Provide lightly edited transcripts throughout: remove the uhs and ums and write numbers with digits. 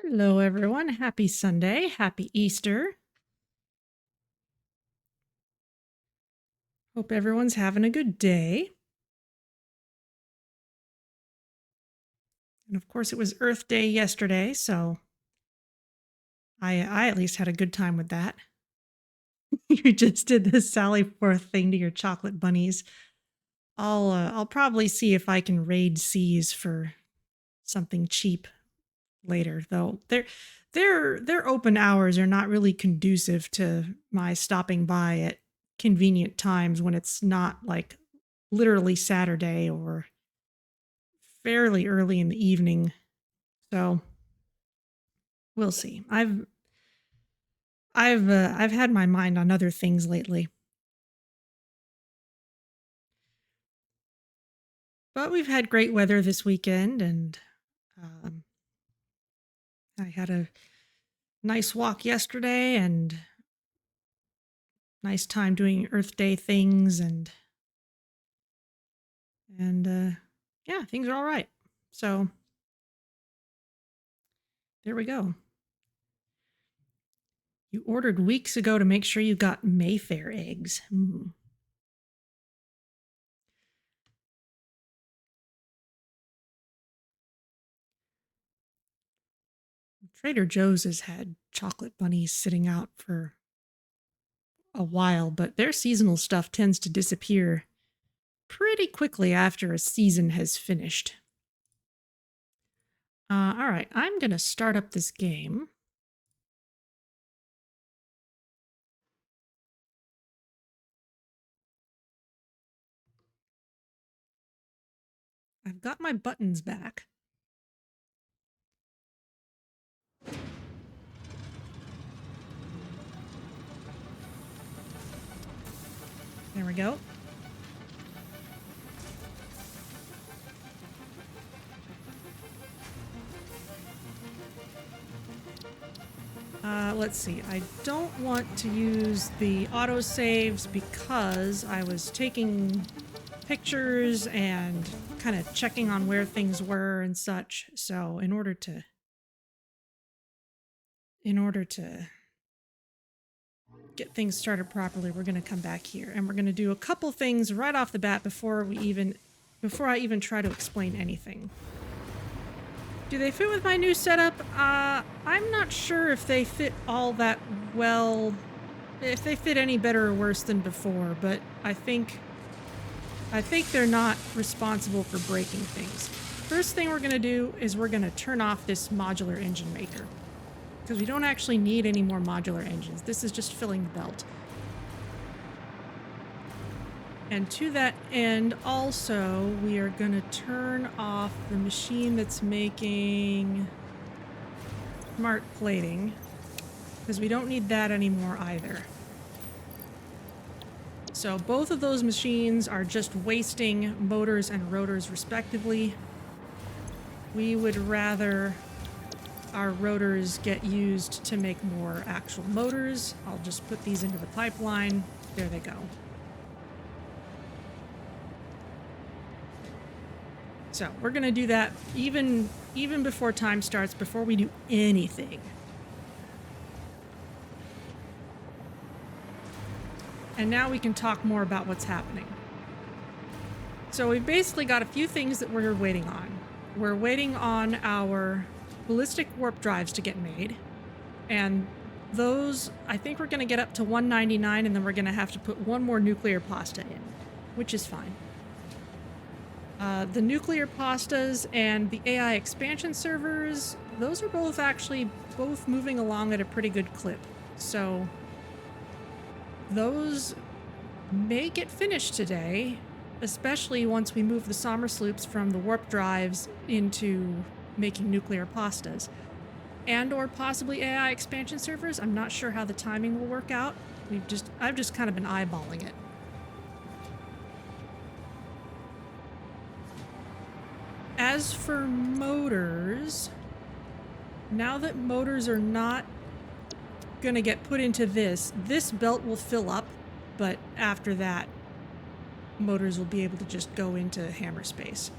Hello, everyone. Happy Sunday. Happy Easter. Hope everyone's having a good day. And of course, it was Earth Day yesterday, so I at least had a good time with that. You just did this Sally Forth thing to your chocolate bunnies. I'll probably see if I can raid seas for something cheap later, though. Their open hours are not really conducive to my stopping by at convenient times when it's not like literally Saturday or fairly early in the evening. So we'll see. I've had my mind on other things lately. But we've had great weather this weekend, and I had a nice walk yesterday and nice time doing Earth Day things, and yeah, things are all right. So there we go. You ordered weeks ago to make sure you got Mayfair eggs. Trader Joe's has had chocolate bunnies sitting out for a while, but their seasonal stuff tends to disappear pretty quickly after a season has finished. All right, I'm going to start up this game. I've got my buttons back. There we go. Let's see. I don't want to use the autosaves because I was taking pictures and kind of checking on where things were and such. So in order to get things started properly, we're going to come back here and we're going to do a couple things right off the bat before I even try to explain anything. Do they fit with my new setup? I'm not sure if they fit all that well, if they fit any better or worse than before, but I think they're not responsible for breaking things. First thing we're going to do is we're going to turn off this modular engine maker, because we don't actually need any more modular engines. This is just filling the belt. And to that end, also, we are going to turn off the machine that's making smart plating, because we don't need that anymore either. So both of those machines are just wasting motors and rotors respectively. We would rather our rotors get used to make more actual motors. I'll just put these into the pipeline. There they go. So we're going to do that even before time starts, before we do anything. And now we can talk more about what's happening. So we've basically got a few things that we're waiting on. We're waiting on our ballistic warp drives to get made. And those, I think we're going to get up to 199, and then we're going to have to put one more nuclear pasta in, which is fine. The nuclear pastas and the AI expansion servers, those are both moving along at a pretty good clip. So those may get finished today, especially once we move the Somersloops from the warp drives into making nuclear pastas. And or possibly AI expansion servers. I'm not sure how the timing will work out. I've just kind of been eyeballing it. As for motors, now that motors are not going to get put into this belt will fill up, but after that, motors will be able to just go into hammer space.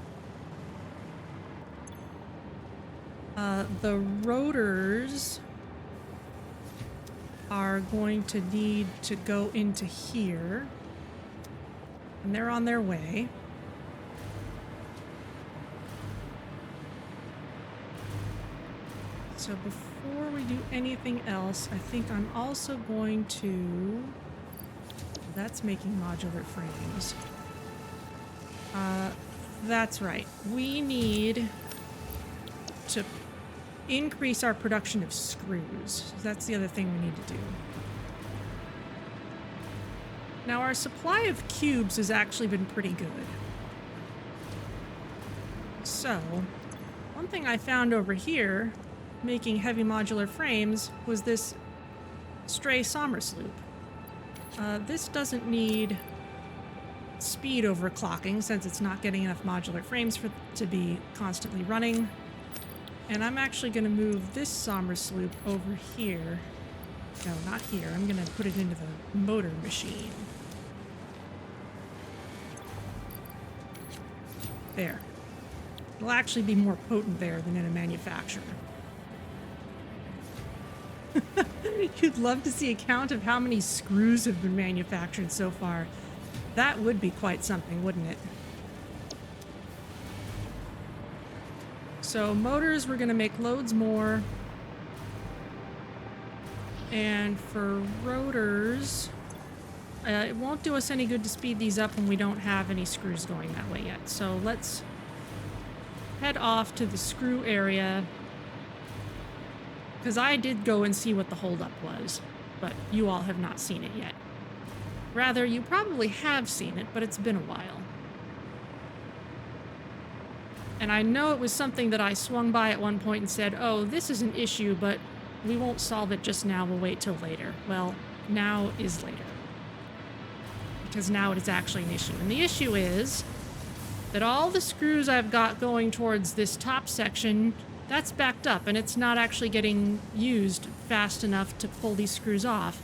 The rotors are going to need to go into here. And they're on their way. So before we do anything else, I think I'm also going to... That's making modular frames. That's right. We need to increase our production of screws. That's the other thing we need to do. Now, our supply of cubes has actually been pretty good. So, one thing I found over here, making heavy modular frames, was this stray Somersloop. This doesn't need speed overclocking since it's not getting enough modular frames for it to be constantly running. And I'm actually going to move this Somersloop over here. No, not here. I'm going to put it into the motor machine. There. It'll actually be more potent there than in a manufacturer. You'd love to see a count of how many screws have been manufactured so far. That would be quite something, wouldn't it? So motors, we're going to make loads more. And for rotors, it won't do us any good to speed these up when we don't have any screws going that way yet. So let's head off to the screw area. Because I did go and see what the holdup was, but you all have not seen it yet. Rather, you probably have seen it, but it's been a while. And I know it was something that I swung by at one point and said, oh, this is an issue, but we won't solve it just now, we'll wait till later. Well, now is later. Because now it is actually an issue. And the issue is that all the screws I've got going towards this top section, that's backed up, and it's not actually getting used fast enough to pull these screws off.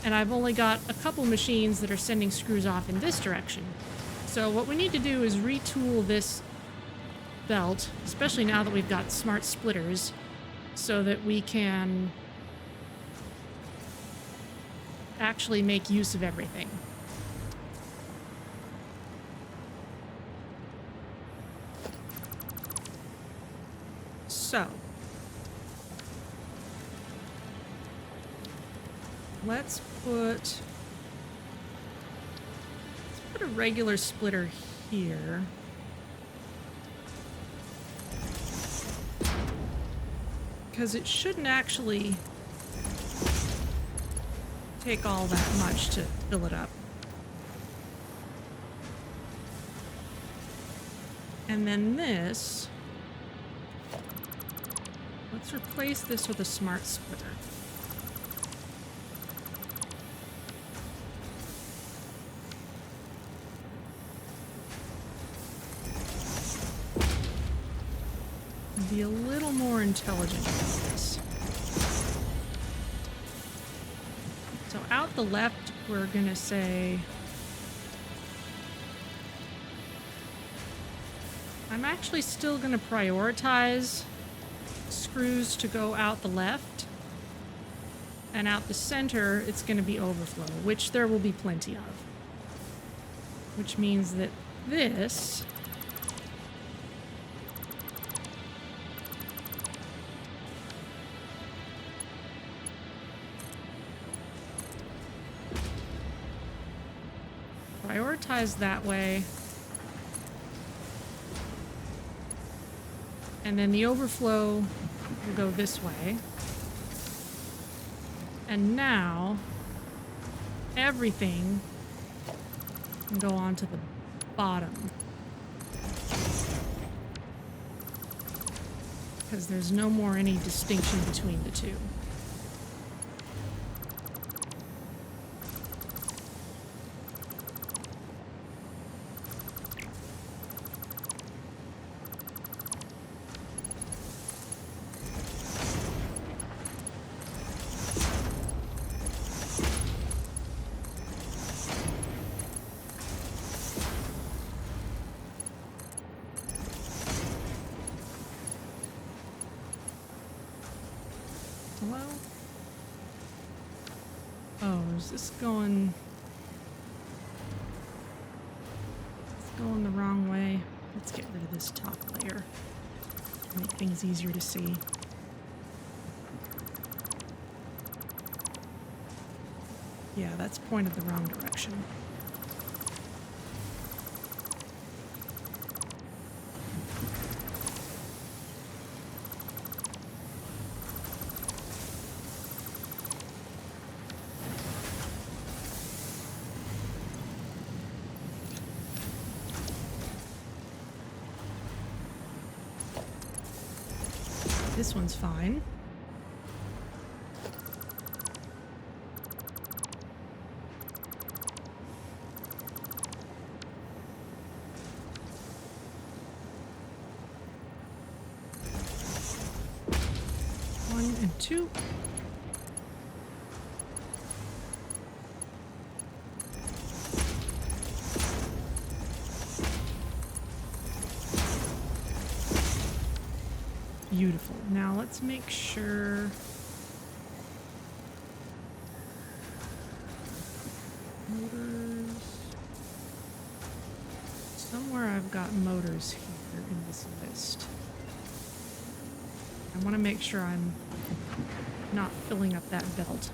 And I've only got a couple machines that are sending screws off in this direction. So what we need to do is retool this belt, especially now that we've got smart splitters, so that we can actually make use of everything. So, let's put a regular splitter here. Because it shouldn't actually take all that much to fill it up. And then this, let's replace this with a smart splitter. Be a little more intelligent about this. So out the left, we're gonna say, I'm actually still gonna prioritize screws to go out the left, and out the center, it's gonna be overflow, which there will be plenty of. Which means that this prioritize that way, and then the overflow will go this way, and now everything can go on to the bottom because there's no more any distinction between the two. Hello? Oh, is this going... It's going the wrong way. Let's get rid of this top layer. Make things easier to see. Yeah, that's pointed the wrong direction. This one's fine. One and two. Beautiful. Now let's make sure motors. Somewhere I've got motors here in this list. I want to make sure I'm not filling up that belt.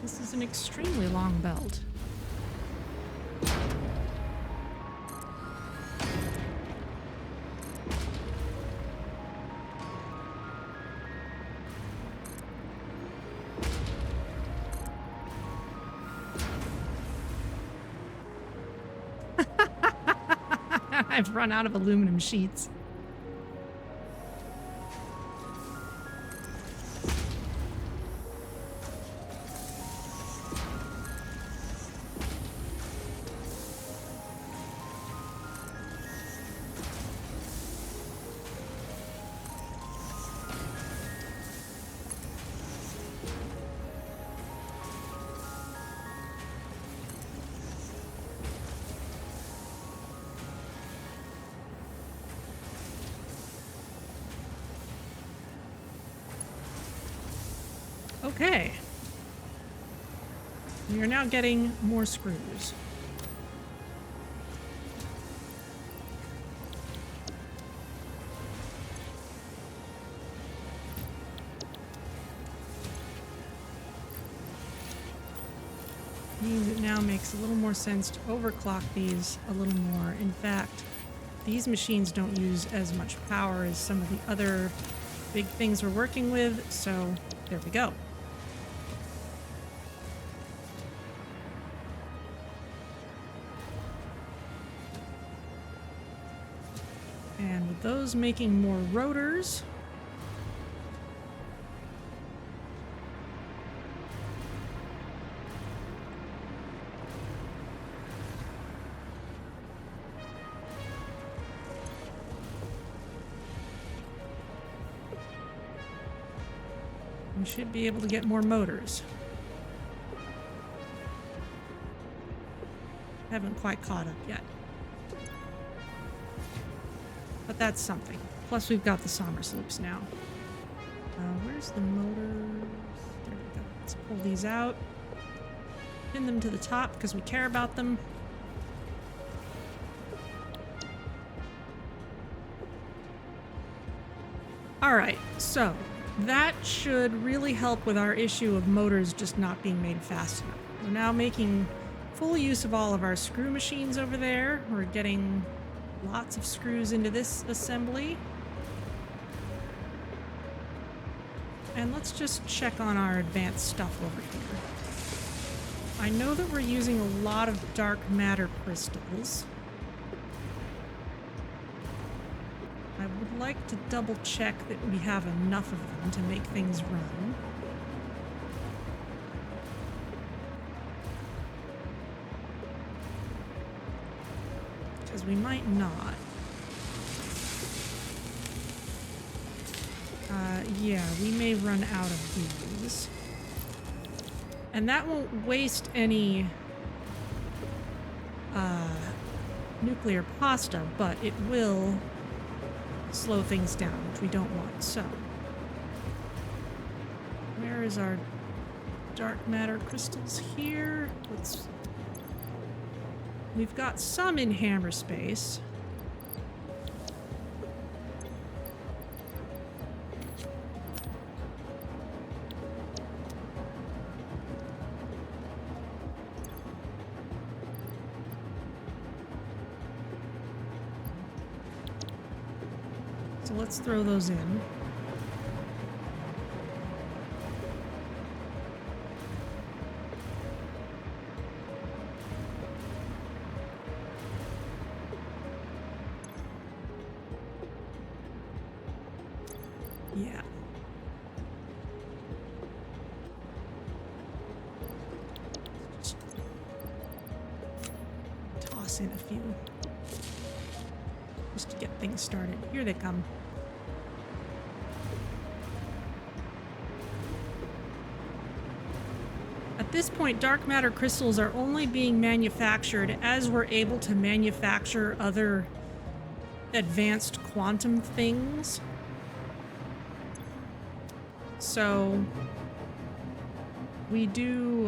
This is an extremely long belt. I've run out of aluminum sheets. Okay. We are now getting more screws. Means it now makes a little more sense to overclock these a little more. In fact, these machines don't use as much power as some of the other big things we're working with, so there we go. And with those making more rotors, we should be able to get more motors. Haven't quite caught up yet. But that's something. Plus we've got the Somersloops now. Where's the motors? There we go. Let's pull these out. Pin them to the top because we care about them. Alright, so that should really help with our issue of motors just not being made fast enough. We're now making full use of all of our screw machines over there. We're getting lots of screws into this assembly. And let's just check on our advanced stuff over here. I know that we're using a lot of dark matter crystals. I would like to double check that we have enough of them to make things run. Because we might not. Yeah, we may run out of these. And that won't waste any nuclear pasta, but it will slow things down, which we don't want. So, where is our dark matter crystals here? We've got some in hammer space. So let's throw those in. Yeah. Just toss in a few. Just to get things started. Here they come. At this point, dark matter crystals are only being manufactured as we're able to manufacture other advanced quantum things. So we do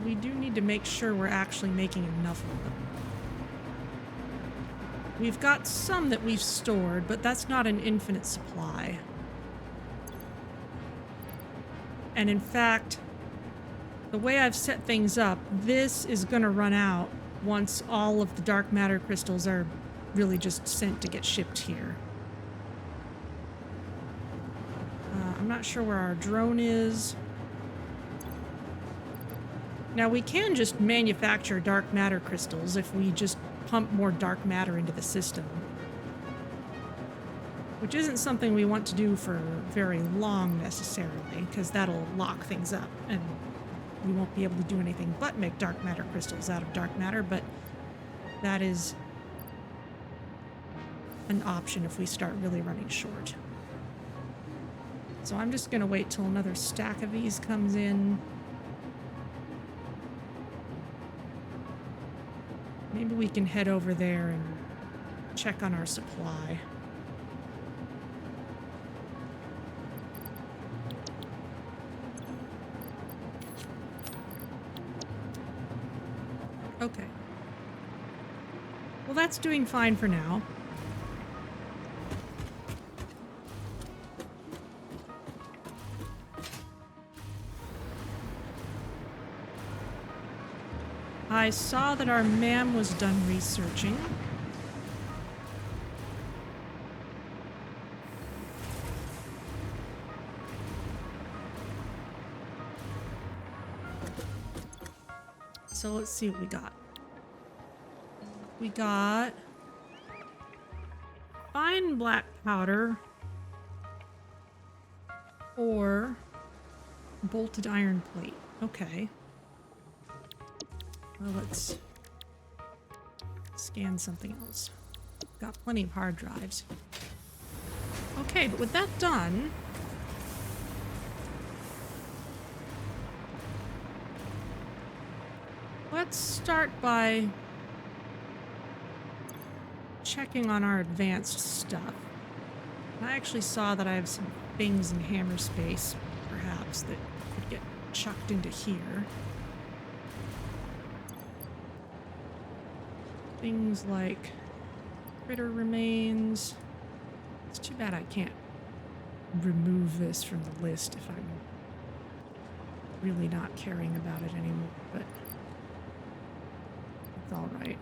need to make sure we're actually making enough of them. We've got some that we've stored, but that's not an infinite supply. And in fact, the way I've set things up, this is going to run out once all of the dark matter crystals are really just sent to get shipped here. I'm not sure where our drone is. Now we can just manufacture dark matter crystals if we just pump more dark matter into the system. Which isn't something we want to do for very long necessarily, because that'll lock things up and we won't be able to do anything but make dark matter crystals out of dark matter, but that is an option if we start really running short. So I'm just going to wait till another stack of these comes in. Maybe we can head over there and check on our supply. Okay. Well, that's doing fine for now. I saw that our ma'am was done researching. So let's see what we got. We got fine black powder or bolted iron plate. Okay. Well, let's scan something else. Got plenty of hard drives. Okay, but with that done, let's start by checking on our advanced stuff. I actually saw that I have some things in hammer space, perhaps, that could get chucked into here. Things like critter remains. It's too bad I can't remove this from the list if I'm really not caring about it anymore, but it's all right.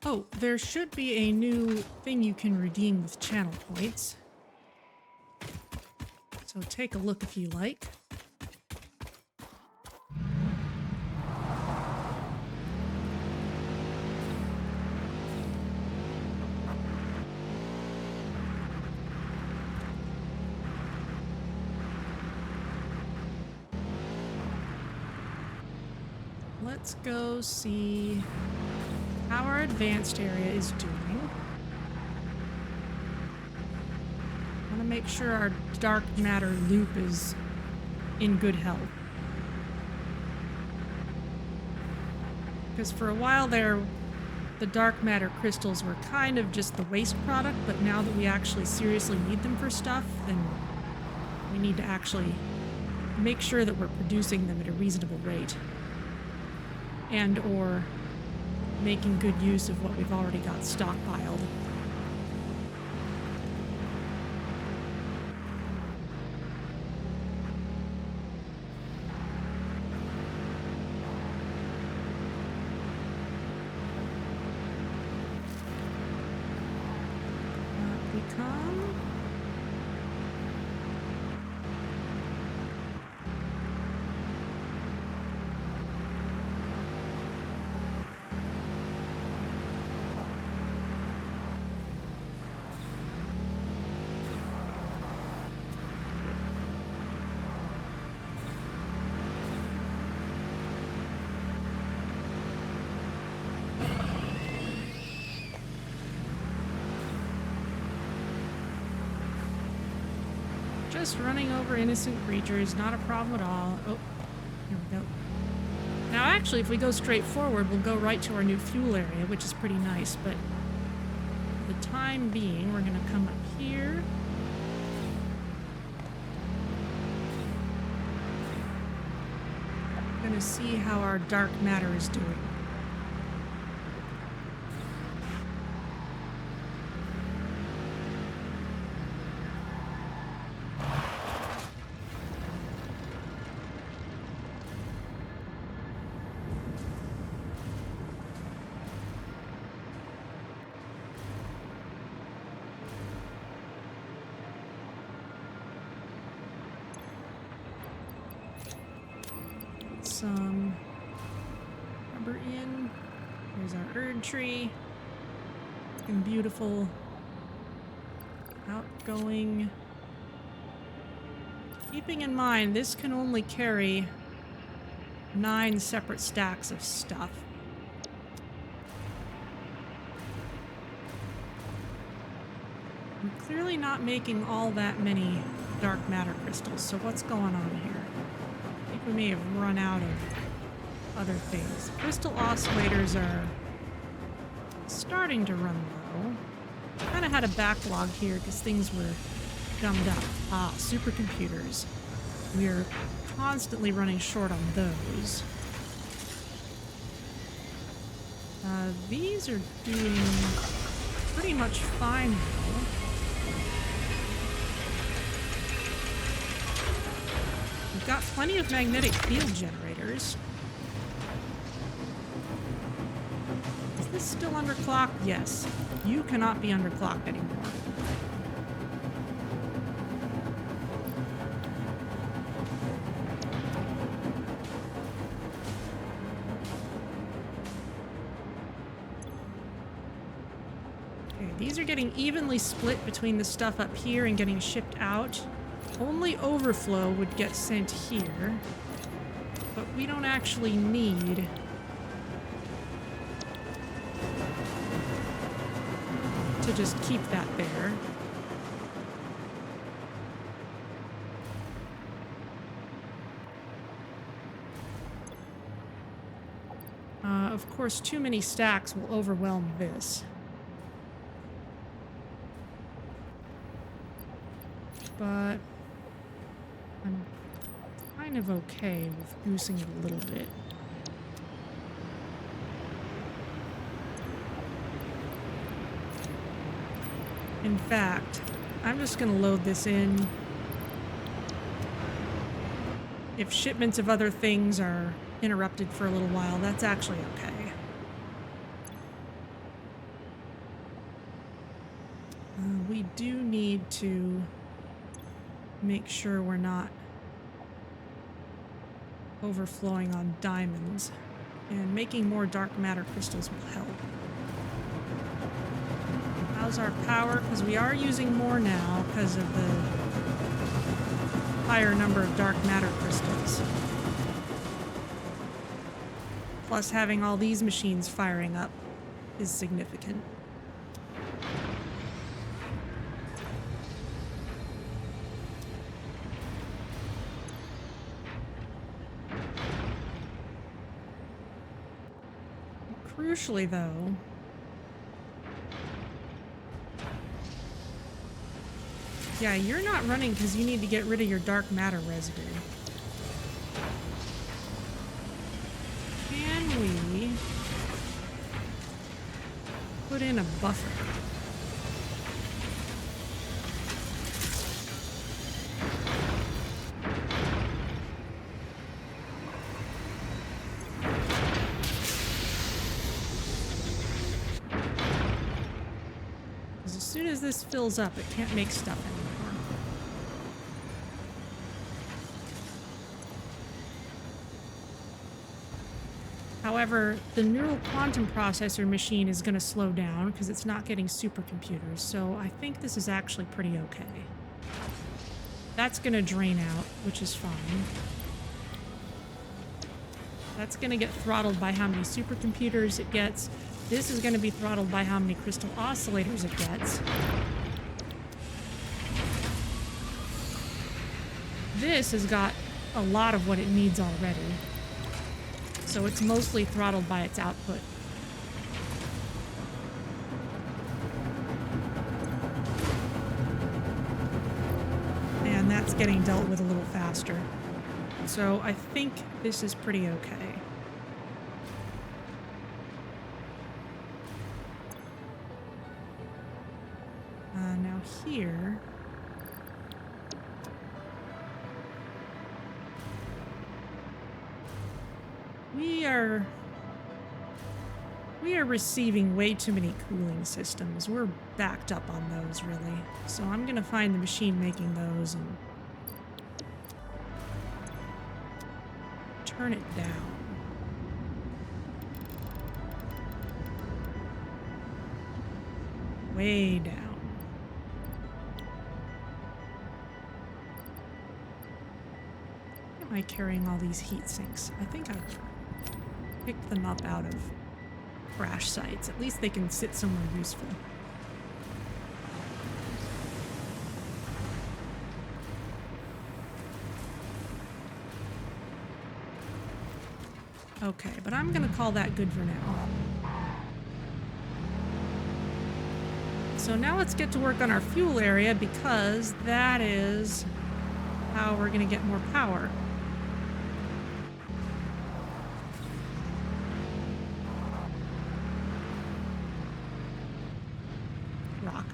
Oh, there should be a new thing you can redeem with channel points. So take a look if you like. Let's go see how our advanced area is doing. I want to make sure our dark matter loop is in good health. Because for a while there, the dark matter crystals were kind of just the waste product, but now that we actually seriously need them for stuff, then we need to actually make sure that we're producing them at a reasonable rate. And or making good use of what we've already got stockpiled. Up we come. Just running over innocent creatures, not a problem at all. Oh, here we go. Now actually, if we go straight forward, we'll go right to our new fuel area, which is pretty nice, but for the time being, we're gonna come up here. Gonna see how our dark matter is doing. Some rubber in. There's our Erd tree. Looking beautiful. Outgoing. Keeping in mind, this can only carry 9 separate stacks of stuff. I'm clearly not making all that many dark matter crystals, so what's going on here? I think we may have run out of other things. Crystal oscillators are starting to run low. Kind of had a backlog here because things were gummed up. Ah, supercomputers. We are constantly running short on those. These are doing pretty much fine now. We've got plenty of magnetic field generators. Is this still underclocked? Yes. You cannot be underclocked anymore. Okay, these are getting evenly split between the stuff up here and getting shipped out. Only overflow would get sent here, but we don't actually need to just keep that there. Of course, too many stacks will overwhelm this. But I'm kind of okay with goosing it a little bit. In fact, I'm just going to load this in. If shipments of other things are interrupted for a little while, that's actually okay. We do need to make sure we're not overflowing on diamonds, and making more dark matter crystals will help. How's our power? Because we are using more now because of the higher number of dark matter crystals. Plus having all these machines firing up is significant. Crucially, though, yeah, you're not running because you need to get rid of your dark matter residue. Can we put in a buffer? As soon as this fills up, it can't make stuff anymore. However, the neural quantum processor machine is going to slow down because it's not getting supercomputers, so I think this is actually pretty okay. That's going to drain out, which is fine. That's going to get throttled by how many supercomputers it gets. This is going to be throttled by how many crystal oscillators it gets. This has got a lot of what it needs already. So it's mostly throttled by its output. And that's getting dealt with a little faster. So I think this is pretty okay. Now here... We are receiving way too many cooling systems. We're backed up on those, really. So I'm gonna find the machine making those and turn it down. Way down. Why am I carrying all these heat sinks? I think I picked them up out of crash sites. At least they can sit somewhere useful. Okay, but I'm gonna call that good for now. So now let's get to work on our fuel area, because that is how we're gonna get more power. Rock.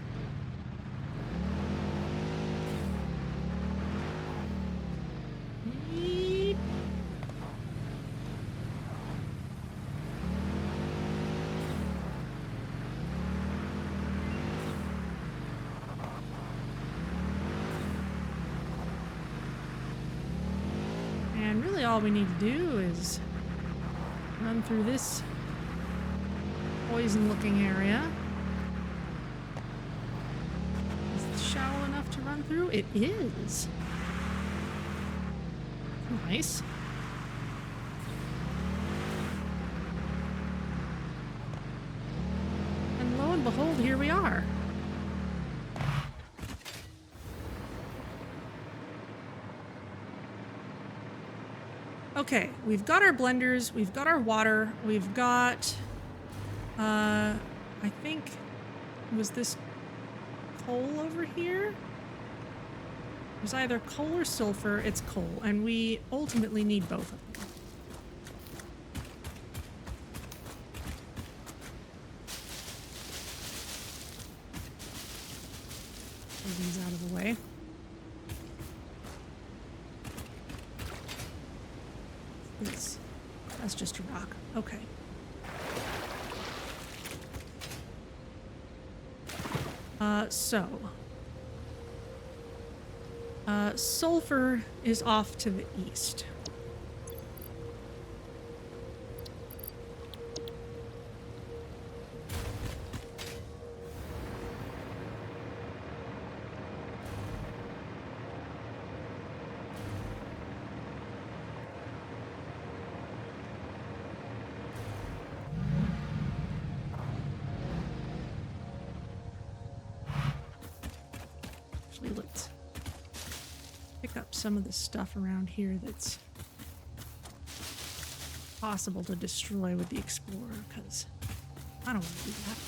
And really all we need to do is run through this poison-looking area. Is it shallow enough to run through? It is. Nice. And lo and behold, here we are. Okay, we've got our blenders, we've got our water, we've got, I think, was this coal over here? It was either coal or sulfur. It's coal, and we ultimately need both of them. Move these out of the way. That's just a rock. Okay. Sulfur is off to the east. Actually, let's pick up some of the stuff around here that's possible to destroy with the Explorer, because I don't want to do that.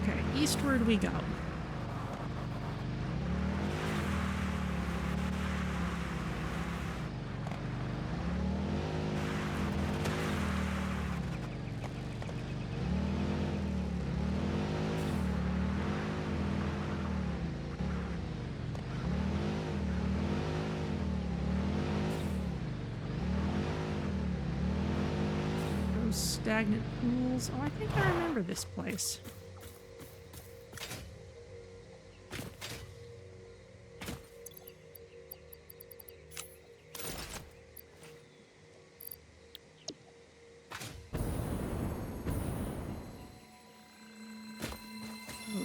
Okay, eastward we go. Those stagnant pools. Oh, I think I remember this place.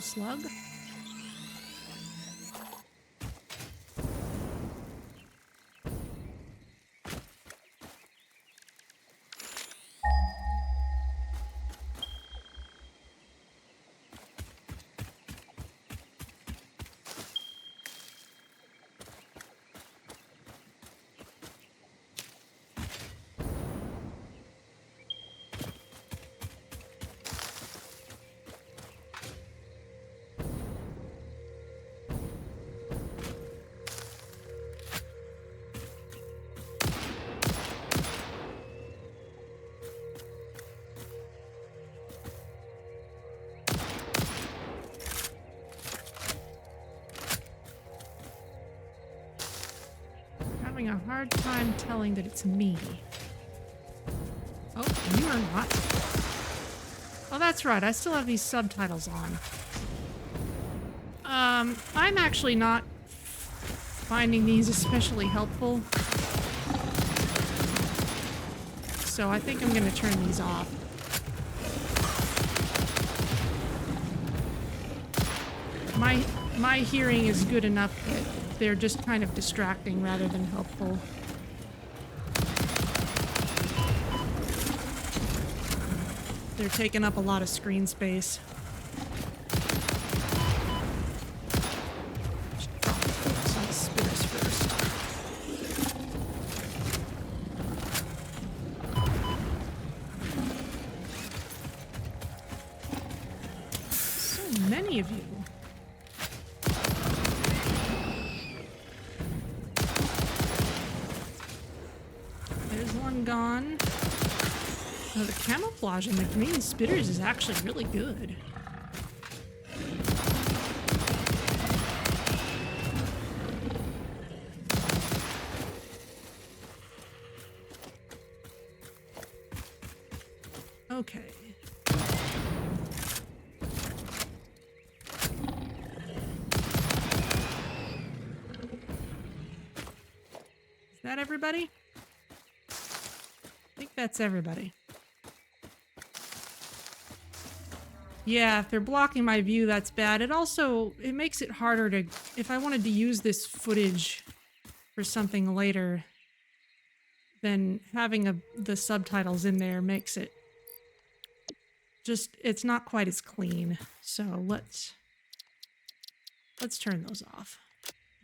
Slug. Having a hard time telling that it's me. Oh, you are not. Oh, that's right. I still have these subtitles on. I'm actually not finding these especially helpful. So I think I'm going to turn these off. My hearing is good enough that they're just kind of distracting rather than helpful. They're taking up a lot of screen space. Should probably focus on the spitters first. So many of you. Gone. Oh, the camouflage on the green spitters is actually really good. Okay. Is that everybody? I think that's everybody. Yeah, if they're blocking my view, that's bad. It makes it harder to, if I wanted to use this footage for something later, then having the subtitles in there makes it it's not quite as clean. So let's turn those off,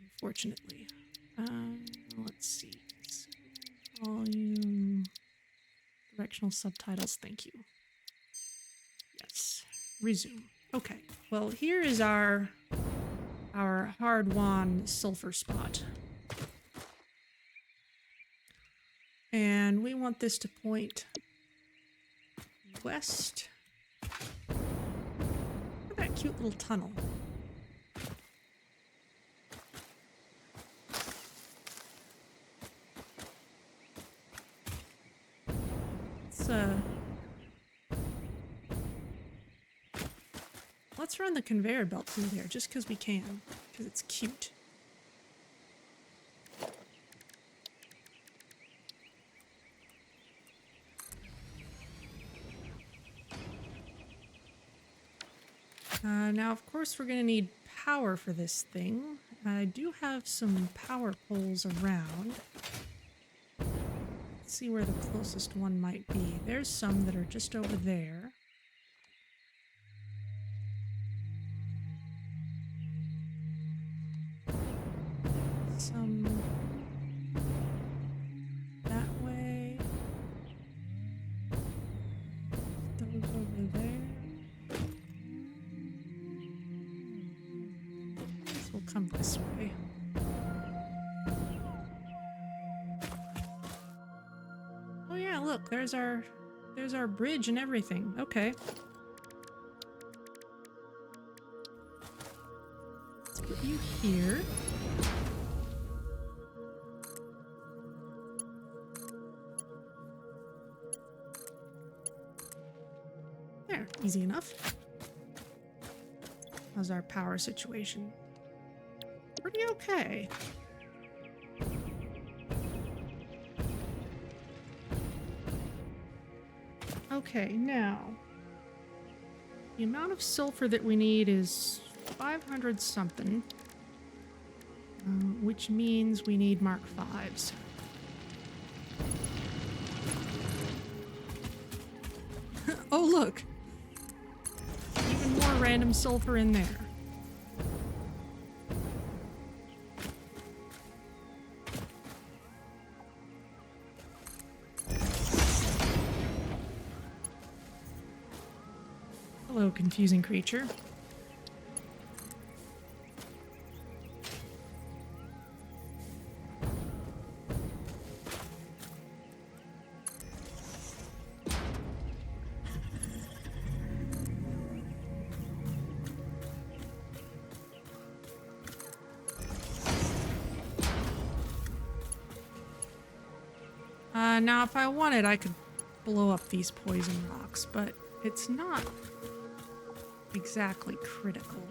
unfortunately. Let's see. Volume. Directional subtitles, thank you. Yes, resume. Okay, well here is our hard-won sulfur spot. And we want this to point west. Look at that cute little tunnel. Let's run the conveyor belt through there just because we can, because it's cute. Now, of course, we're going to need power for this thing. I do have some power poles around. Let's see where the closest one might be. There's some that are just over there. Some that way. Those over there. This will come this way. Oh yeah, look, there's our bridge and everything. Okay. Let's put you here. There, easy enough. How's our power situation? Pretty okay. Okay, now the amount of sulfur that we need is 500 something, which means we need Mark 5s. Oh, look! Even more random sulfur in there. Hello, confusing creature. Now, if I wanted, I could blow up these poison rocks, but it's not exactly critical.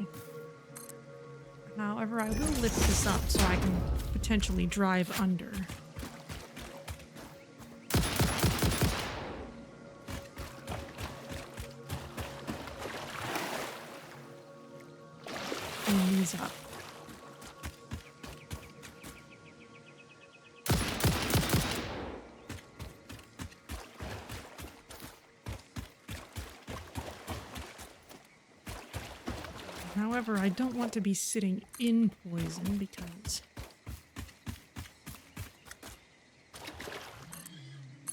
However, I will lift this up so I can potentially drive under. Clean these up. However, I don't want to be sitting in poison because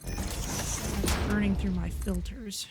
it's burning through my filters.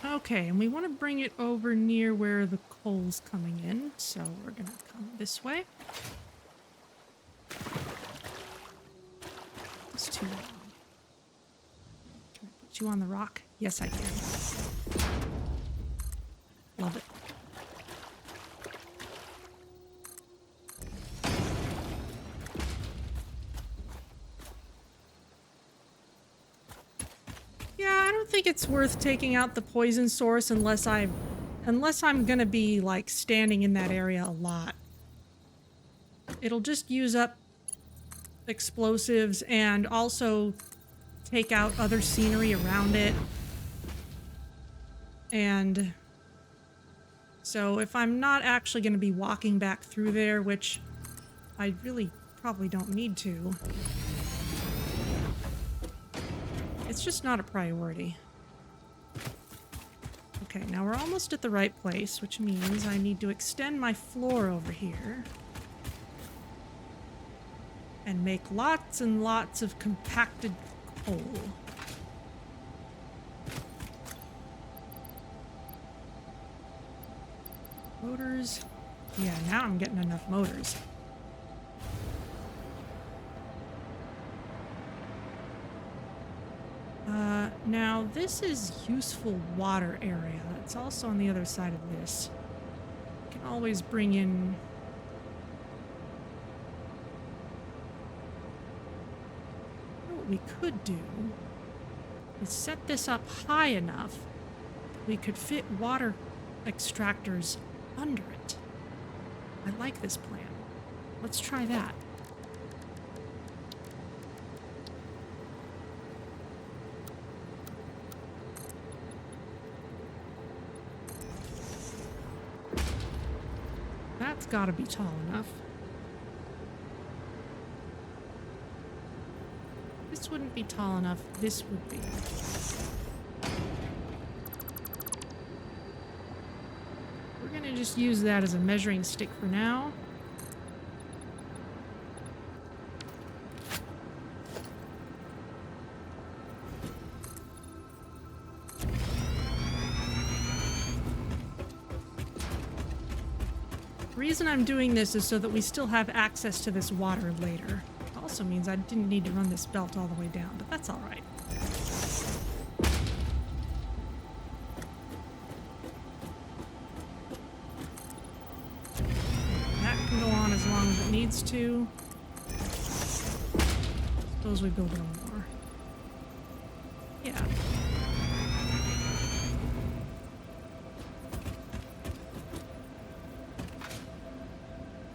Okay, and we want to bring it over near where the coal's coming in, so we're gonna come this way. It's too long. Can I put you on the rock? Yes, I can. Love it. I don't think it's worth taking out the poison source unless I'm gonna be like standing in that area a lot. It'll just use up explosives and also take out other scenery around it. And so if I'm not actually going to be walking back through there, which I really probably don't need to, it's just not a priority. Okay, now we're almost at the right place, which means I need to extend my floor over here and make lots and lots of compacted coal. Motors. Yeah, now I'm getting enough motors. Now this is useful water area. It's also on the other side of this. You can always bring in... What we could do is set this up high enough that we could fit water extractors under it. I like this plan. Let's try that. That's gotta be tall enough. This wouldn't be tall enough. This would be. We're gonna just use that as a measuring stick for now. The reason I'm doing this is so that we still have access to this water later. It also means I didn't need to run this belt all the way down, but that's all right. That can go on as long as it needs to. Suppose we build one more. Yeah.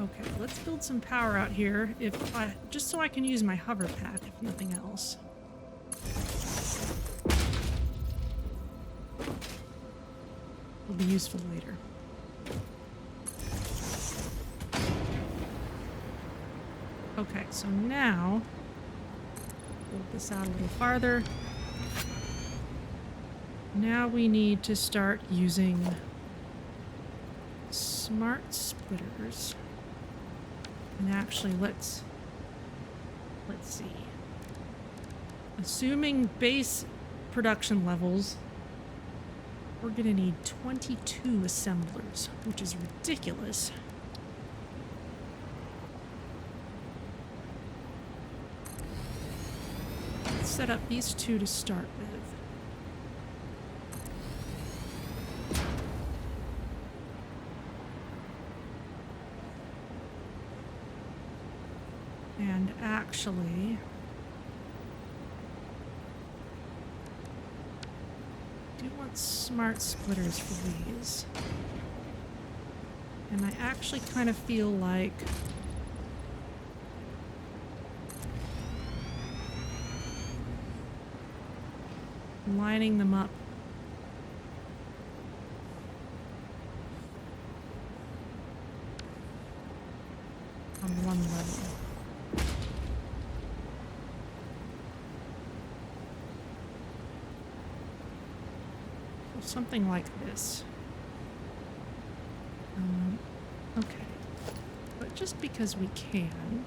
Okay, let's build some power out here, just so I can use my hover pad, if nothing else. Will be useful later. Okay, so now build this out a little farther. Now we need to start using smart splitters. And actually, let's see. Assuming base production levels, we're gonna need 22 assemblers, which is ridiculous. Let's set up these two to start with. And actually, I do want smart splitters for these. And I actually kind of feel like lining them up on one level. Something like this. Okay. But just because we can.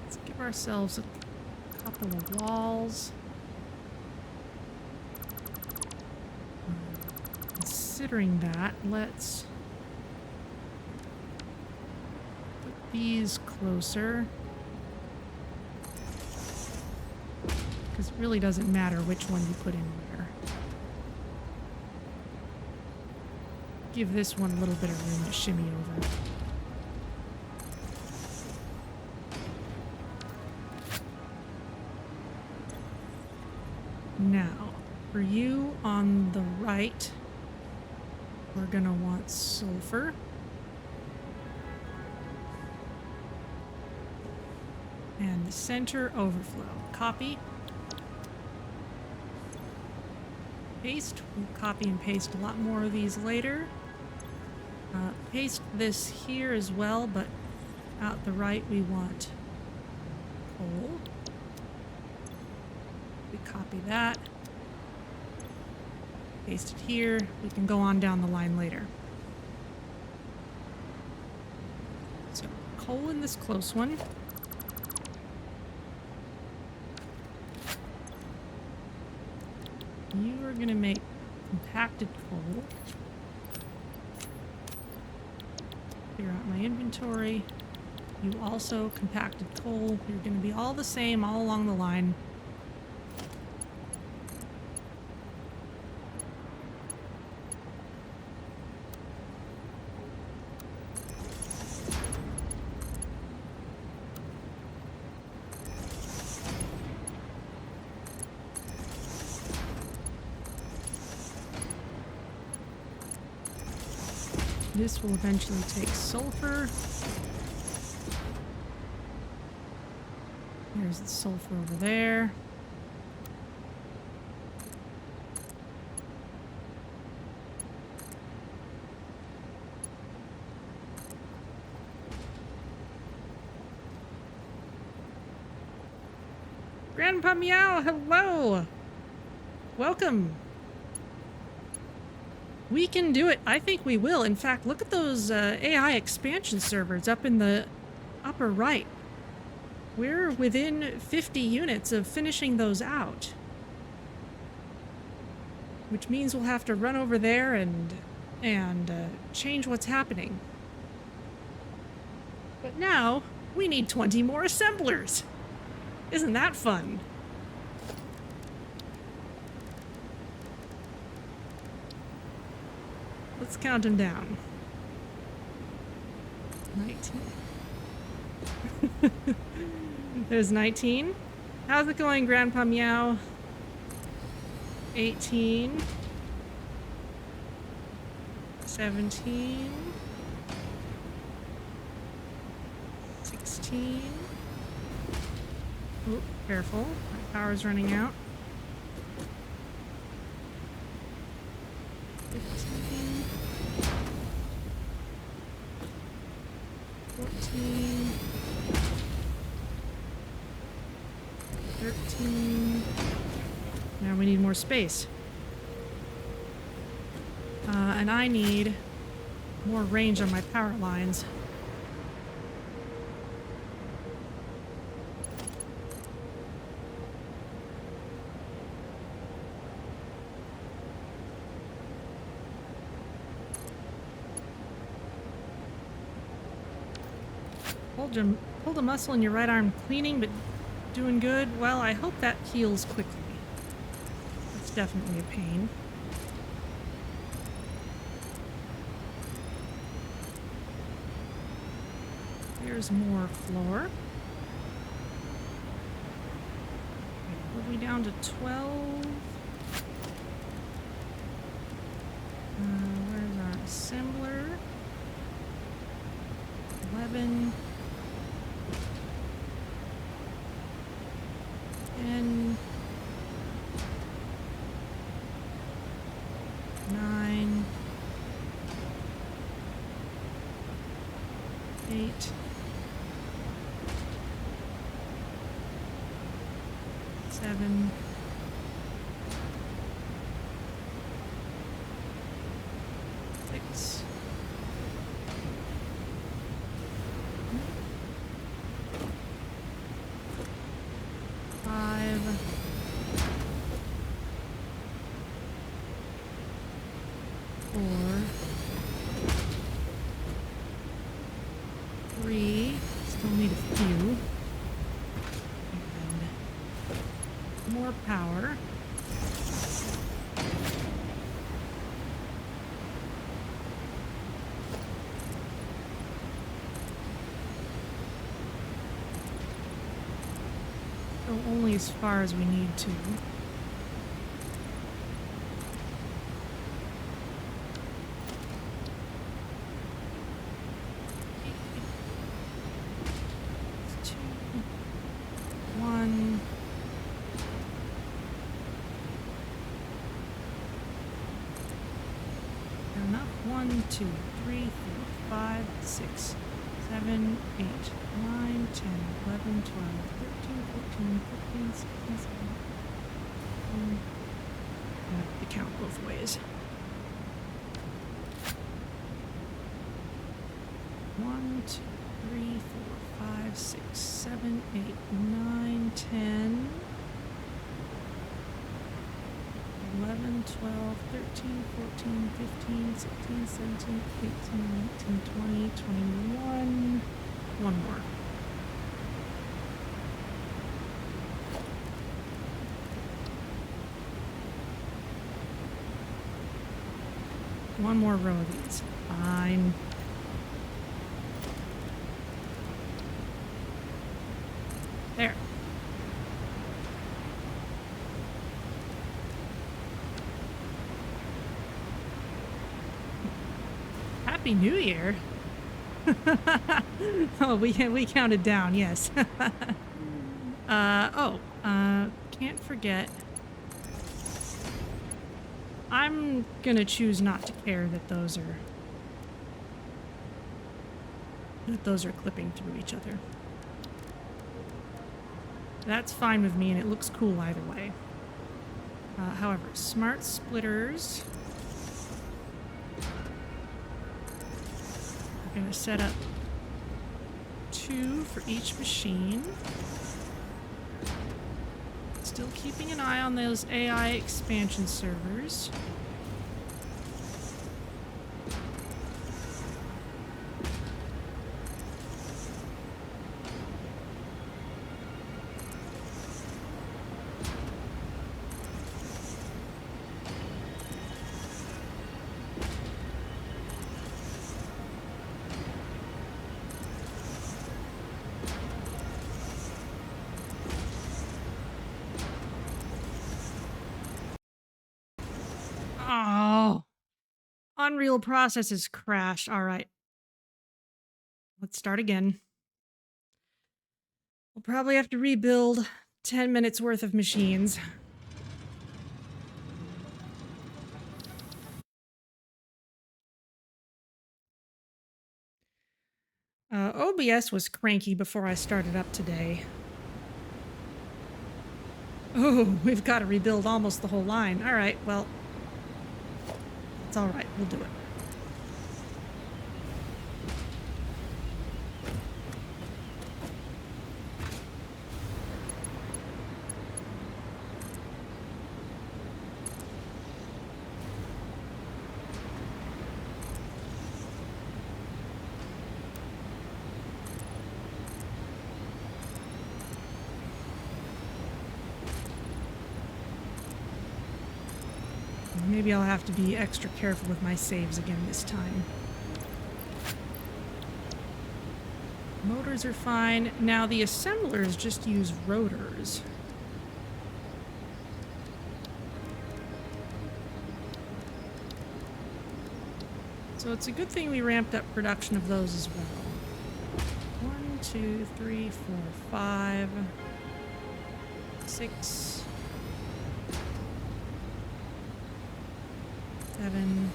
Let's give ourselves a couple of walls. Considering that, let's these closer, because it really doesn't matter which one you put in where. Give this one a little bit of room to shimmy over. Now, For you on the right, we're gonna want sulfur. And the center overflow. Copy. Paste. We'll copy and paste a lot more of these later. Paste this here as well, but out the right we want coal. We copy that. Paste it here. We can go on down the line later. So coal in this close one. You are going to make compacted coal. Clear out my inventory. You also compacted coal. You're going to be all the same all along the line. This will eventually take sulfur. There's the sulfur over there. Grandpa Meow, hello! Welcome! We can do it. I think we will. In fact, look at those AI expansion servers up in the upper right. We're within 50 units of finishing those out. Which means we'll have to run over there and change what's happening. But now, we need 20 more assemblers. Isn't that fun? Let's count them down. 19. There's 19. How's it going, Grandpa Meow? 18. 17. 16. Oh, careful. My power's running out. 15. 14. 13. Now we need more space. And I need more range on my power lines. Pulled a muscle in your right arm cleaning, but doing good. Well, I hope that heals quickly. It's definitely a pain. There's more floor. We'll be down to 12. Where's our assembler? 11. 10. 9. 8. 7. 6. 5. 4. 3. Still need a few. And more power. Go only as far as we need to. 1, 2, 3, 4, 5, 6, 7, 8, 9, 10, 11, 12, 13, 14, 15, 16, 17. I have to count both ways. 1, 2, 3, 4, 5, 6, 7, 8, 9, 10, 11, 12, 13, 14, 15, 16, 17, 18, 19, 20, 21. One more. One more row of these. Fine. There. Happy New Year. Oh, we counted down, yes. Can't forget. I'm gonna choose not to care that those are clipping through each other. That's fine with me, and it looks cool either way. However, smart splitters. We're gonna set up 2 for each machine. Still keeping an eye on those AI expansion servers. Oh, Unreal processes crashed. All right. Let's start again. We'll probably have to rebuild 10 minutes worth of machines. OBS was cranky before I started up today. Oh, we've got to rebuild almost the whole line. All right, well, it's all right. We'll do it. Maybe I'll have to be extra careful with my saves again this time. Motors are fine. Now the assemblers just use rotors. So it's a good thing we ramped up production of those as well. 1, 2, 3, 4, 5, 6, 7,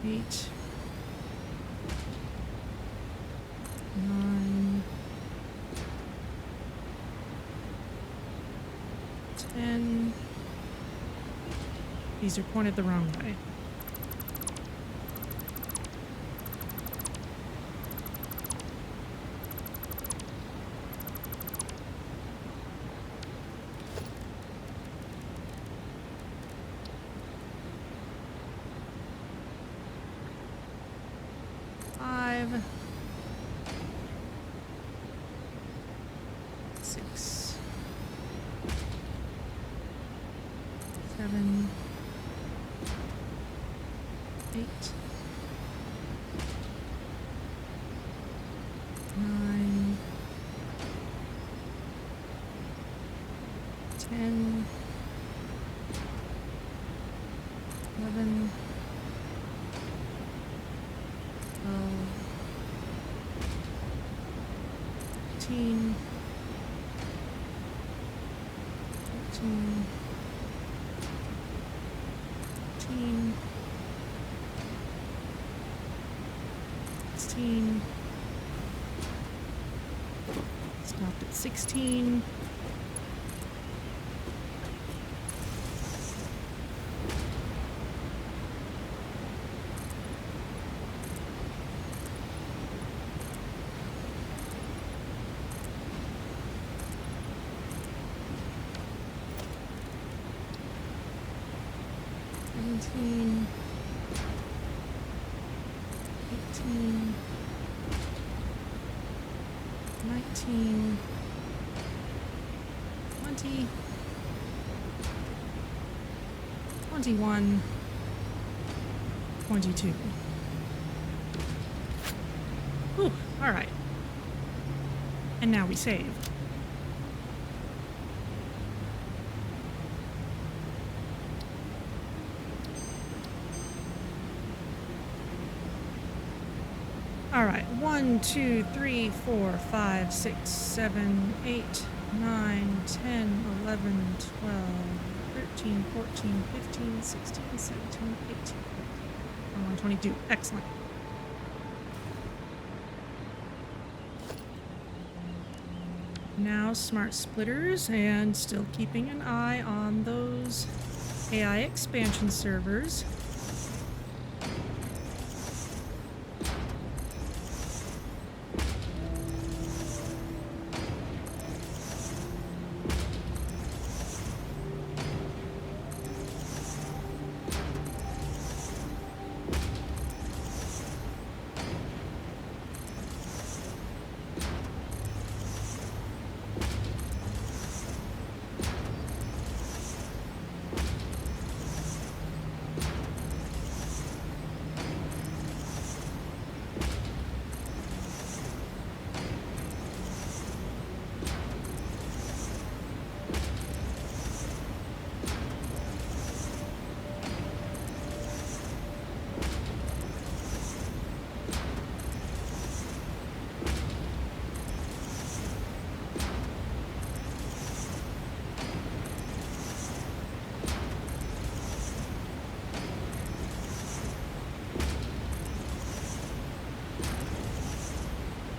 8, 9, 10. These are pointed the wrong way. Dropped at 16. Eighteen, 19, 20, 21, 22. Ooh, all right. And now we save. All right, 1, 2, 3, 4, 5, 6, 7, 8, 9, 10, 11, 12, 13, 14, 15, 16, 17, 18, 21, 22. Excellent. Now smart splitters, and still keeping an eye on those AI expansion servers.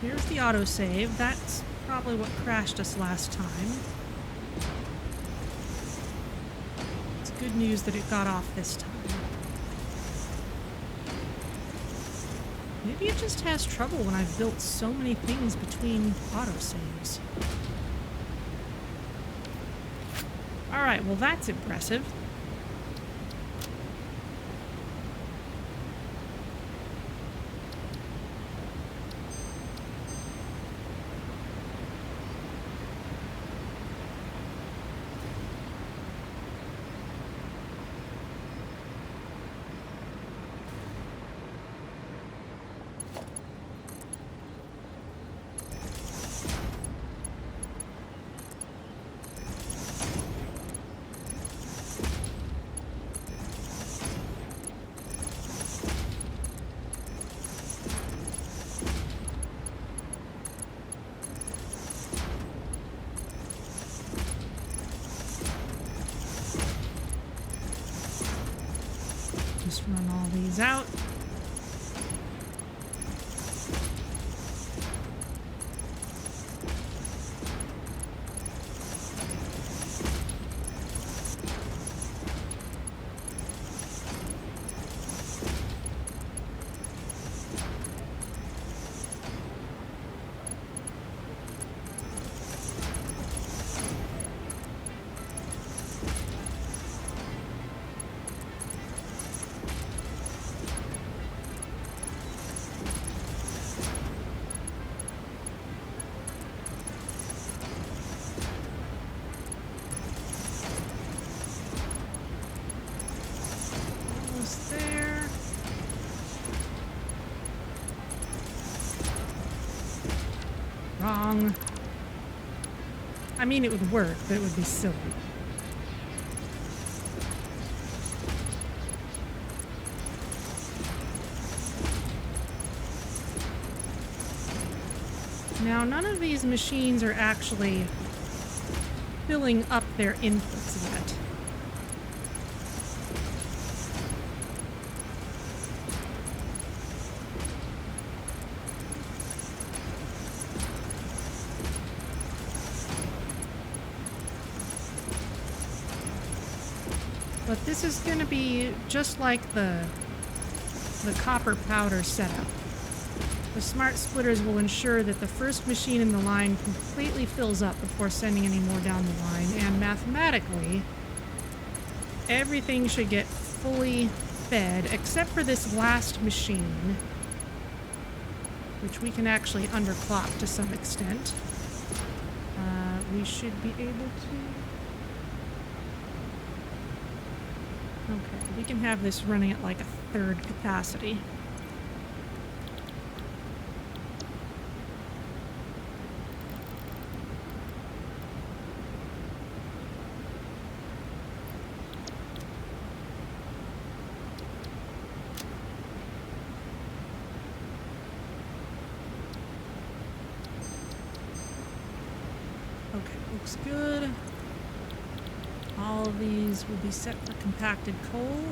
Here's the autosave. That's probably what crashed us last time. It's good news that it got off this time. Maybe it just has trouble when I've built so many things between autosaves. Alright, well that's impressive. Just run all these out. There. Wrong. I mean, it would work, but it would be silly. Now, none of these machines are actually filling up their inputs yet. But this is going to be just like the copper powder setup. The smart splitters will ensure that the first machine in the line completely fills up before sending any more down the line, and mathematically, everything should get fully fed except for this last machine, which we can actually underclock to some extent. We should be able to... Okay, we can have this running at like a third capacity. Looks good. All of these will be set for compacted coal.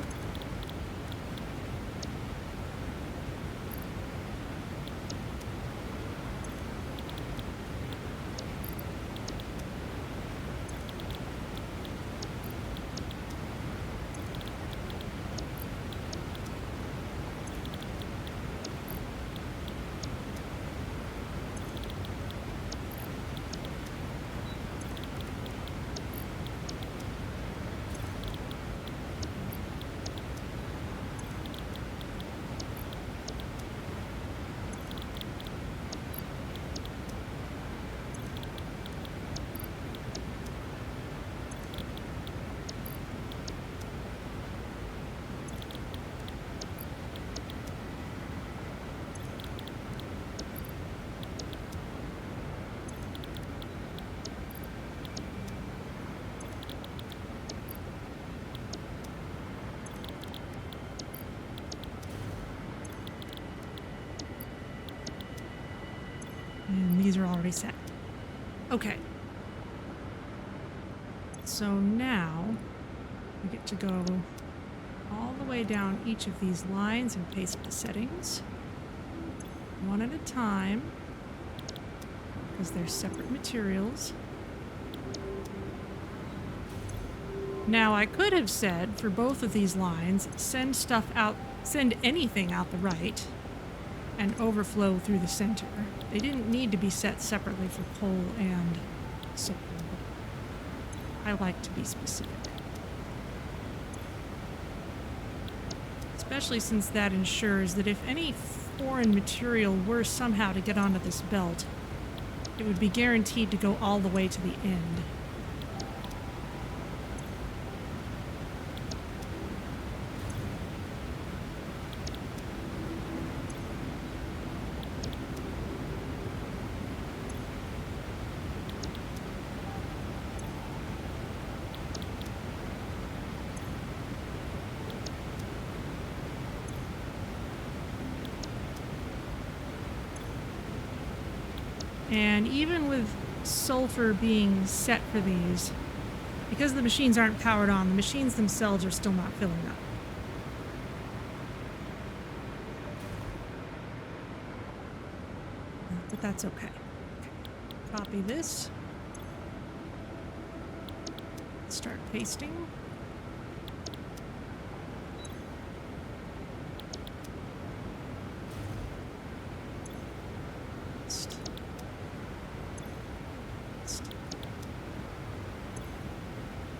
And these are already set. Okay. So now we get to go all the way down each of these lines and paste the settings one at a time because they're separate materials. Now I could have said for both of these lines, send anything out the right and overflow through the center. They didn't need to be set separately for coal and sulfur. I like to be specific. Especially since that ensures that if any foreign material were somehow to get onto this belt, it would be guaranteed to go all the way to the end. And even with sulfur being set for these, because the machines aren't powered on, the machines themselves are still not filling up. But that's okay. Copy this. Start pasting.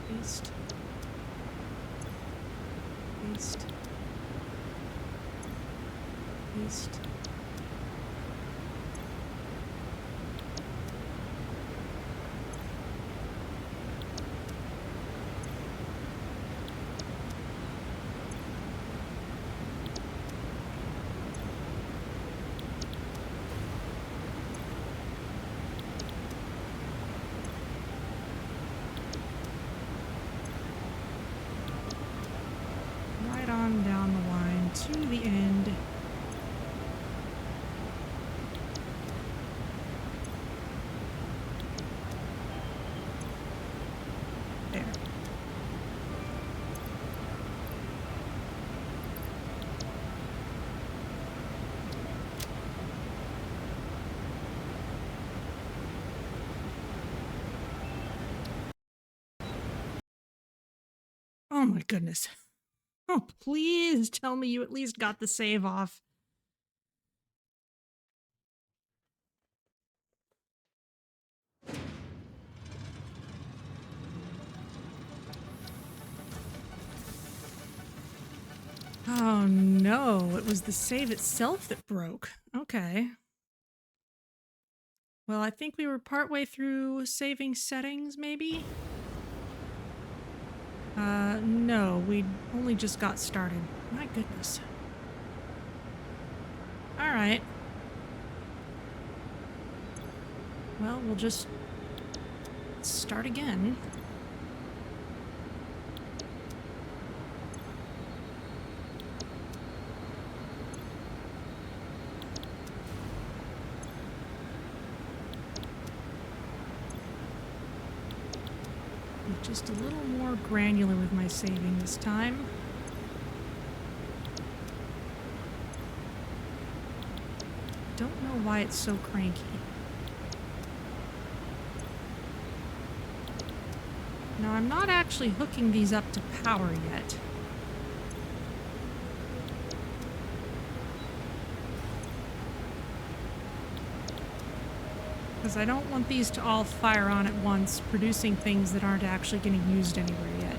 Paste. Paste. Paste. Right on down the line to the end. Oh my goodness. Oh, please tell me you at least got the save off. Oh no, it was the save itself that broke. Okay. Well, I think we were partway through saving settings, maybe? No, we only just got started. My goodness. Alright. Well, we'll just start again. Just a little more granular with my saving this time. Don't know why it's so cranky. Now, I'm not actually hooking these up to power yet. Because I don't want these to all fire on at once, producing things that aren't actually getting used anywhere yet.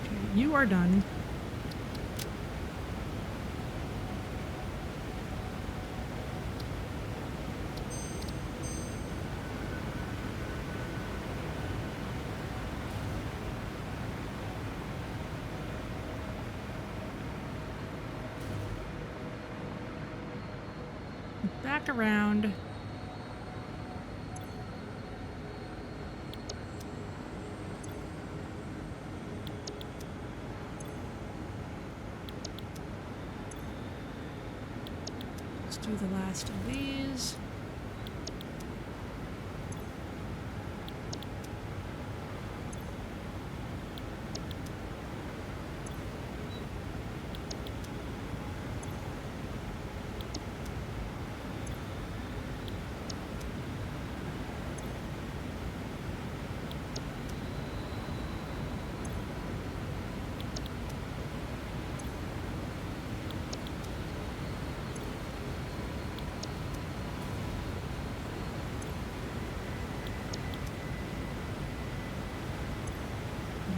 Okay, you are done. Back around. Let's do the last of these.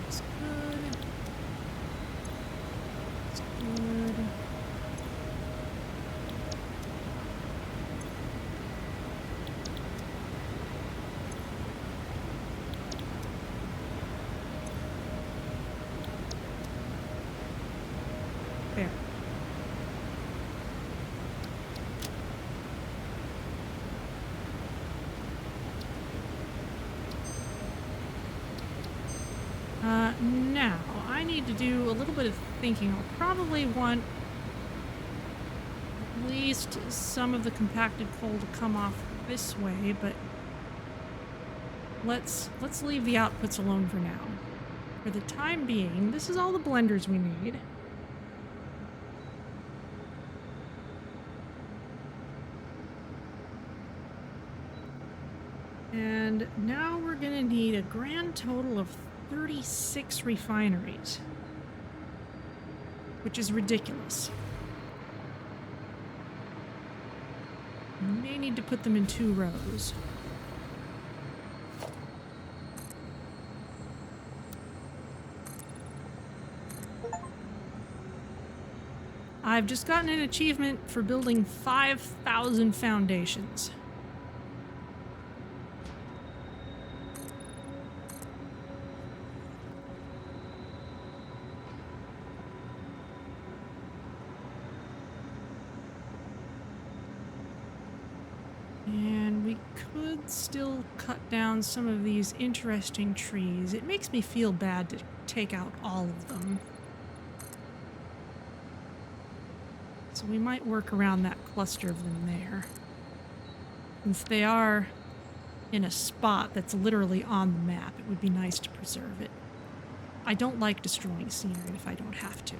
Looks good. Looks good. There. Now, I need to do a little bit of thinking. I'll probably want at least some of the compacted coal to come off this way, but let's leave the outputs alone for now. For the time being, this is all the blenders we need. And now we're gonna need a grand total of 36 refineries, which is ridiculous. We may need to put them in 2 rows. I've just gotten an achievement for building 5,000 foundations. And we could still cut down some of these interesting trees. It makes me feel bad to take out all of them. So we might work around that cluster of them there. Since they are in a spot that's literally on the map, it would be nice to preserve it. I don't like destroying scenery if I don't have to.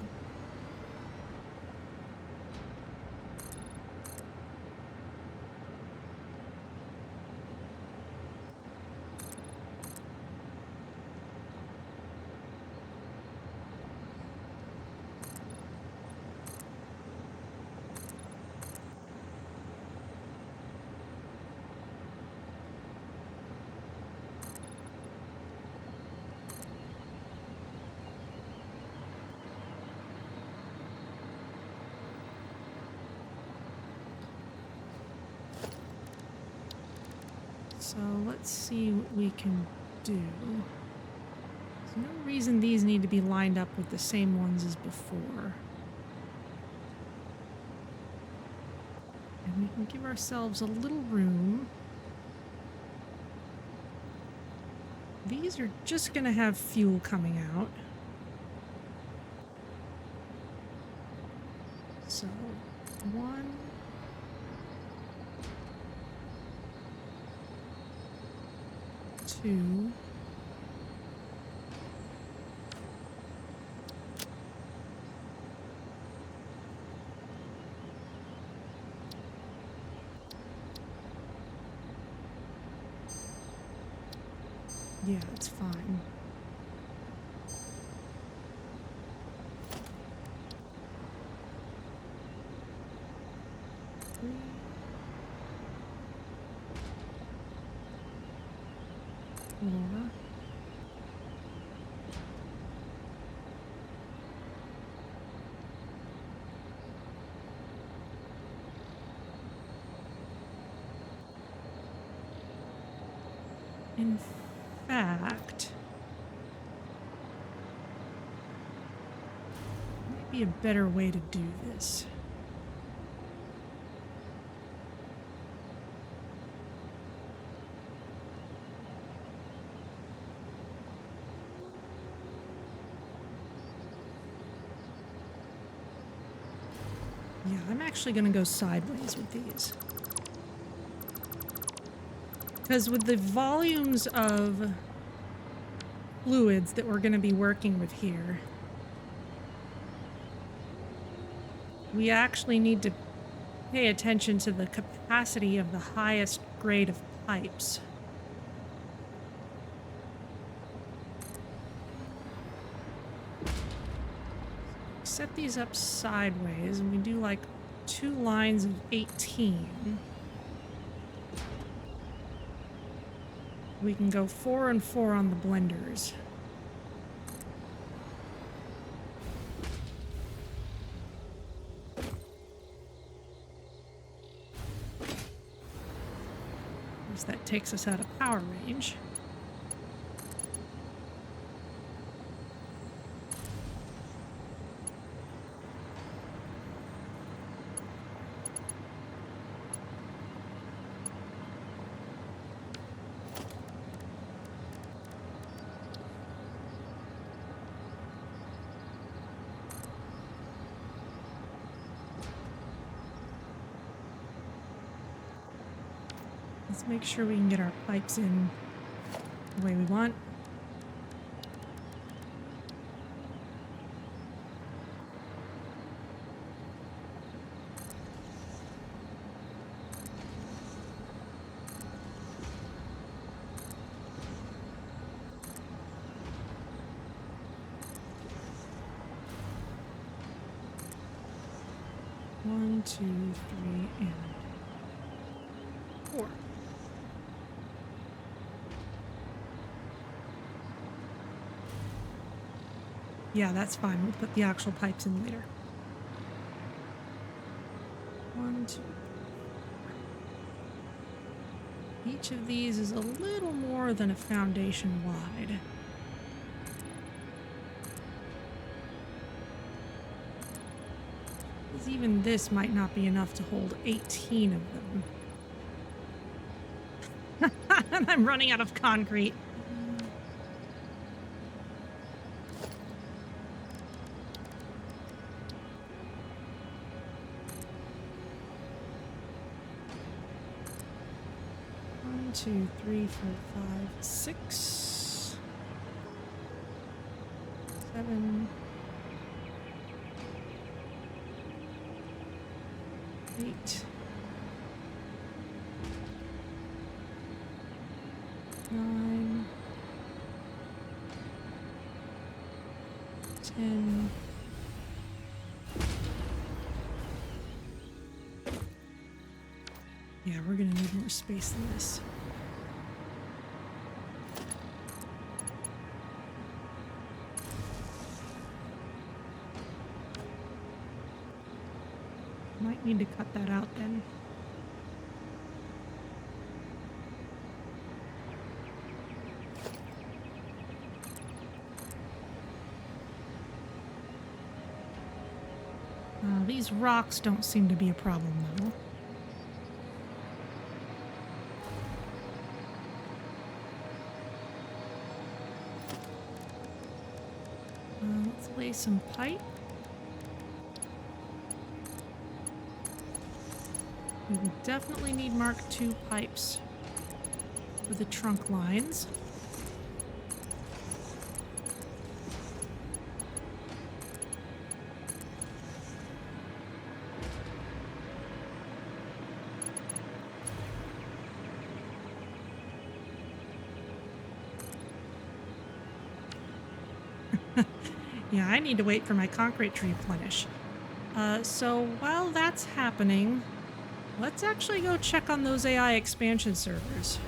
So let's see what we can do. There's no reason these need to be lined up with the same ones as before. And we can give ourselves a little room. These are just going to have fuel coming out. So, 1, 2. Yeah, it's fine. Three. Four. In fact, might be a better way to do this. Yeah, I'm actually going to go sideways with these. Because with the volumes of fluids that we're going to be working with here, we actually need to pay attention to the capacity of the highest grade of pipes. Set these up sideways and we do like 2 lines of 18. We can go 4 and 4 on the blenders. That takes us out of power range. Let's make sure we can get our pipes in the way we want. One, 2, 3, and 4. Yeah, that's fine. We'll put the actual pipes in later. 1, 2. Each of these is a little more than a foundation wide. Because even this might not be enough to hold 18 of them. And I'm running out of concrete. Two, 3, 4, 5, 6, 7, 8, 9, 10. Yeah, we're gonna need more space than this. Might need to cut that out then. These rocks don't seem to be a problem, though. Let's lay some pipe. We will definitely need Mark II pipes for the trunk lines. Yeah, I need to wait for my concrete to replenish. So while that's happening, let's actually go check on those AI expansion servers.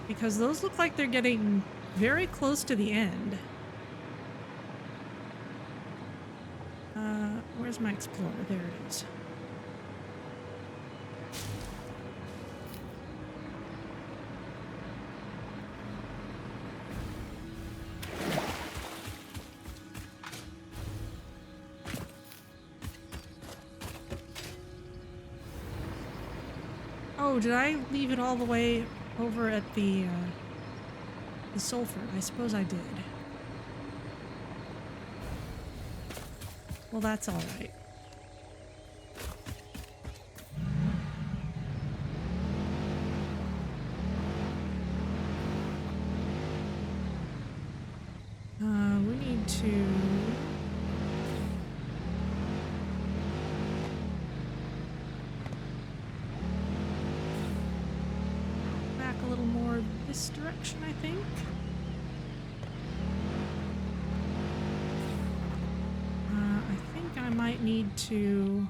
Because those look like they're getting very close to the end. Where's my explorer? There it is. Oh, did I leave it all the way over at the sulfur? I suppose I did. Well, that's all right. We need to... back a little more this direction, I think. I might need to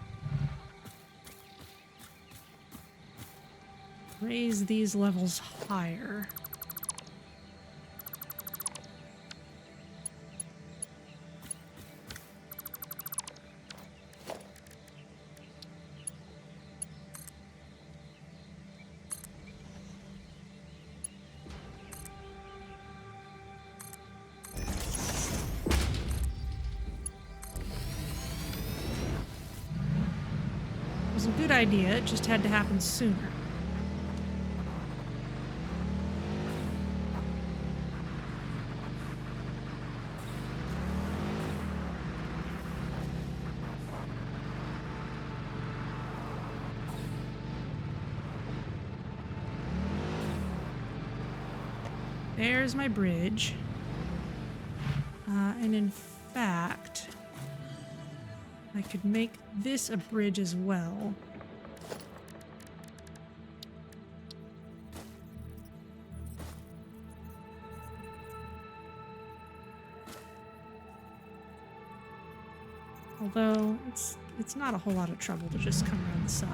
raise these levels higher. A good idea, it just had to happen sooner. There's my bridge. And in fact, I could make this a bridge as well. Although it's not a whole lot of trouble to just come around the side.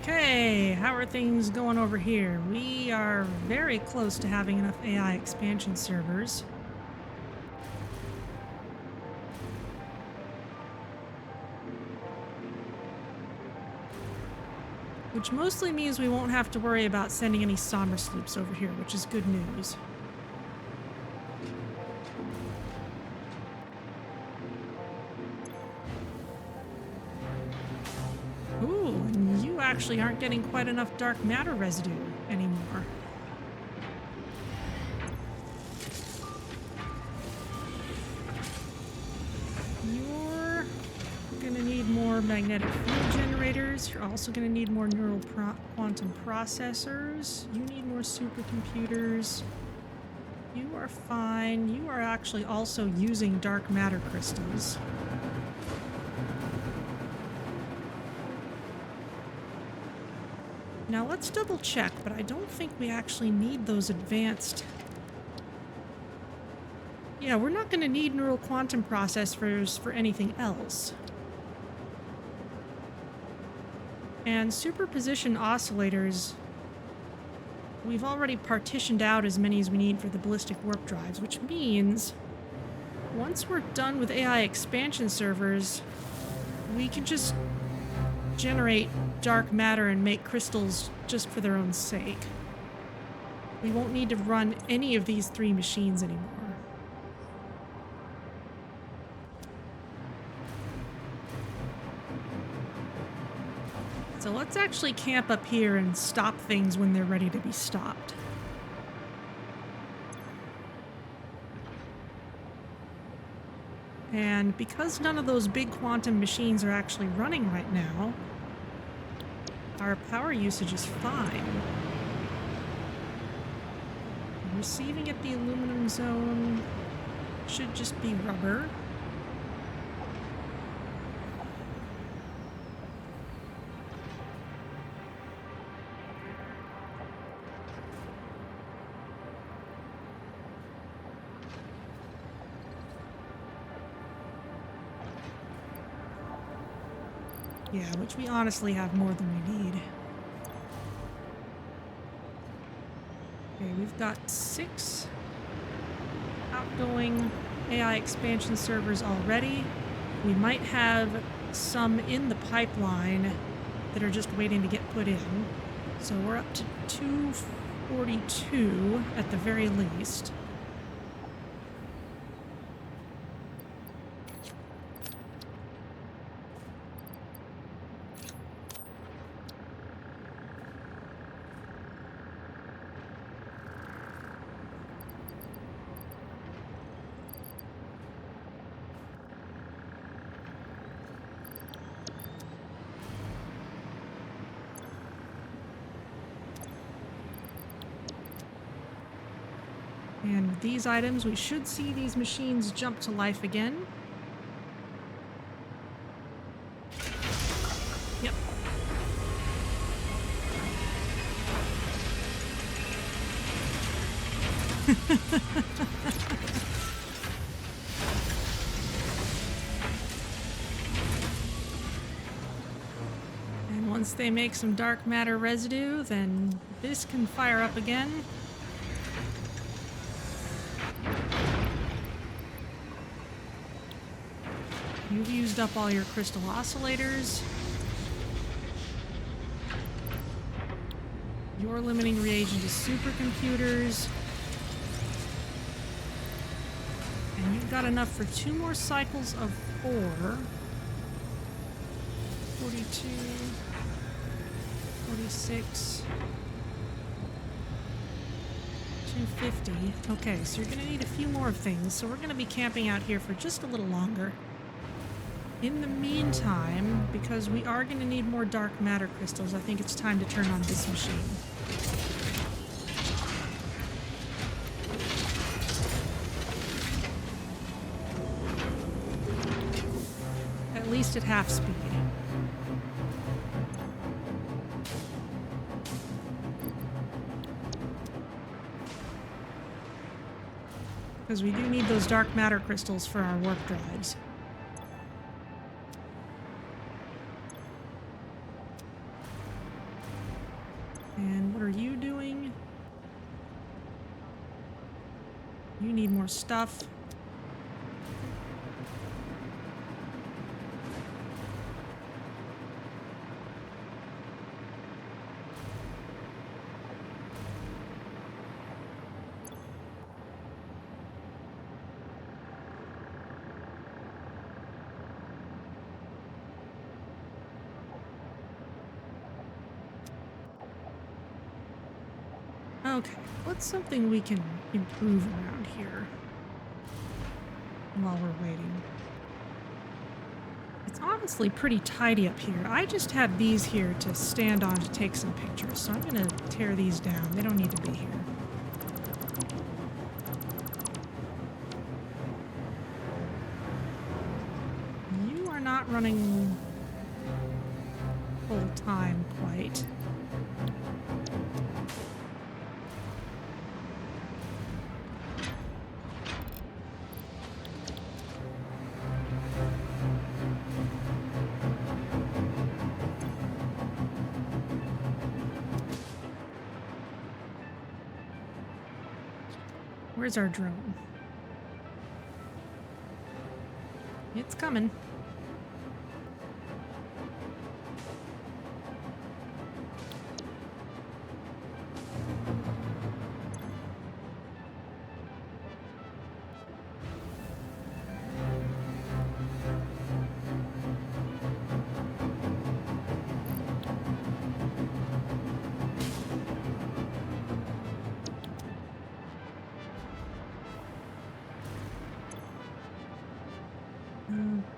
Okay, how are things going over here? We are very close to having enough AI expansion servers. Which mostly means we won't have to worry about sending any Somersloops over here, which is good news. Actually aren't getting quite enough dark matter residue anymore. You're gonna need more magnetic field generators. You're also gonna need more neural quantum processors. You need more supercomputers. You are fine. You are actually also using dark matter crystals. Now let's double check, but I don't think we actually need those advanced Yeah, we're not going to need neural quantum processors for anything else. And superposition oscillators, we've already partitioned out as many as we need for the ballistic warp drives, which means once we're done with AI expansion servers, we can just generate dark matter and make crystals just for their own sake. We won't need to run any of these 3 machines anymore. So let's actually camp up here and stop things when they're ready to be stopped. And because none of those big quantum machines are actually running right now, our power usage is fine. Receiving at the aluminum zone should just be rubber. Yeah, which we honestly have more than we need. Okay, we've got 6 outgoing AI expansion servers already. We might have some in the pipeline that are just waiting to get put in. So we're up to 242 at the very least. And with these items, we should see these machines jump to life again. Yep. And once they make some dark matter residue, then this can fire up again. You've used up all your crystal oscillators. Your limiting reagent is supercomputers. And you've got enough for 2 more cycles of 4. 42, 46, 250. Okay, so you're gonna need a few more of things, so we're gonna be camping out here for just a little longer. In the meantime, because we are going to need more dark matter crystals, I think it's time to turn on this machine. At least at half speed. Because we do need those dark matter crystals for our warp drives. And what are you doing? You need more stuff. Okay, what's something we can improve around here while we're waiting? It's honestly pretty tidy up here. I just have these here to stand on to take some pictures, so I'm going to tear these down. They don't need to be here. You are not running full time quite. Where's our drone? It's coming.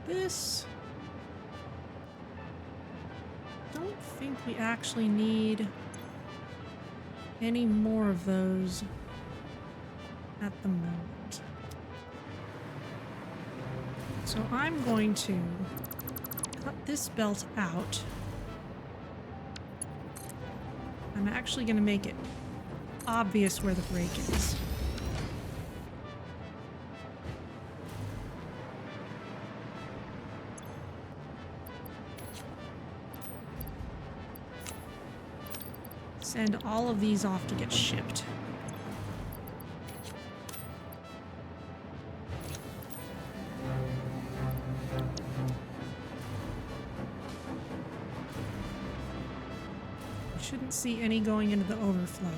This... don't think we actually need any more of those at the moment. So I'm going to cut this belt out. I'm actually going to make it obvious where the break is. Send all of these off to get shipped. Shouldn't see any going into the overflow.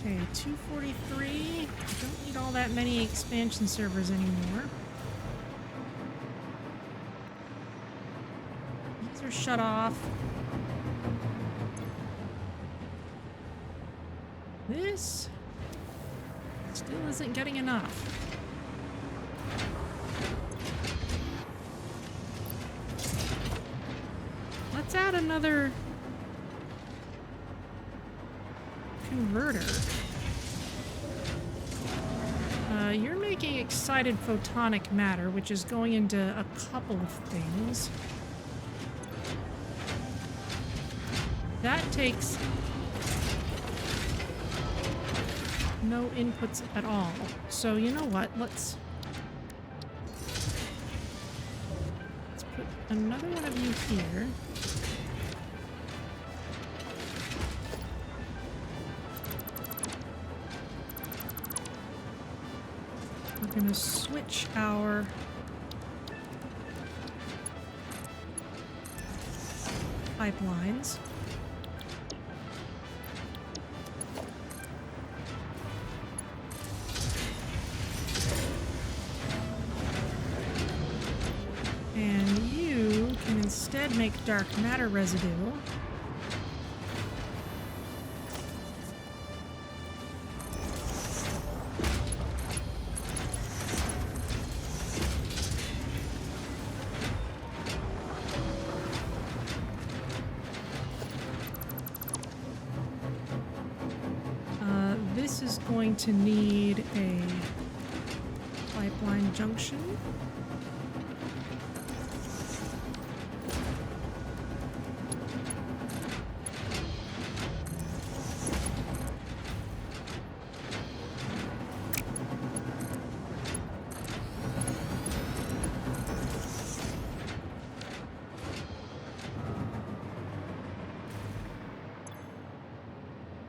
Okay, 243. Don't need all that many expansion servers anymore. These are shut off. This still isn't getting enough. Let's add another converter. You're making excited photonic matter, which is going into a couple of things. That takes no inputs at all. So you know what? Let's put another one of you here. We're going to switch our pipelines. And you can instead make dark matter residue. This is going to need a pipeline junction.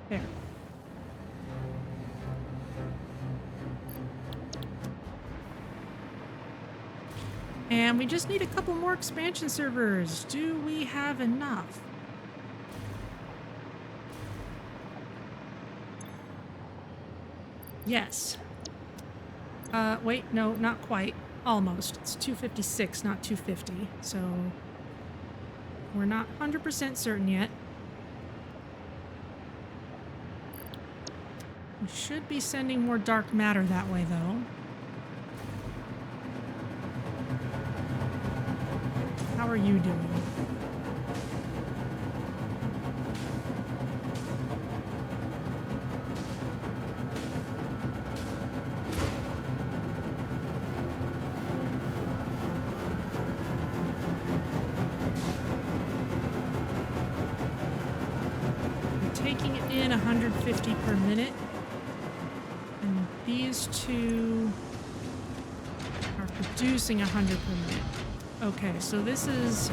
There. And we just need a couple more expansion servers. Do we have enough? Yes. Wait, no, not quite. Almost. It's 256, not 250. So we're not 100% certain yet. We should be sending more dark matter that way, though. How are you doing? taking it in 150 per minute. And these two are producing 100 per minute. Okay, so this is...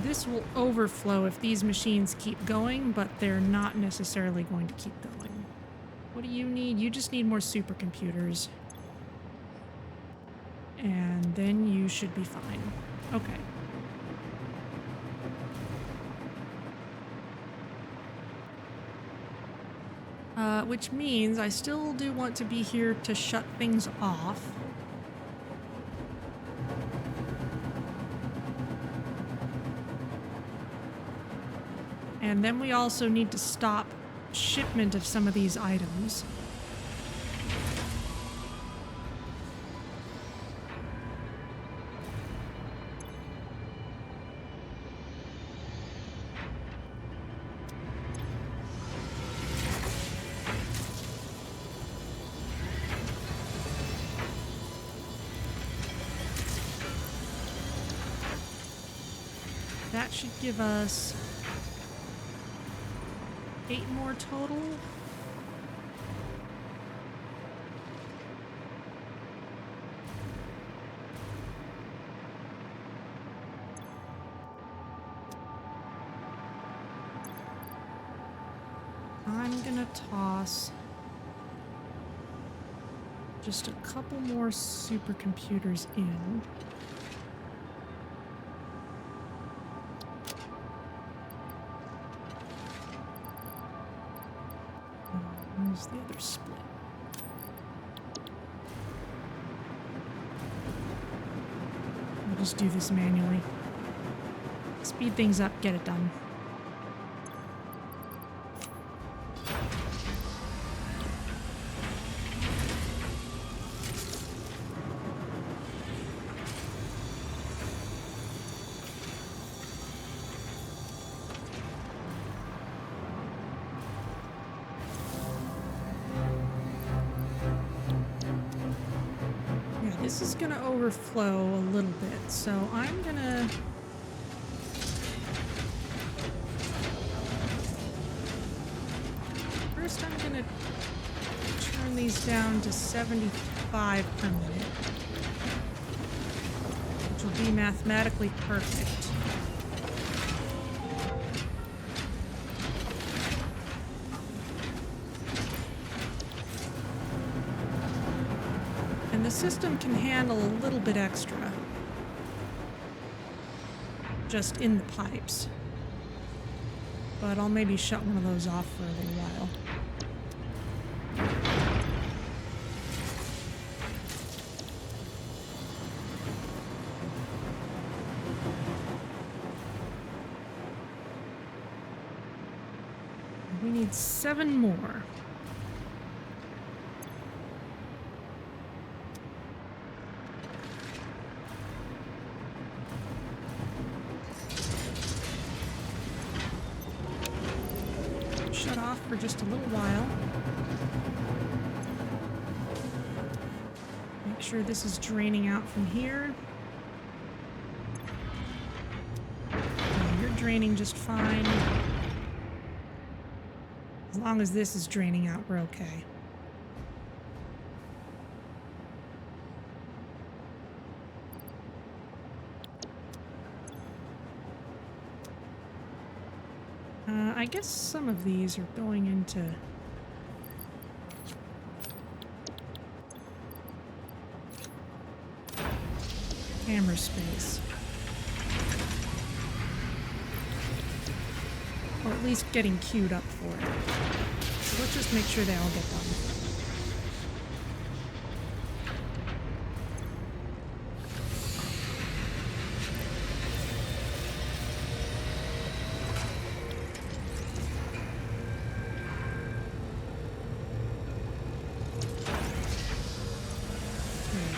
This will overflow if these machines keep going, but they're not necessarily going to keep going. What do you need? You just need more supercomputers. And then you should be fine. Okay. Which means I still do want to be here to shut things off. And then we also need to stop shipment of some of these items. That should give us 8 more total. I'm gonna toss just a couple more supercomputers in. Where's the other split? I'll just do this manually. Speed things up, get it done. This is gonna overflow a little bit, so I'm gonna... First I'm gonna turn these down to 75 per minute, which will be mathematically perfect. The system can handle a little bit extra just in the pipes, but I'll maybe shut one of those off for a little while. We need 7 more. For just a little while. Make sure this is draining out from here. Yeah, you're draining just fine. As long as this is draining out, we're okay. I guess some of these are going into camera space. Or at least getting queued up for it. So let's just make sure they all get done.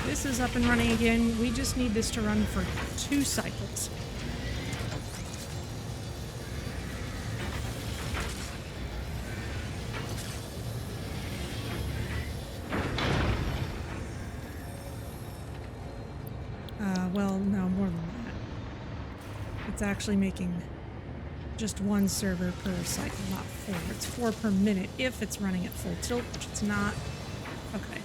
This is up and running again. We just need this to run for 2 cycles. Well, no, more than that. it's actually making just one server per cycle, not 4. It's 4 per minute if it's running at full tilt, which it's not. Okay.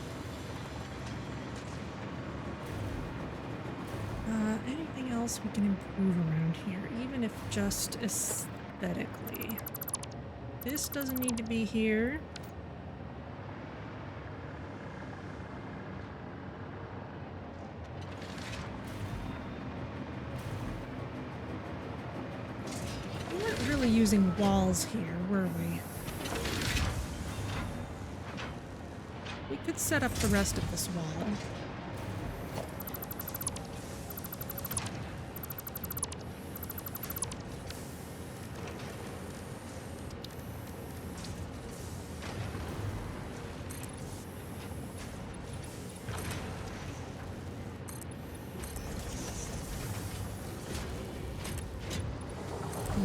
Anything else we can improve around here, even if just aesthetically? This doesn't need to be here. We weren't really using walls here, were we? We could set up the rest of this wall.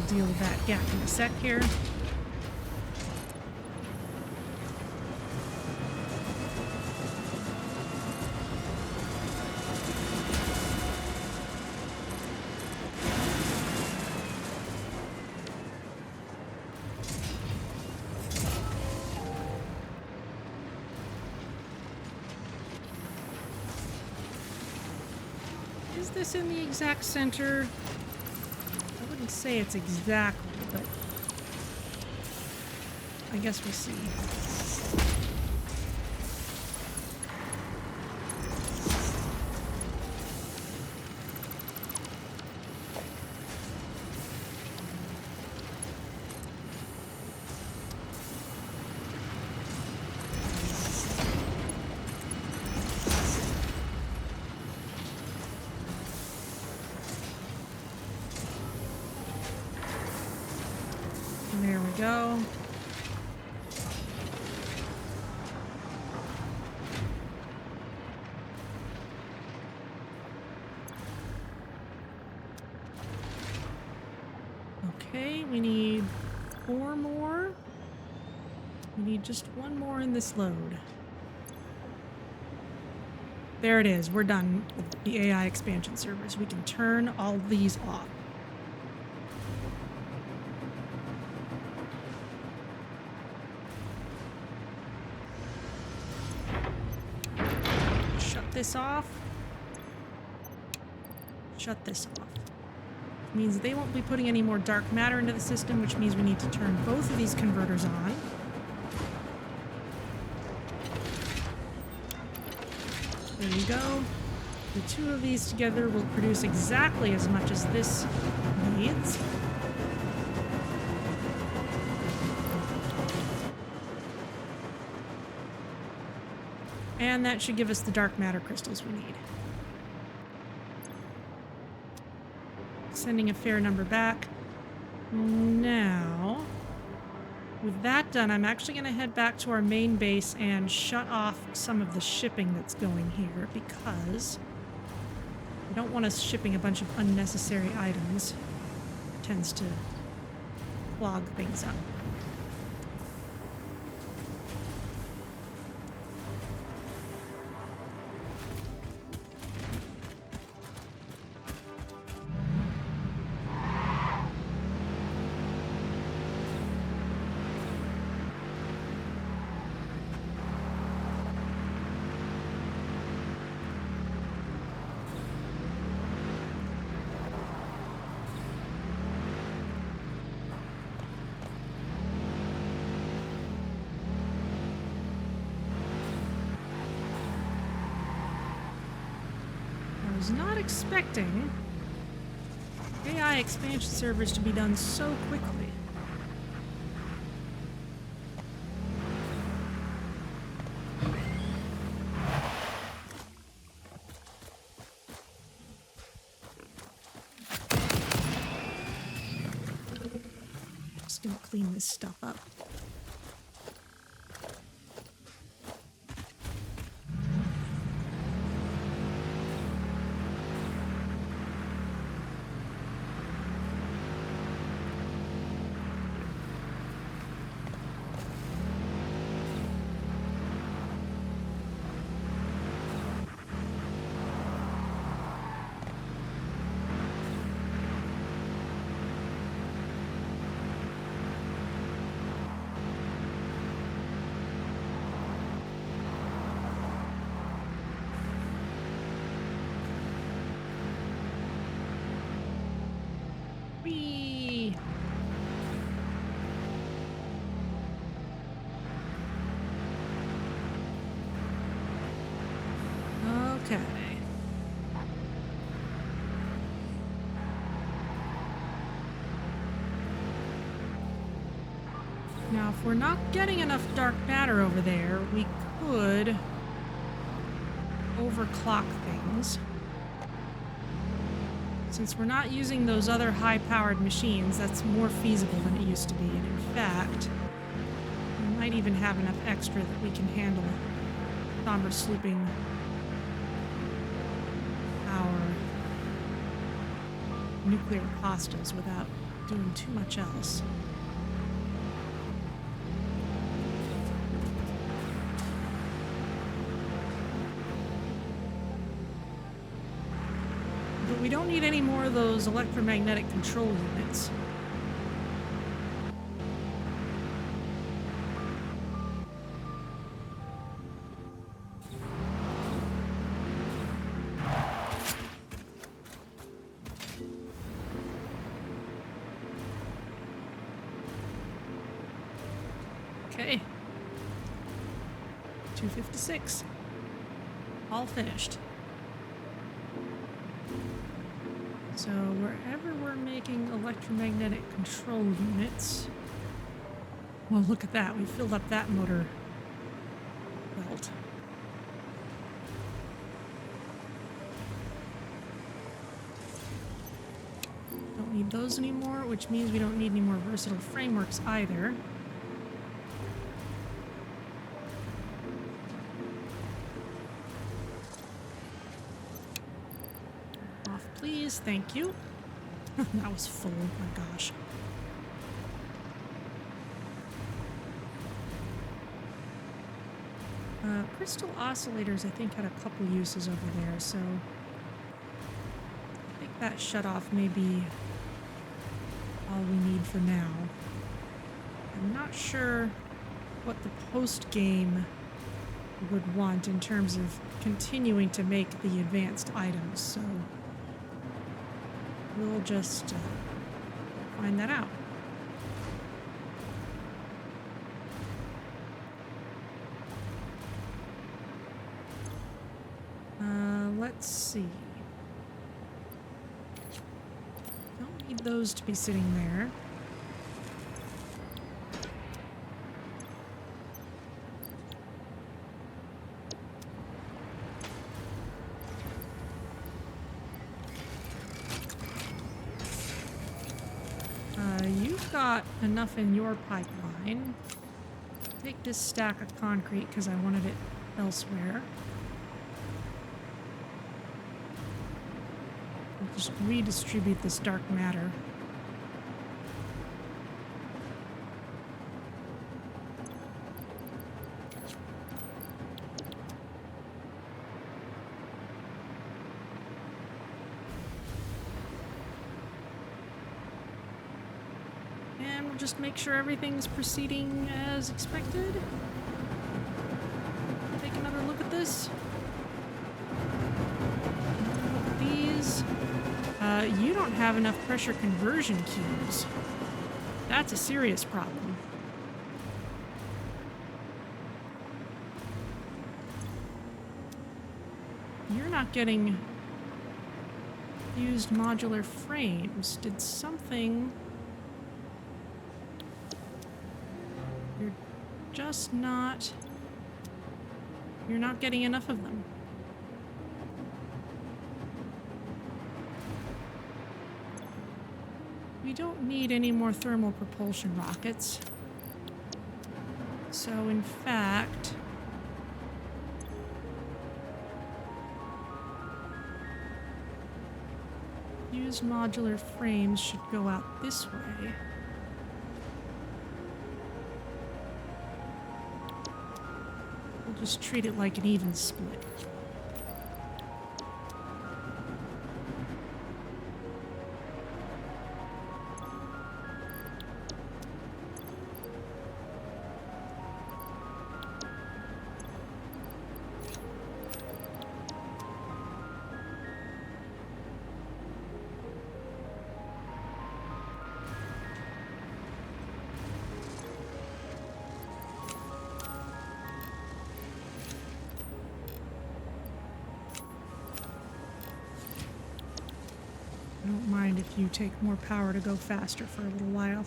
Deal with that gap in a sec here. Is this in the exact center? Say it's exactly, but I guess we'll see. There we go. Okay, we need 4 more. We need just 1 more in this load. There it is. We're done with the AI expansion servers. We can turn all these off. This off. Shut this off. It means they won't be putting any more dark matter into the system, which means we need to turn both of these converters on. There you go. The 2 of these together will produce exactly as much as this needs. And that should give us the dark matter crystals we need. Sending a fair number back. Now, with that done, I'm actually going to head back to our main base and shut off some of the shipping that's going here because I don't want us shipping a bunch of unnecessary items. It tends to clog things up. I was not expecting AI expansion servers to be done so quickly. Just gonna clean this stuff up. Whee! Okay. Now, if we're not getting enough dark matter over there, we could overclock things. Since we're not using those other high-powered machines, that's more feasible than it used to be. And in fact, we might even have enough extra that we can handle Somerslooping our nuclear pastas without doing too much else. But we don't need any more of those electromagnetic control units. Okay. 256. All finished. So wherever we're making electromagnetic control units... Well, look at that. We filled up that motor belt. Don't need those anymore, which means we don't need any more versatile frameworks either. Please, thank you. That was full, oh my gosh. Crystal oscillators, I think, had a couple uses over there, so I think that shutoff may be all we need for now. I'm not sure what the post-game would want in terms of continuing to make the advanced items, so we'll just find that out. Let's see. Don't need those to be sitting there. You've got enough in your pipeline. Take this stack of concrete because I wanted it elsewhere. I'll just redistribute this dark matter. Just make sure everything's proceeding as expected. Take another look at this. Look at these. You don't have enough pressure conversion cubes. That's a serious problem. You're not getting used modular frames. Did something... Just not... You're not getting enough of them. We don't need any more thermal propulsion rockets. So, in fact... Used modular frames should go out this way. Just treat it like an even split. if you take more power to go faster for a little while.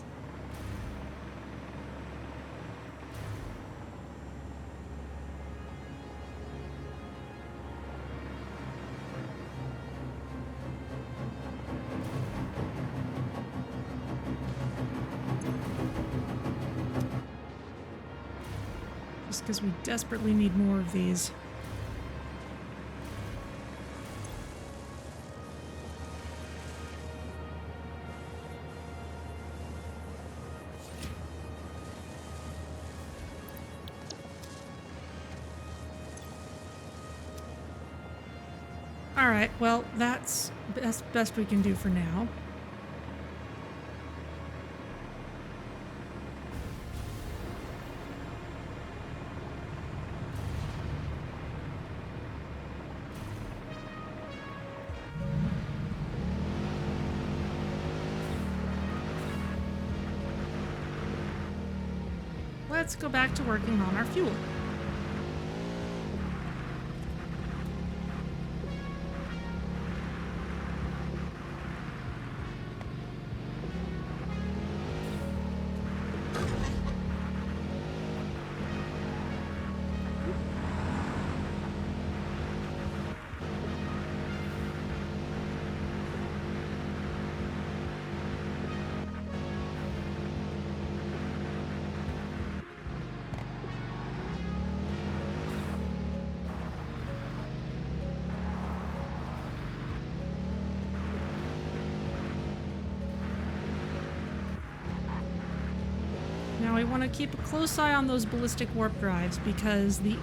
Just because we desperately need more of these. Alright, well, that's best we can do for now. Let's go back to working on our fuel. Now we want to keep a close eye on those ballistic warp drives, because the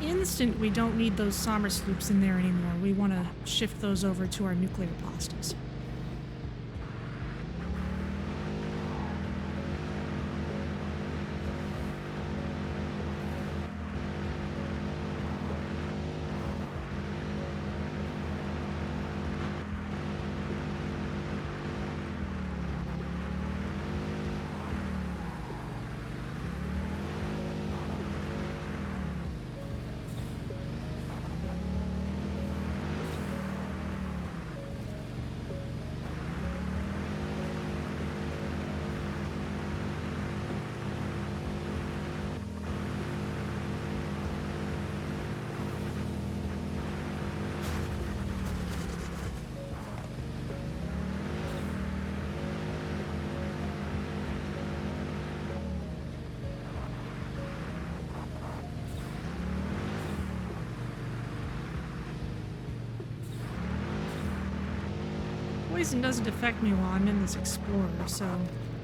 instant we don't need those Somersloops in there anymore, we want to shift those over to our nuclear postas. Poison doesn't affect me while I'm in this Explorer, so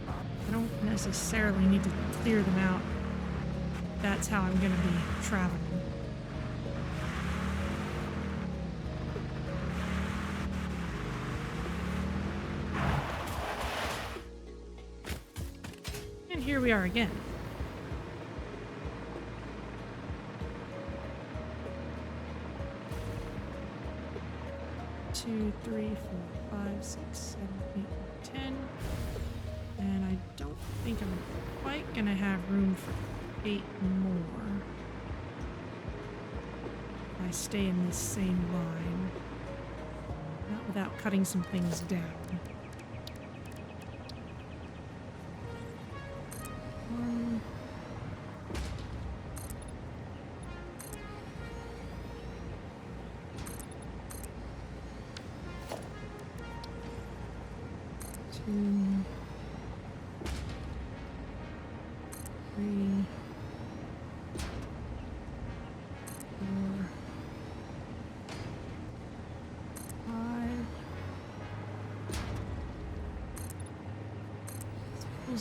I don't necessarily need to clear them out. That's how I'm going to be traveling. And here we are again. Two, three, four, 5, 6, 7, 8, 10. And I don't think I'm quite gonna have room for 8 more. If I stay in this same line. Not without cutting some things down.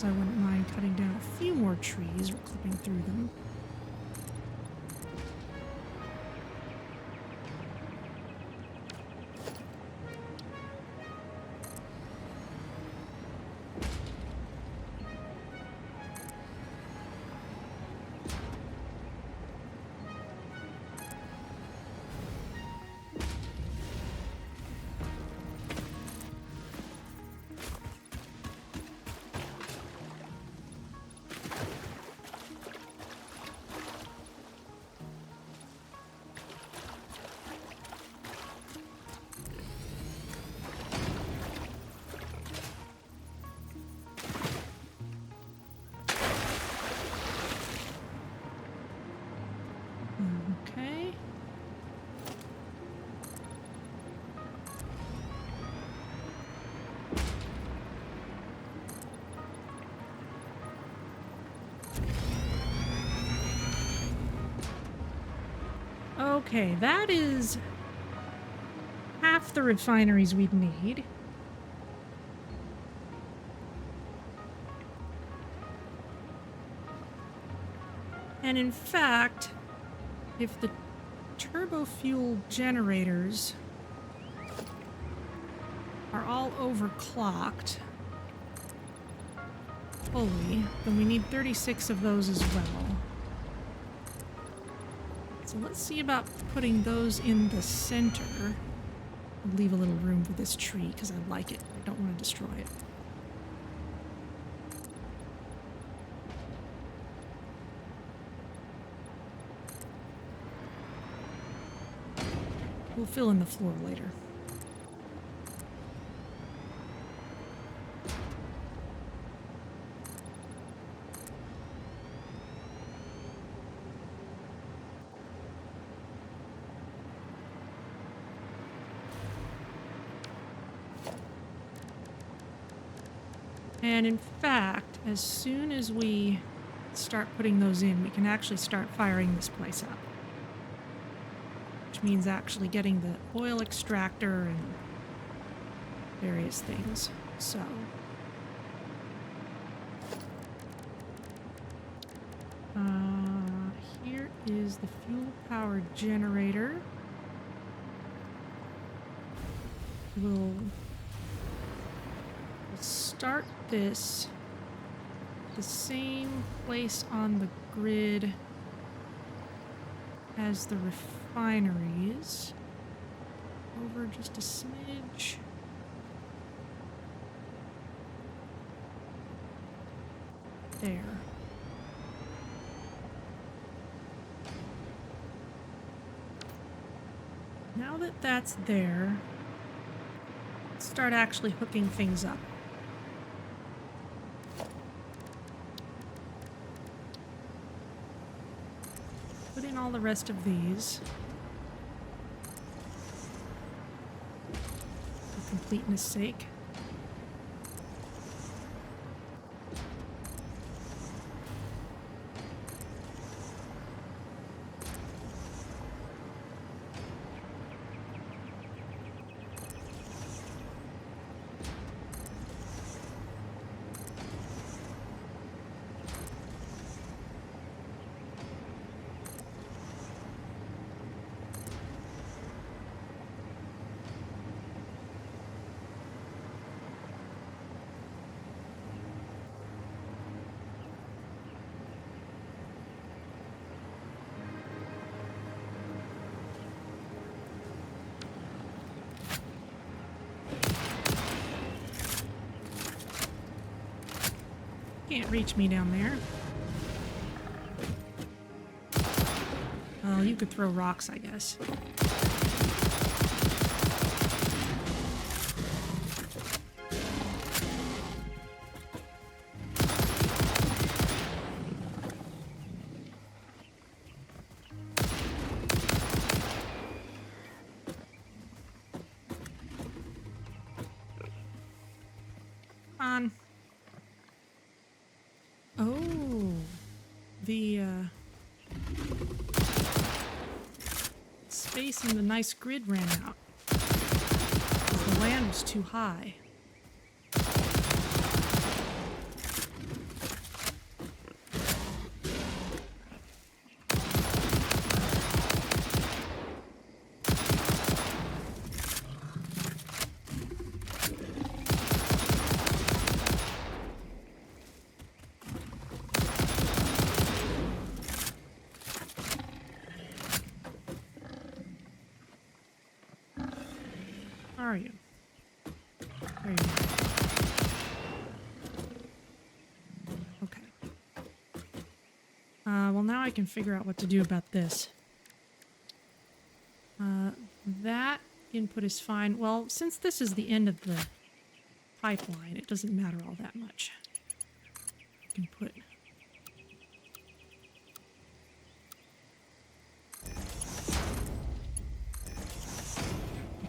I wouldn't mind cutting down a few more trees or clipping through them. Okay, that is half the refineries we'd need. And in fact, if the turbofuel generators are all overclocked fully, then we need 36 of those as well. So let's see about putting those in the center. I'll leave a little room for this tree because I like it. I don't want to destroy it. We'll fill in the floor later. And in fact, as soon as we start putting those in, we can actually start firing this place up. Which means actually getting the oil extractor and various things. So here is the fuel power generator. We'll start this the same place on the grid as the refineries. Over just a smidge. There. Now that that's there, let's start actually hooking things up. Put in all the rest of these. For completeness sake. Can't reach me down there. Well, you could throw rocks, I guess. On. Oh, the space in the nice grid ran out. The land was too high. Where are you? There you are. Okay. Well, now I can figure out what to do about this. That input is fine. Well, since this is the end of the pipeline, it doesn't matter all that much. I can put...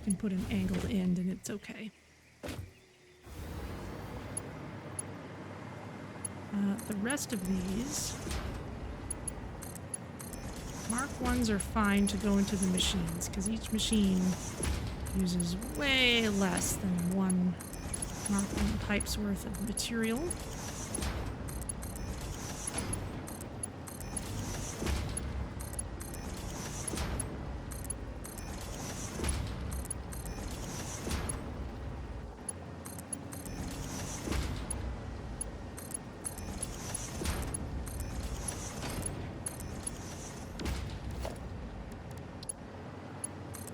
can put an angled end and it's okay. The rest of these Mark 1s are fine to go into the machines, because each machine uses way less than one Mark 1 pipe's worth of material.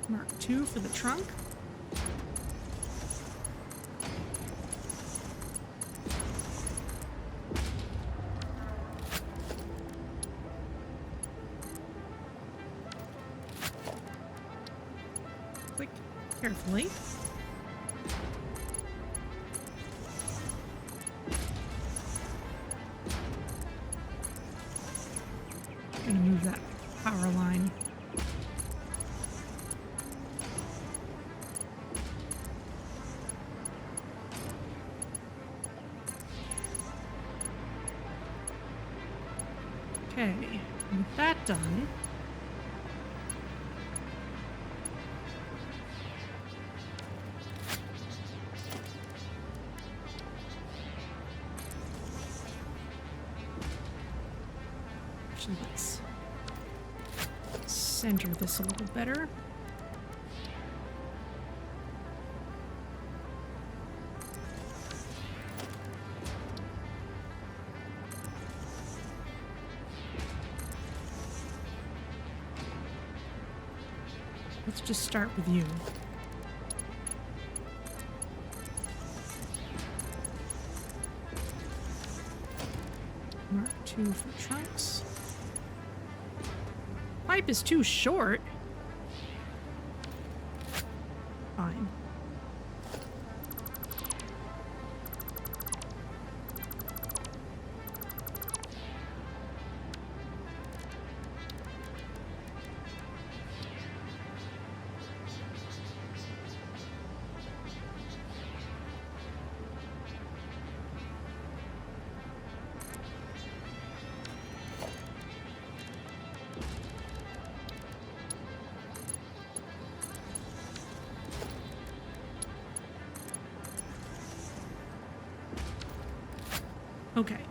Mark 2 for the trunk. Click carefully. Gonna move that power line. Okay, with that done, actually let's center this a little better. Let's just start with you. Mark 2 for trunks. Pipe is too short. Fine. Okay.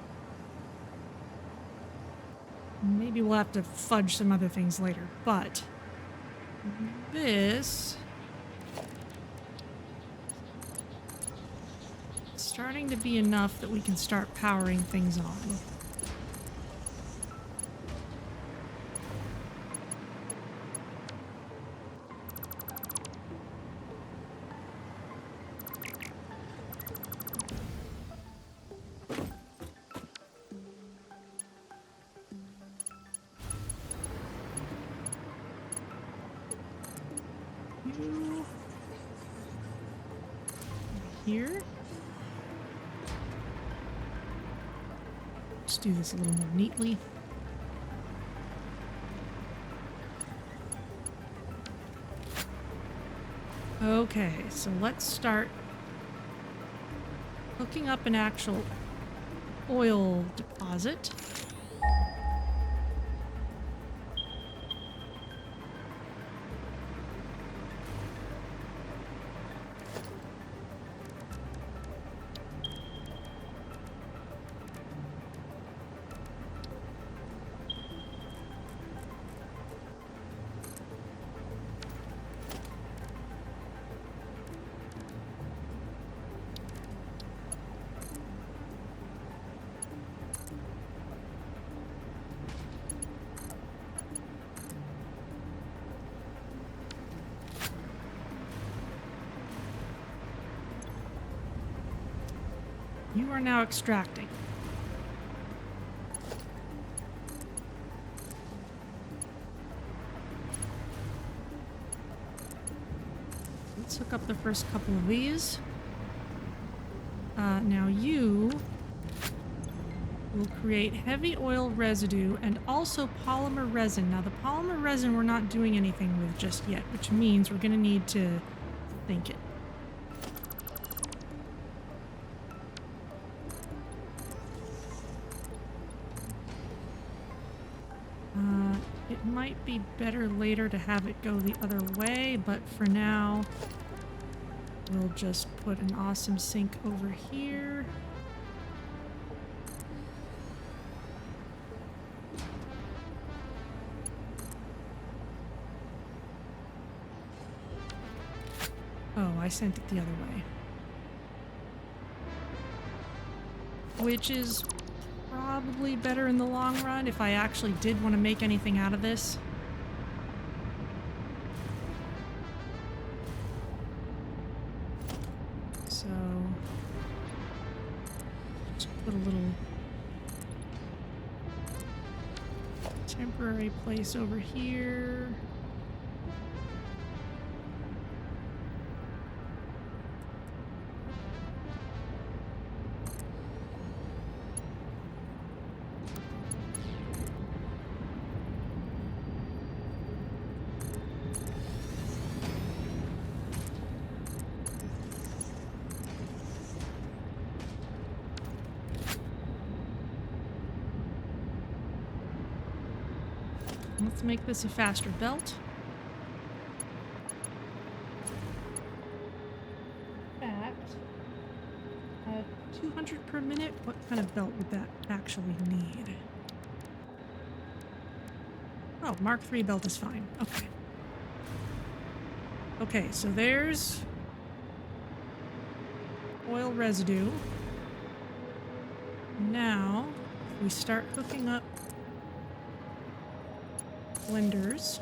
Maybe we'll have to fudge some other things later, but this is starting to be enough that we can start powering things on. Here. Let's do this a little more neatly. Okay, so let's start hooking up an actual oil deposit. You are now extracting. Let's hook up the first couple of these. Now you will create heavy oil residue and also polymer resin. Now the polymer resin we're not doing anything with just yet, which means we're going to need to think it. It might be better later to have it go the other way, but for now, we'll just put an awesome sink over here. Oh, I sent it the other way. Which is probably better in the long run if I actually did want to make anything out of this. So, just put a little temporary place over here. Let's make this a faster belt. In fact, 200 per minute? What kind of belt would that actually need? Oh, Mark III belt is fine. Okay. Okay, so there's oil residue. Now, if we start hooking up blenders.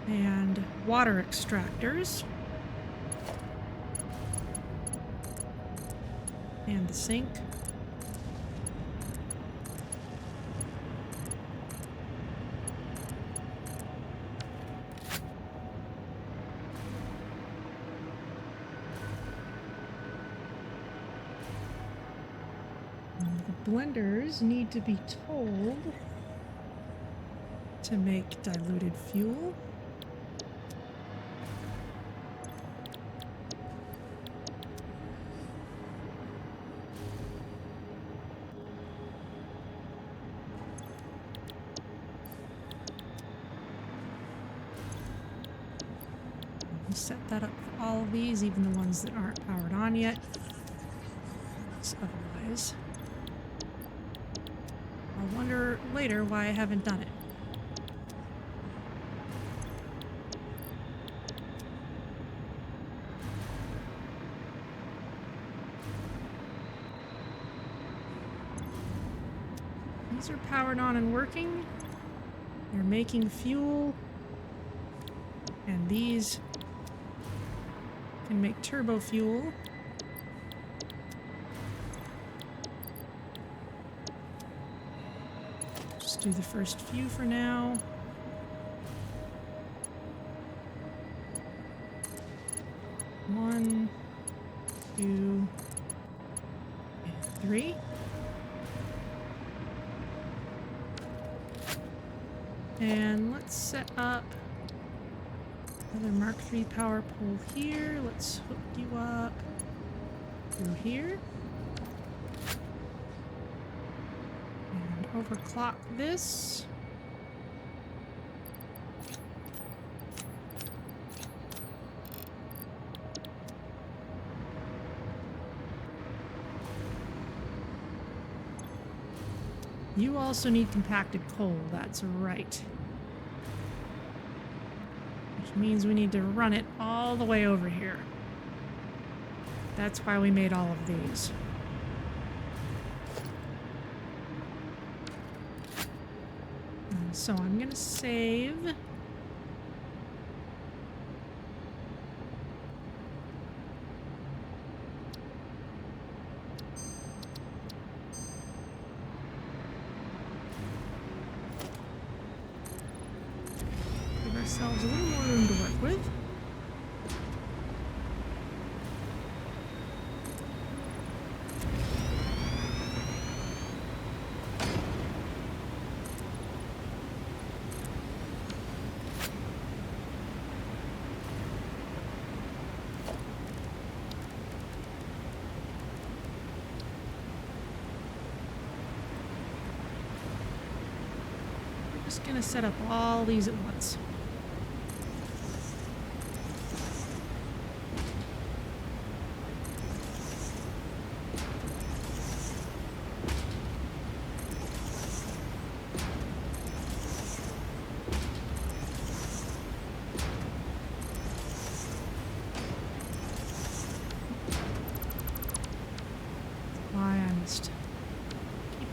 And water extractors. And the sink. Blenders need to be told to make diluted fuel. We'll set that up for all of these, even the ones that aren't powered on yet. Otherwise, I'll wonder later why I haven't done it. These are powered on and working. They're making fuel. And these can make turbo fuel. Do the first few for now. One, two, and three. And let's set up another Mark III power pole here. Let's hook you up through here. Overclock this. You also need compacted coal, that's right. Which means we need to run it all the way over here. That's why we made all of these. So I'm gonna save. Give ourselves a little more room to work with. Just gonna set up all these at once.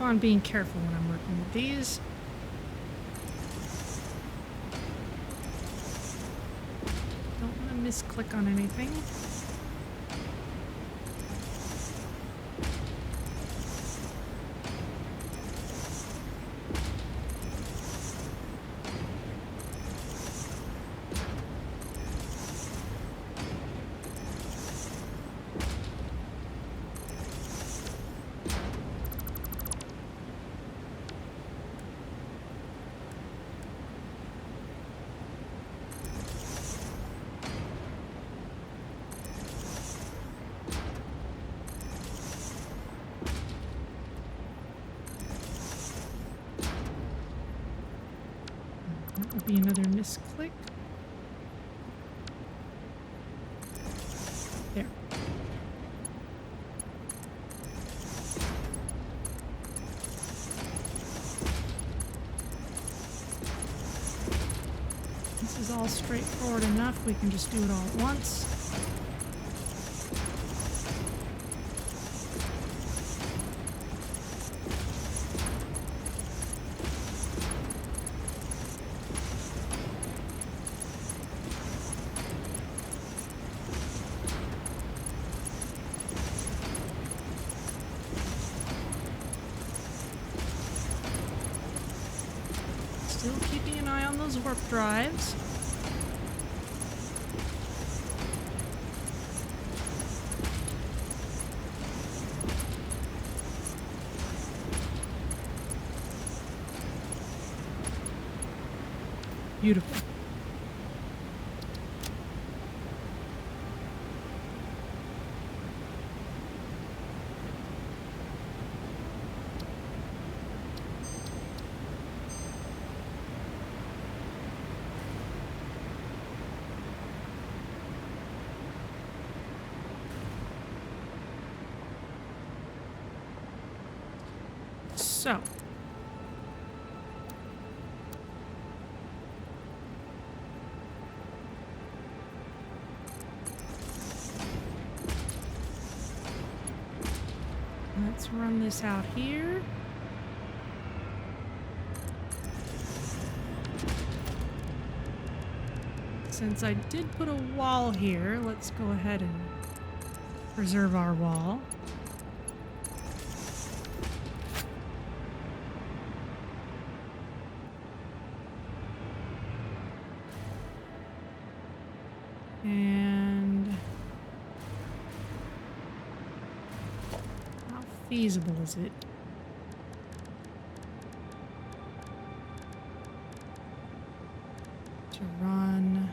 On being careful when I'm working with these. Don't want to misclick on anything. That would be another misclick. There. This is all straightforward enough. We can just do it all at once. Still keeping an eye on those warp drives. Beautiful. So, let's run this out here. Since I did put a wall here, let's go ahead and preserve our wall. And how feasible is it? To run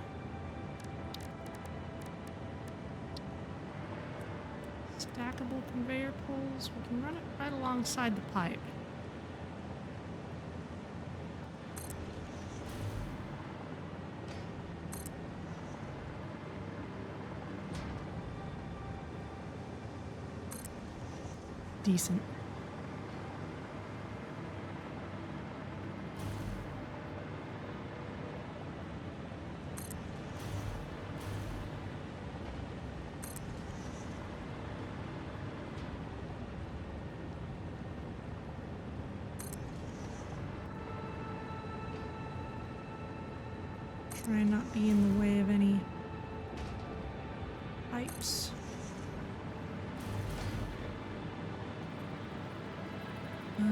stackable conveyor poles? We can run it right alongside the pipe. Decent. Try and not be in the way of any pipes.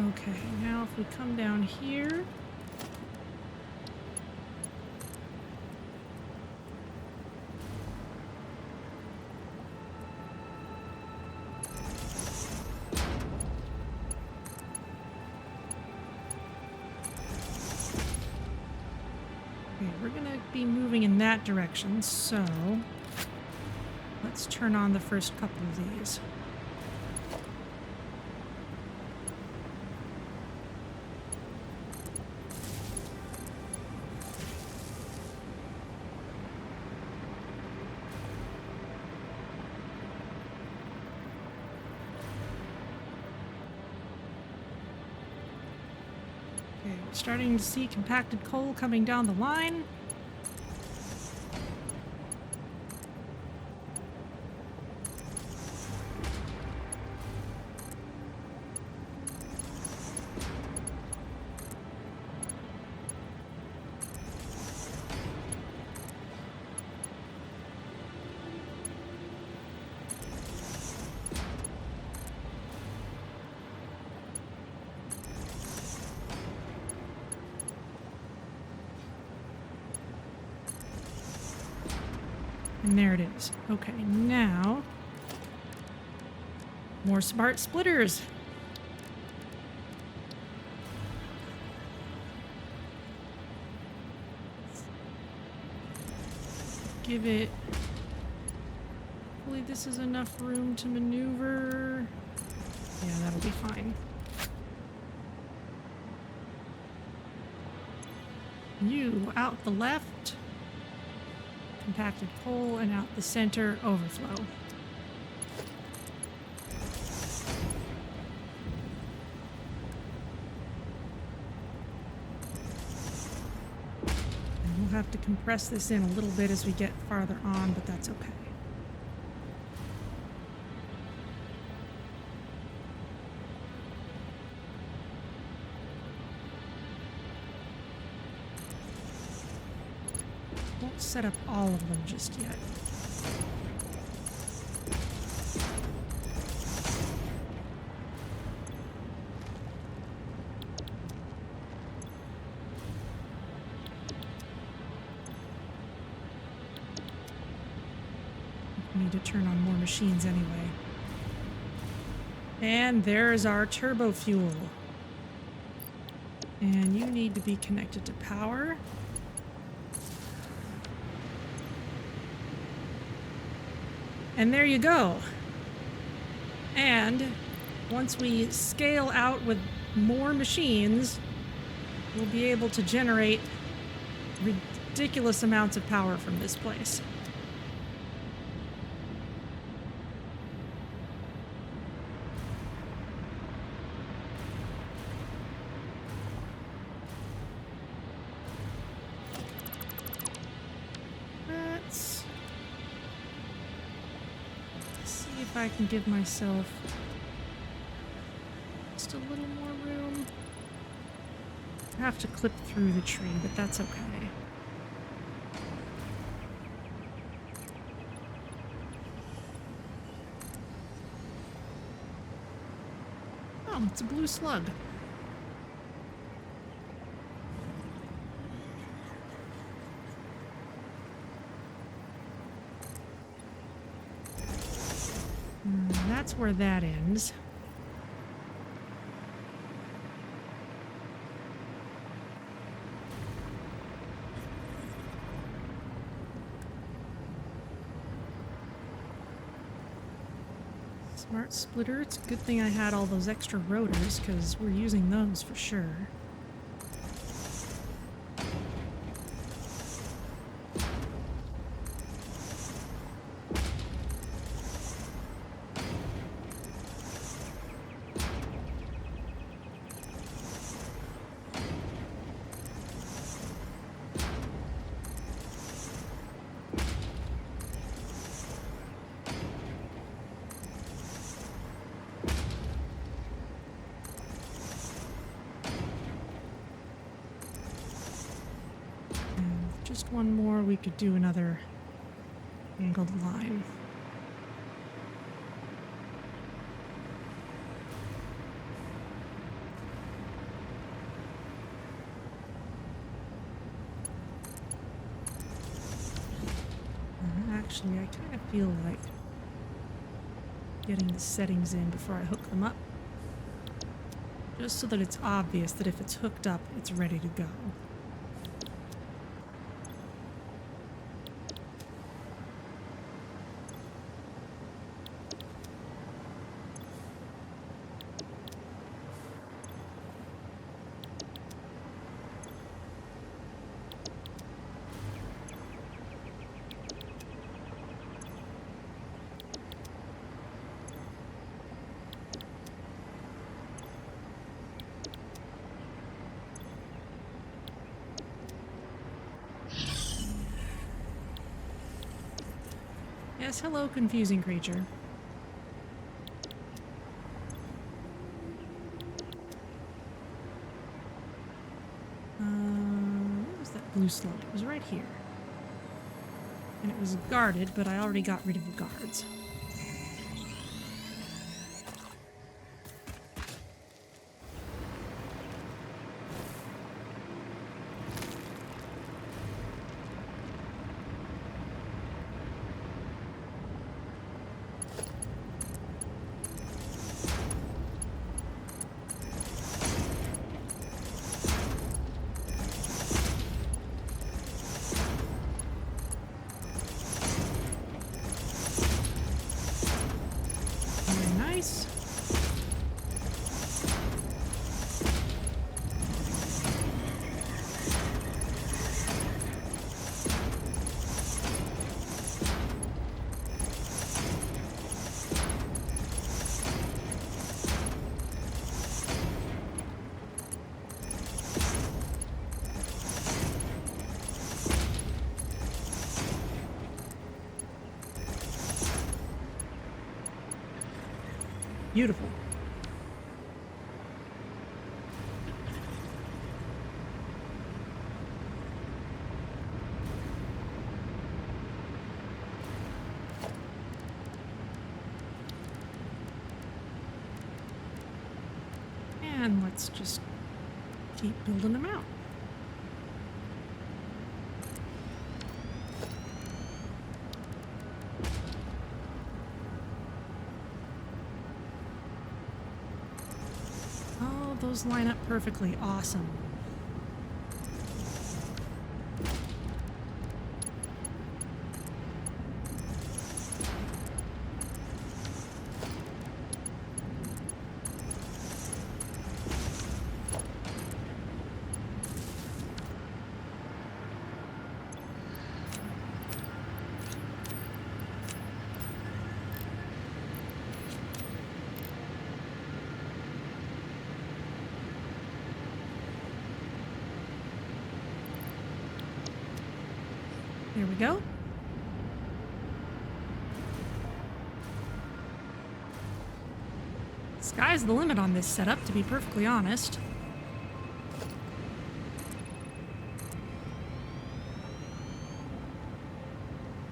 Okay, now if we come down here, okay, we're gonna be moving in that direction, so let's turn on the first couple of these. Starting to see compacted coal coming down the line. And there it is. Okay, now more smart splitters. Give it. Hopefully this is enough room to maneuver. Yeah, that'll be fine. You out the left. Compacted coal, and out the center, overflow. And we'll have to compress this in a little bit as we get farther on, but that's okay. Won't set up all of them just yet. We need to turn on more machines anyway. And there's our turbofuel. And you need to be connected to power. And there you go. And once we scale out with more machines, we'll be able to generate ridiculous amounts of power from this place. I can give myself just a little more room. I have to clip through the tree, but that's okay. Oh, it's a blue slug. That's where that ends. Smart splitter. It's a good thing I had all those extra rotors because we're using those for sure. Just one more, we could do another angled line. Actually, I kind of feel like getting the settings in before I hook them up. Just so that it's obvious that if it's hooked up, it's ready to go. Yes, hello, confusing creature. Where was that blue slug? It was right here. And it was guarded, but I already got rid of the guards. Nice. Beautiful. And let's just keep building them out. Oh, those line up perfectly. Awesome. There we go. Sky's the limit on this setup, to be perfectly honest.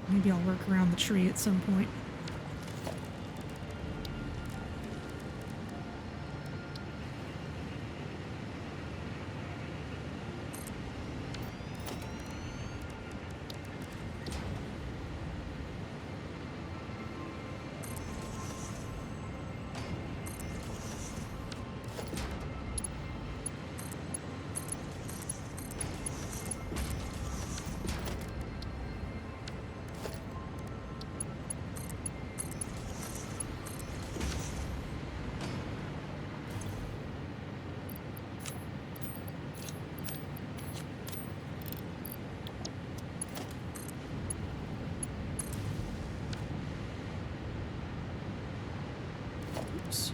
Maybe I'll work around the tree at some point. Oops.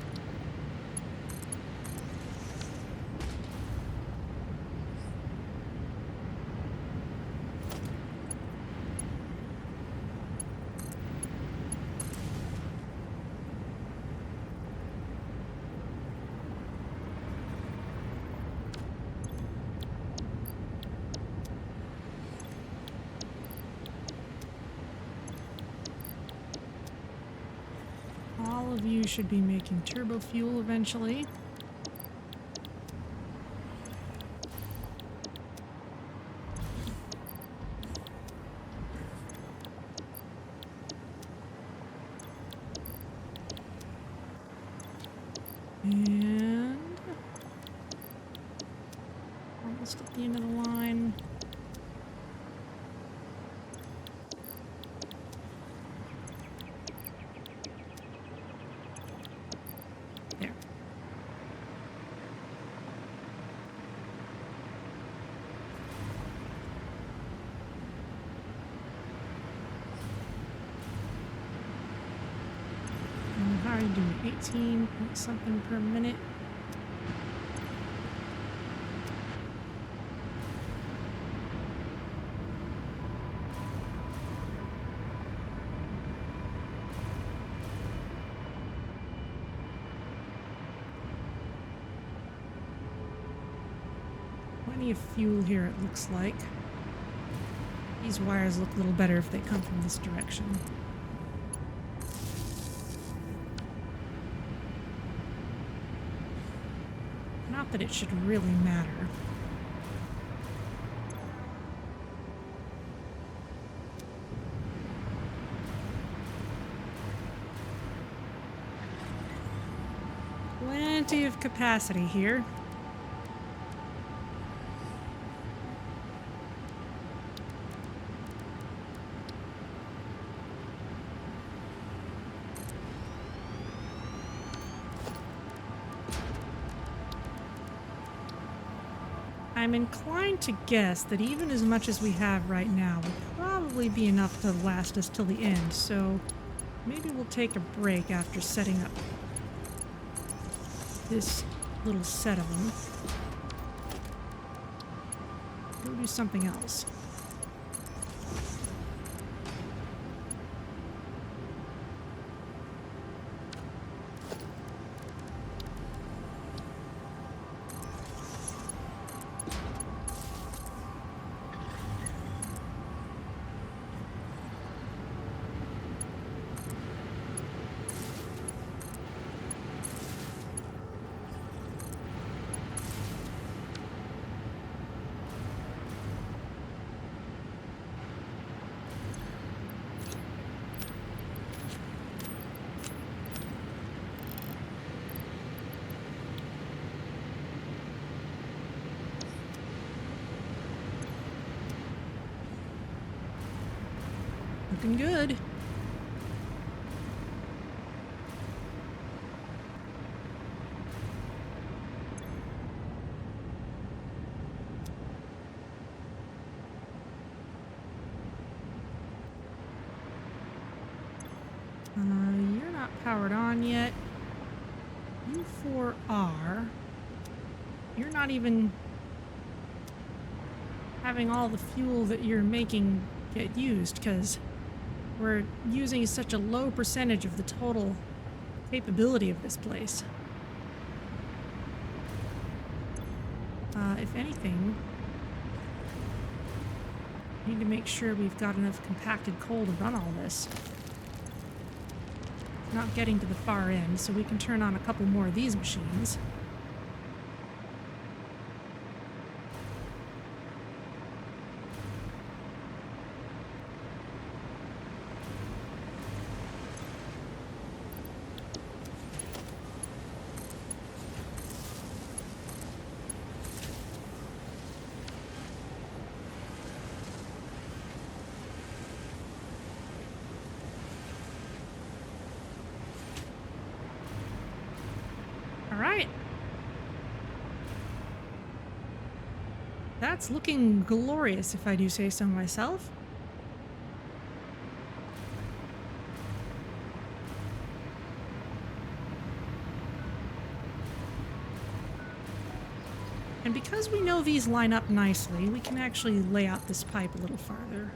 All of you should be making turbofuel eventually. And almost at the end of the line. There. And how are you doing? 18 point something per minute. Plenty of fuel here, it looks like. These wires look a little better if they come from this direction. Not that it should really matter. Plenty of capacity here. I'm inclined to guess that even as much as we have right now will probably be enough to last us till the end, so maybe we'll take a break after setting up this little set of them. Go do something else. Looking good. You're not powered on yet. You four are. You're not even having all the fuel that you're making get used because we're using such a low percentage of the total capability of this place. If anything, we need to make sure we've got enough compacted coal to run all this. Not getting to the far end, so we can turn on a couple more of these machines. That's looking glorious, if I do say so myself. And because we know these line up nicely, we can actually lay out this pipe a little farther.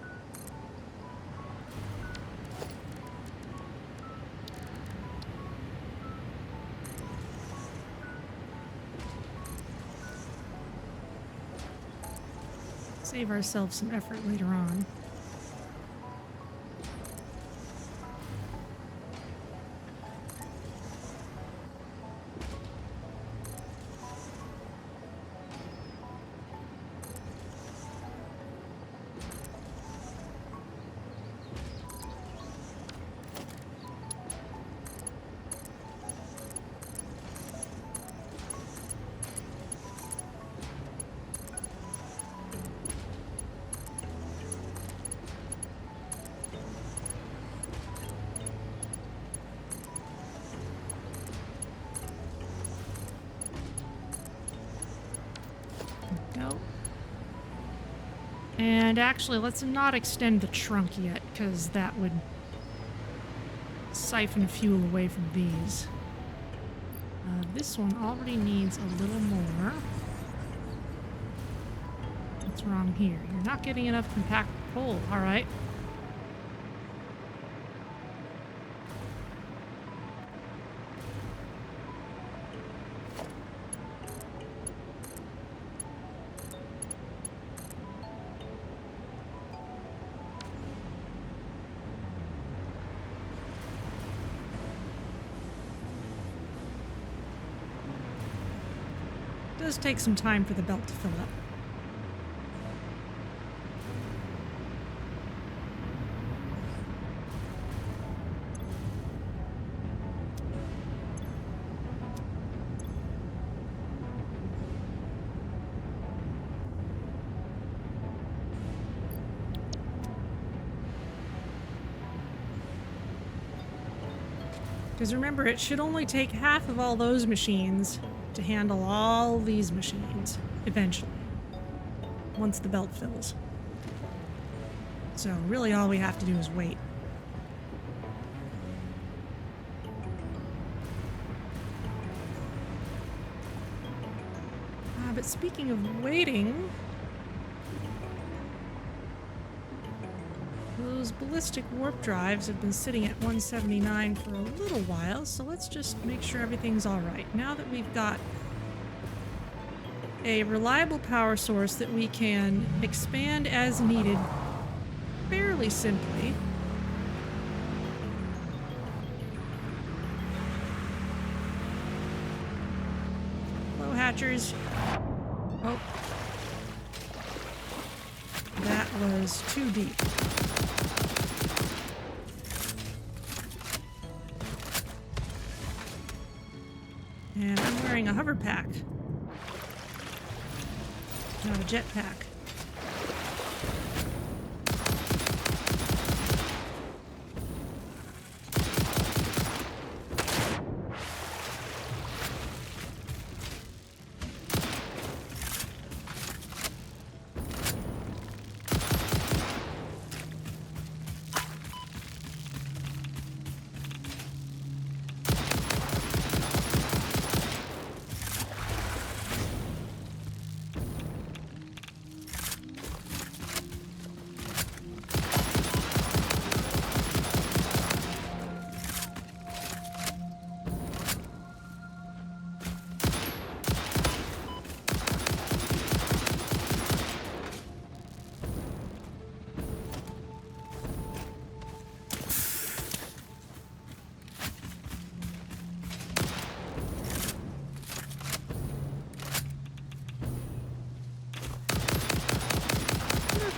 Save ourselves some effort later on. Go. And actually, let's not extend the trunk yet, because that would siphon fuel away from these. This one already needs a little more. What's wrong here? You're not getting enough compacted coal. All right. does take some time for the belt to fill up. Because remember, it should only take half of all those machines to handle all these machines, eventually, once the belt fills. So really all we have to do is wait. But speaking of waiting, those ballistic warp drives have been sitting at 179 for a little while, so let's just make sure everything's all right. Now that we've got a reliable power source that we can expand as needed fairly simply. Hello, hatchers. Oh. That was too deep. And I'm wearing a hover pack, not a jet pack.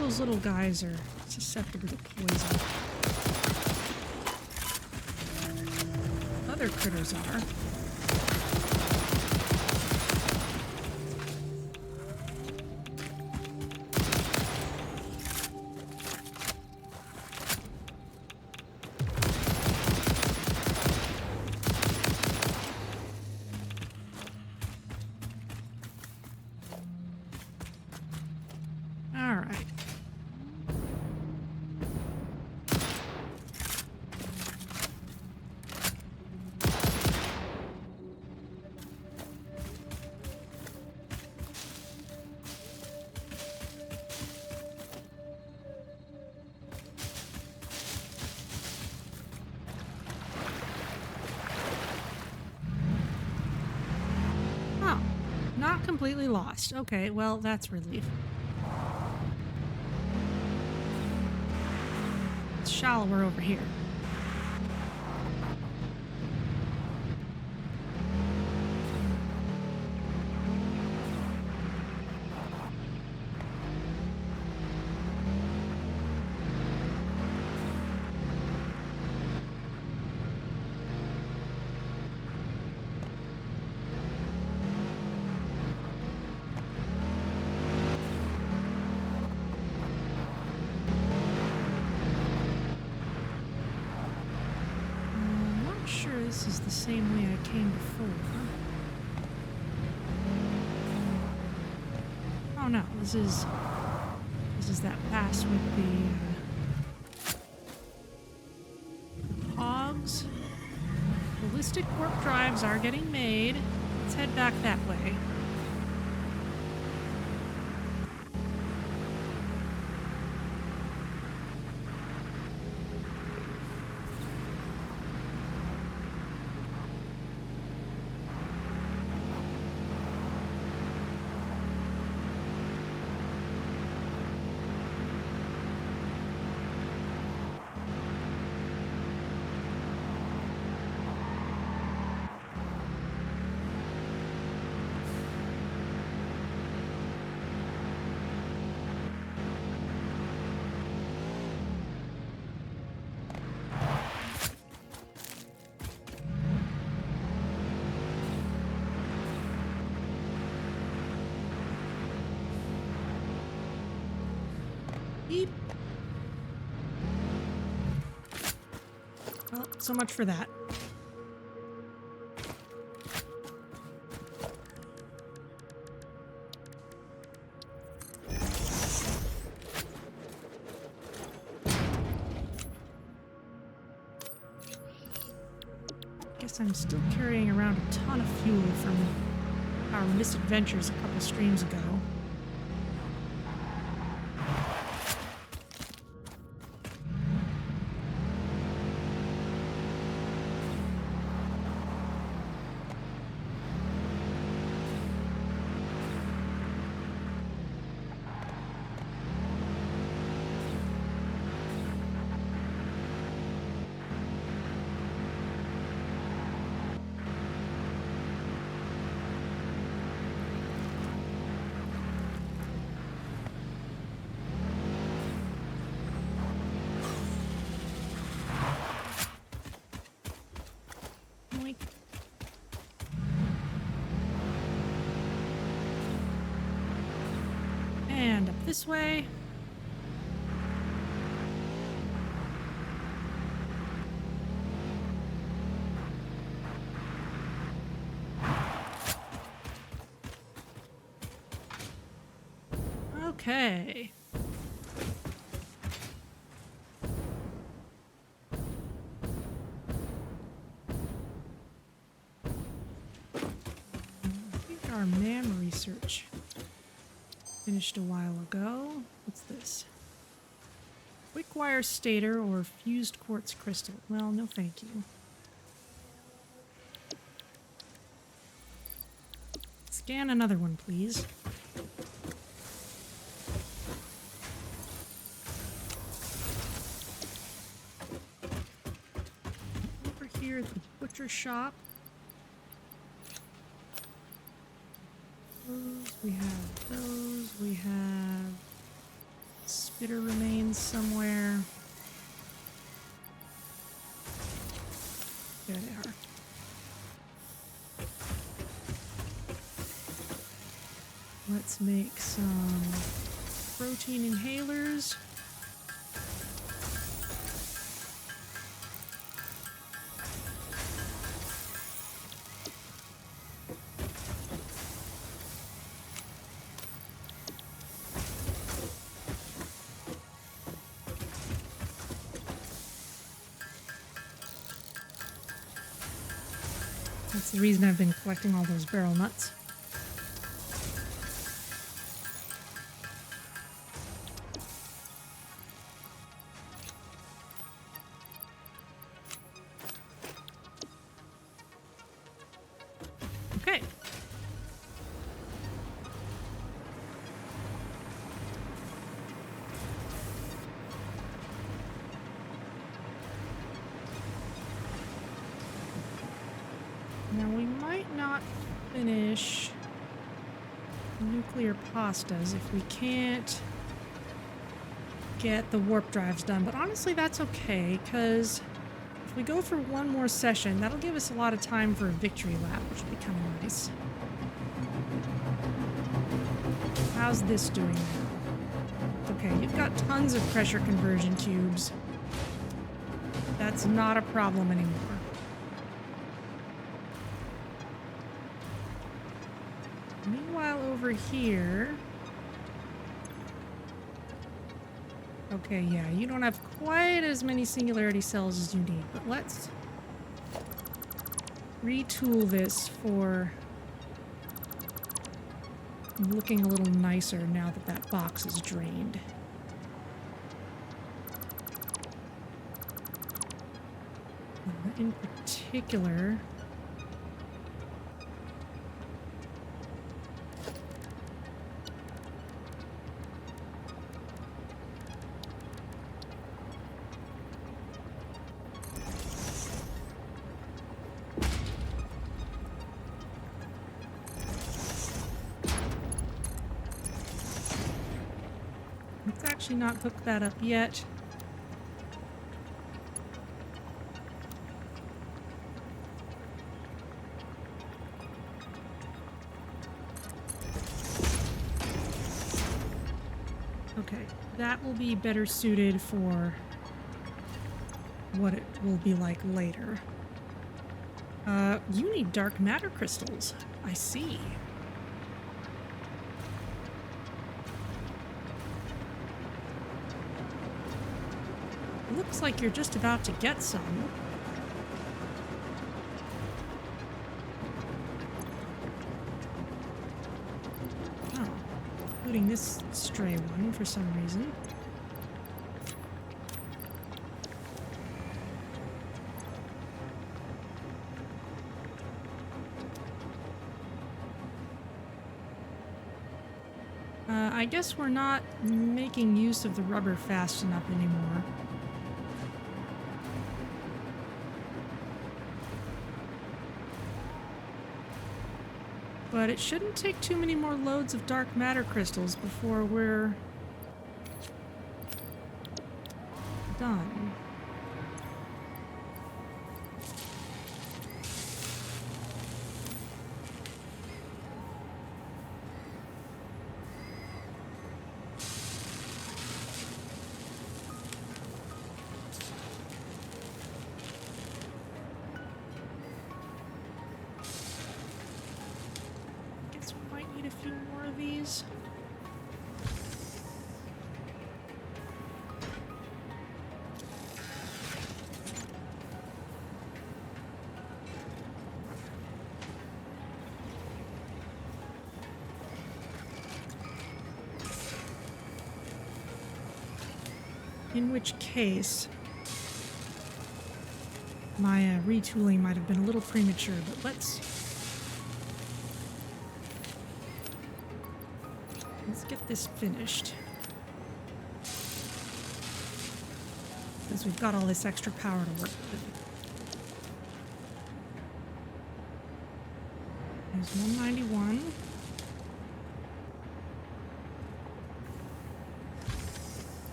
Those little guys are susceptible to poison. Other critters are. Completely lost. Okay, well, that's relief. It's shallower over here. This is the same way I came before. Oh no, this is that pass with the hogs. Ballistic warp drives are getting made. Let's head back that way. Beep. Well, so much for that. Guess I'm still carrying around a ton of fuel from our misadventures a couple streams ago. And up this way. Okay. I think our MAM research finished a while ago. What's this? Quick wire stator or fused quartz crystal? Well, no thank you. Scan another one, please. Over here at the butcher shop. We have those. We have spitter remains somewhere. There they are. Let's make some protein inhalers. That's the reason I've been collecting all those barrel nuts. Okay. Now we might not finish nuclear pastas if we can't get the warp drives done, but honestly that's okay, because if we go for one more session, that'll give us a lot of time for a victory lap, which would be kind of nice. How's this doing now? Okay, you've got tons of pressure conversion cubes. That's not a problem anymore. Meanwhile, over here... Okay, yeah, you don't have quite as many singularity cells as you need, but let's retool this for looking a little nicer now that that box is drained. In particular... Let's actually not hook that up yet. Okay, that will be better suited for what it will be like later. You need dark matter crystals. I see. Looks like you're just about to get some. Oh, including this stray one for some reason. I guess we're not making use of the rubber fast enough anymore. But it shouldn't take too many more loads of dark matter crystals before we're done. In which case, my retooling might have been a little premature, but let's get this finished. Because we've got all this extra power to work with. There's 191.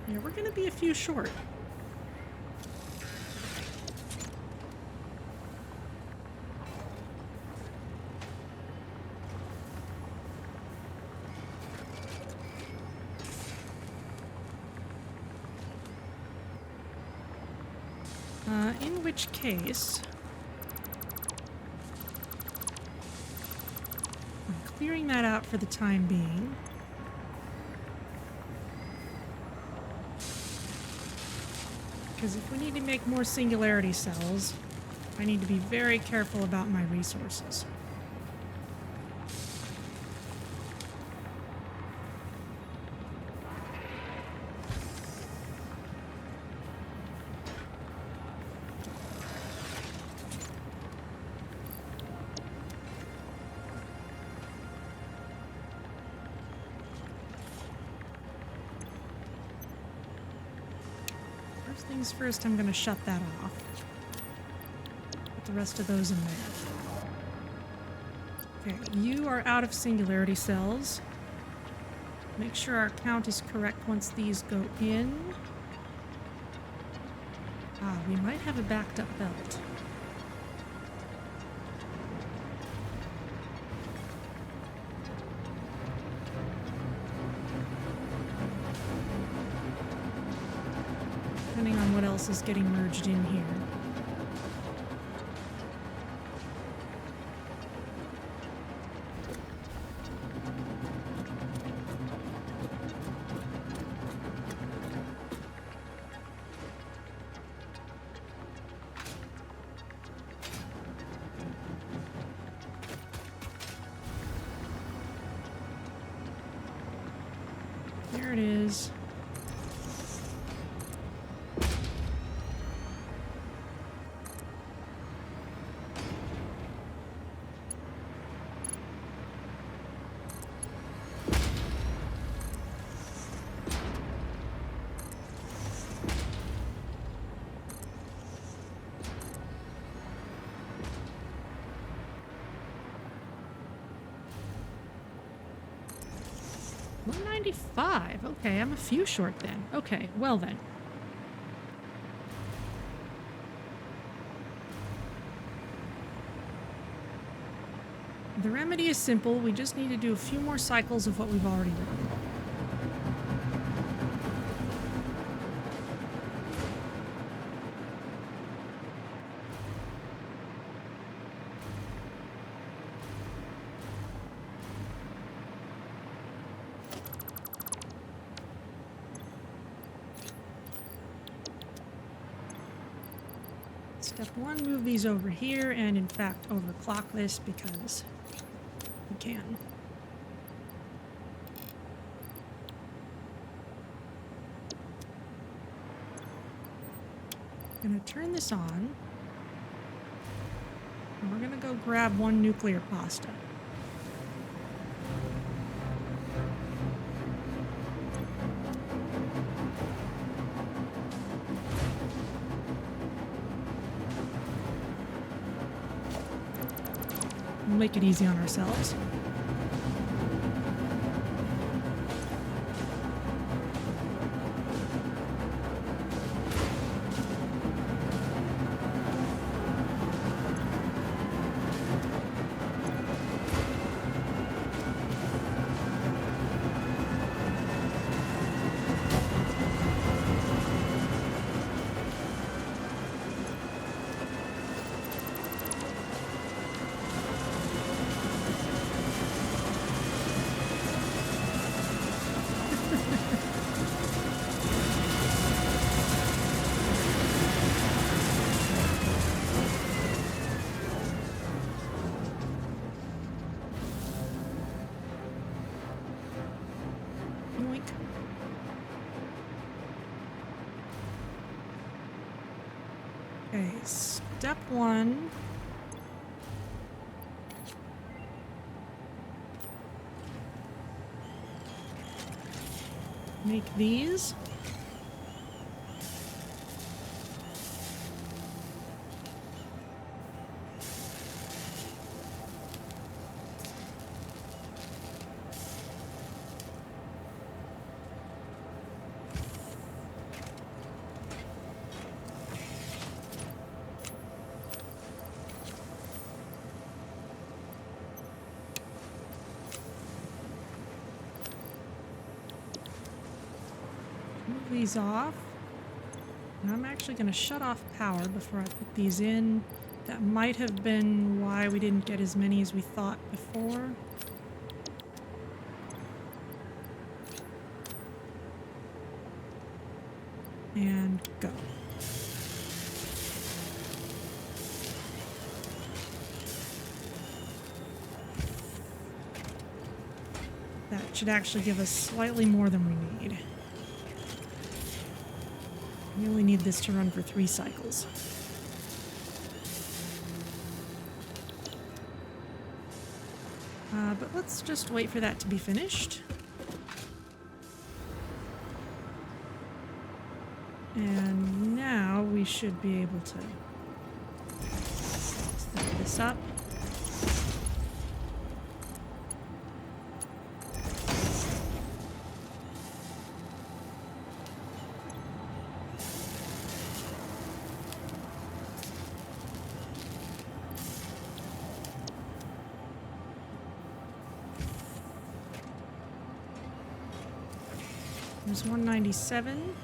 Yeah, we're gonna be a few short. In which case, I'm clearing that out for the time being. Because if we need to make more singularity cells, I need to be very careful about my resources. First, I'm going to shut that off. Put the rest of those in there. Okay, you are out of singularity cells. Make sure our count is correct once these go in. Ah, we might have a backed up belt. Depending on what else is getting merged in here. There it is. Okay, I'm a few short then. Okay, well then. The remedy is simple. We just need to do a few more cycles of what we've already done. Step 1, move these over here, and in fact overclock this because we can. I'm gonna turn this on, and we're gonna go grab one nuclear pasta. We'll make it easy on ourselves. Okay, step 1. Make these. These off. And I'm actually going to shut off power before I put these in. That might have been why we didn't get as many as we thought before. And go. That should actually give us slightly more than we need. We only need this to run for 3 cycles. But let's just wait for that to be finished. And now we should be able to set this up. There's 197.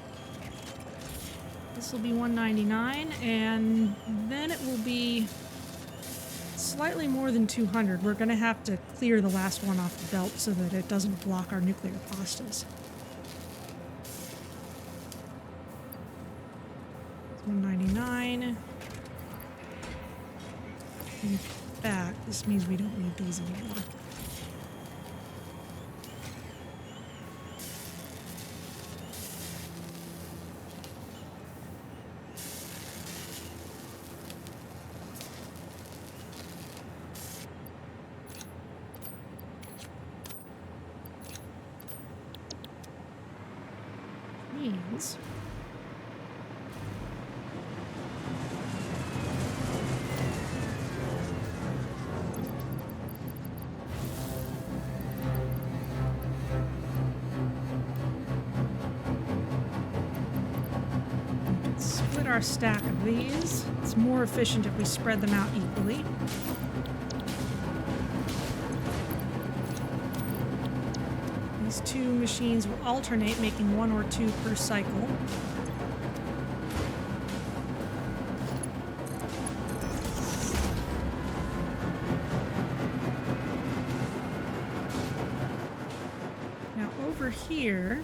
This will be 199, and then it will be slightly more than 200. We're going to have to clear the last one off the belt so that it doesn't block our nuclear pastas. It's 199. In fact, this means we don't need these anymore. Means we can split our stack of these. It's more efficient if we spread them out equally. These 2 machines will alternate, making 1 or 2 per cycle. Now over here,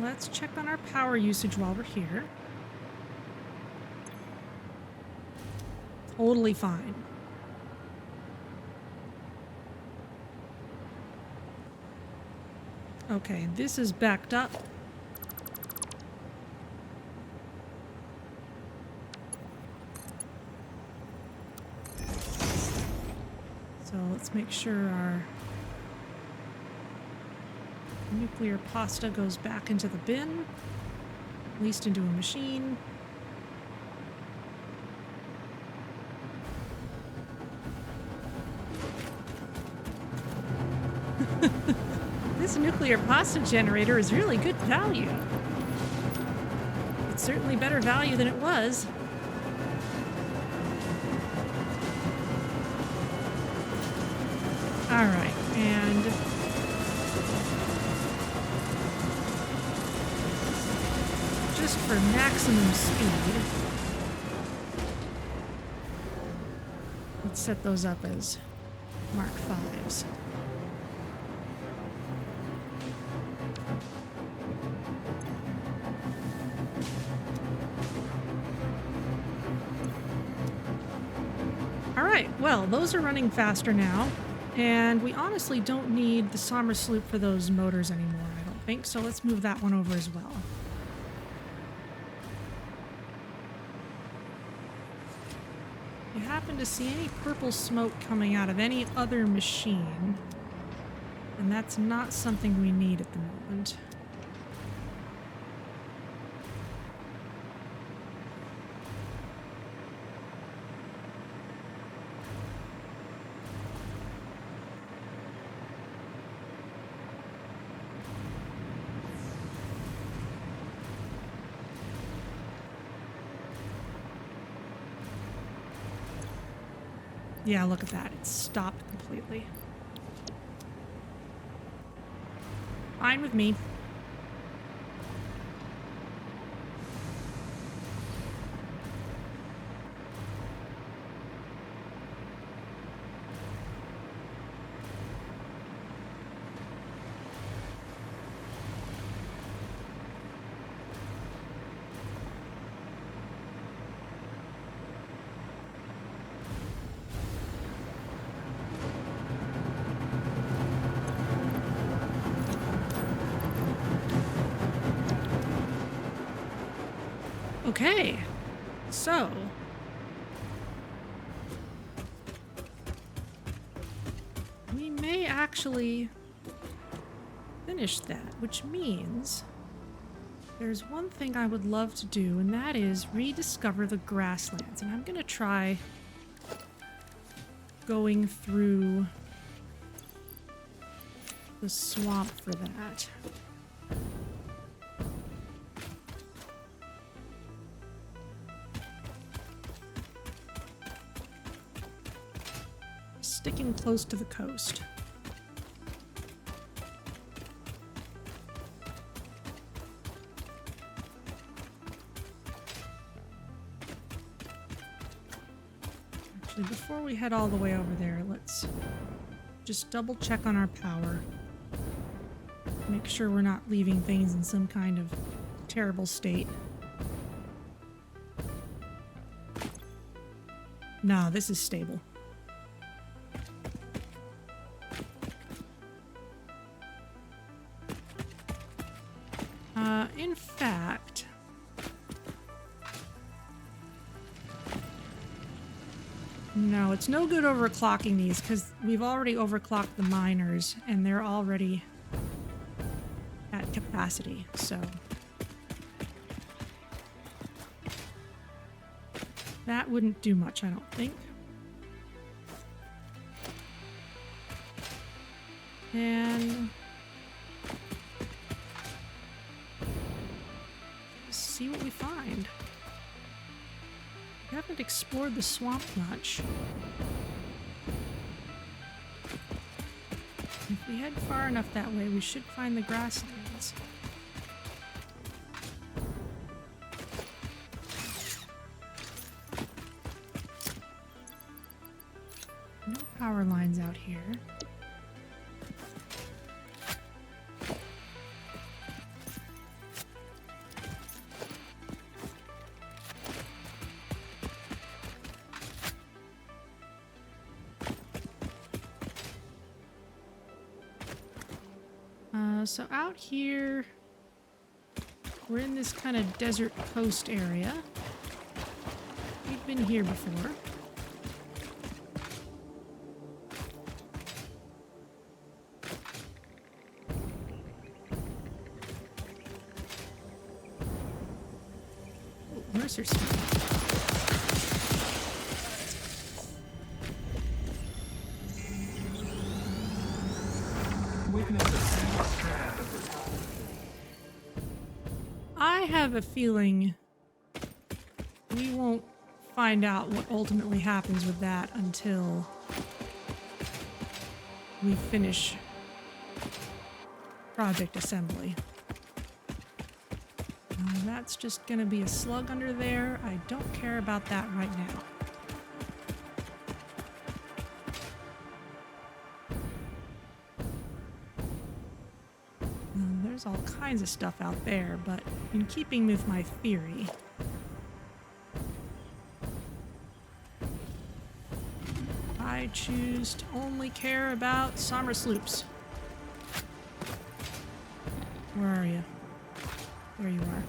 Let's check on our power usage while we're here. Totally fine. Okay, this is backed up. So let's make sure our nuclear pasta goes back into the bin, at least into a machine. This nuclear pasta generator is really good value. It's certainly better value than it was. All right, and just for maximum speed, let's set those up as Mark 5s. All right, well, those are running faster now. And we honestly don't need the Somersloop for those motors anymore, I don't think. So let's move that one over as well. If you happen to see any purple smoke coming out of any other machine, then that's not something we need at the moment. Yeah, look at that. It's stopped completely. Fine with me. Okay, so we may actually finish that, which means there's one thing I would love to do, and that is rediscover the grasslands. And I'm going to try going through the swamp for that. Sticking close to the coast. Actually, before we head all the way over there, let's just double check on our power. Make sure we're not leaving things in some kind of terrible state. No, this is stable. In fact, no, it's no good overclocking these because we've already overclocked the miners and they're already at capacity, so that wouldn't do much, I don't think. And see what we find. We haven't explored the swamp much. If we head far enough that way, we should find the grasslands. No power lines out here. So out here, we're in this kind of desert coast area. We've been here before. Oh, Mercer's Street. I have a feeling we won't find out what ultimately happens with that until we finish project assembly. That's just gonna be a slug under there. I don't care about that right now. There's all kinds of stuff out there, but in keeping with my theory, I choose to only care about Somersloops. Where are you? There you are.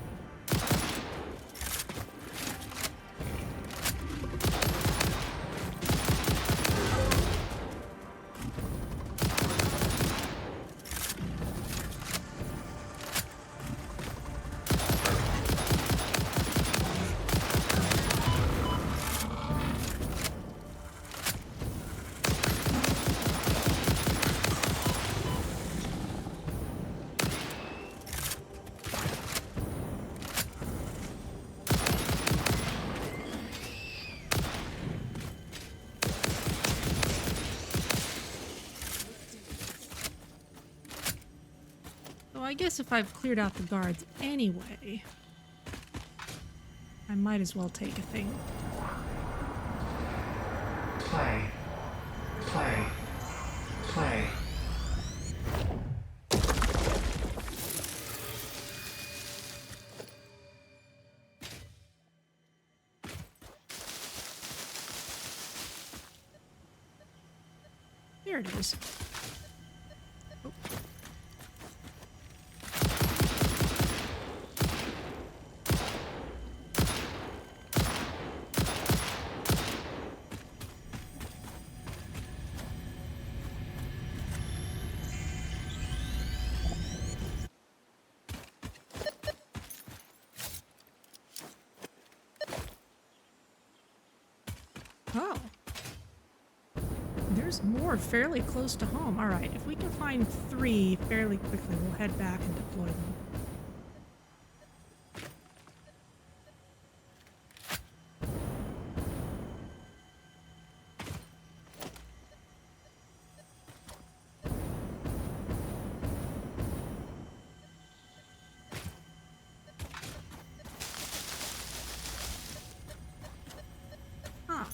I guess if I've cleared out the guards anyway, I might as well take a thing. Play. Play. Play. There it is. Oh. Oh. There's more fairly close to home. All right, if we can find 3 fairly quickly, we'll head back and deploy them. Huh.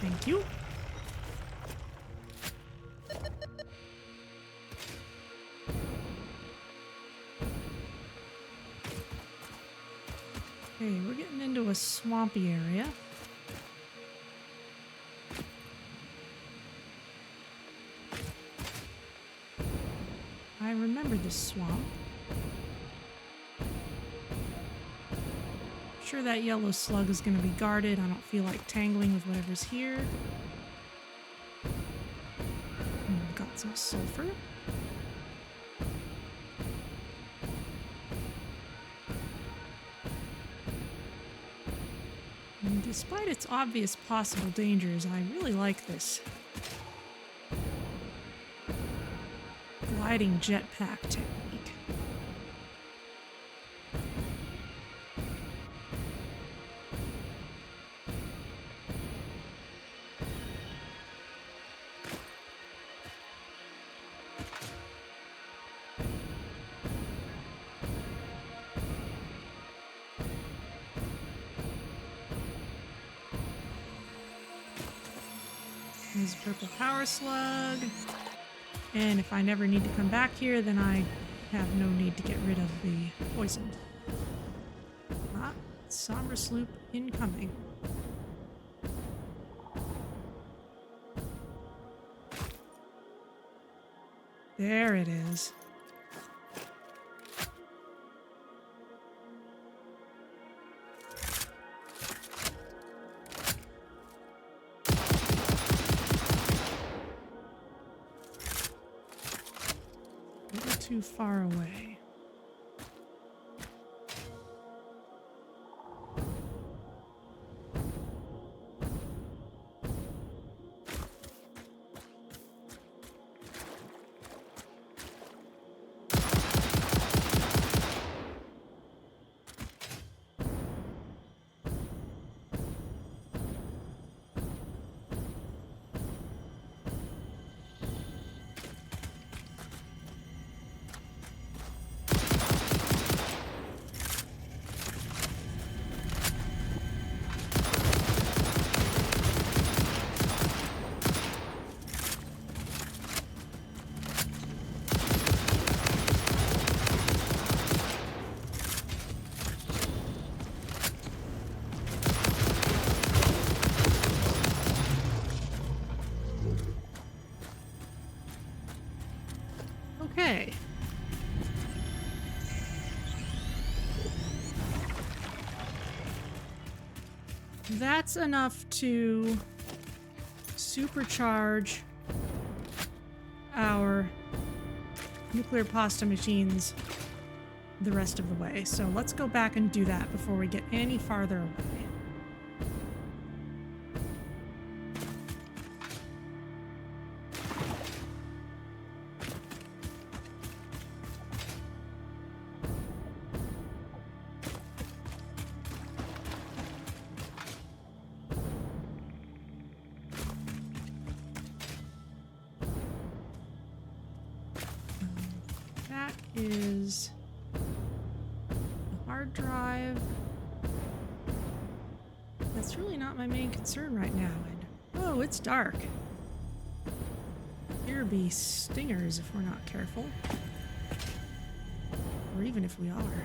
Thank you. Okay, we're getting into a swampy area. I remember this swamp. Sure that yellow slug is going to be guarded. I don't feel like tangling with whatever's here. We've got some sulfur. And despite its obvious possible dangers, I really like this gliding jetpack technique. There's a purple power slug. And if I never need to come back here, then I have no need to get rid of the poison. Ah, Somersloop incoming. There it is. A little too far away. Okay. That's enough to supercharge our nuclear pasta machines the rest of the way. So let's go back and do that before we get any farther away. Is a hard drive. That's really not my main concern right now. And oh, it's dark. Here be stingers if we're not careful. Or even if we are.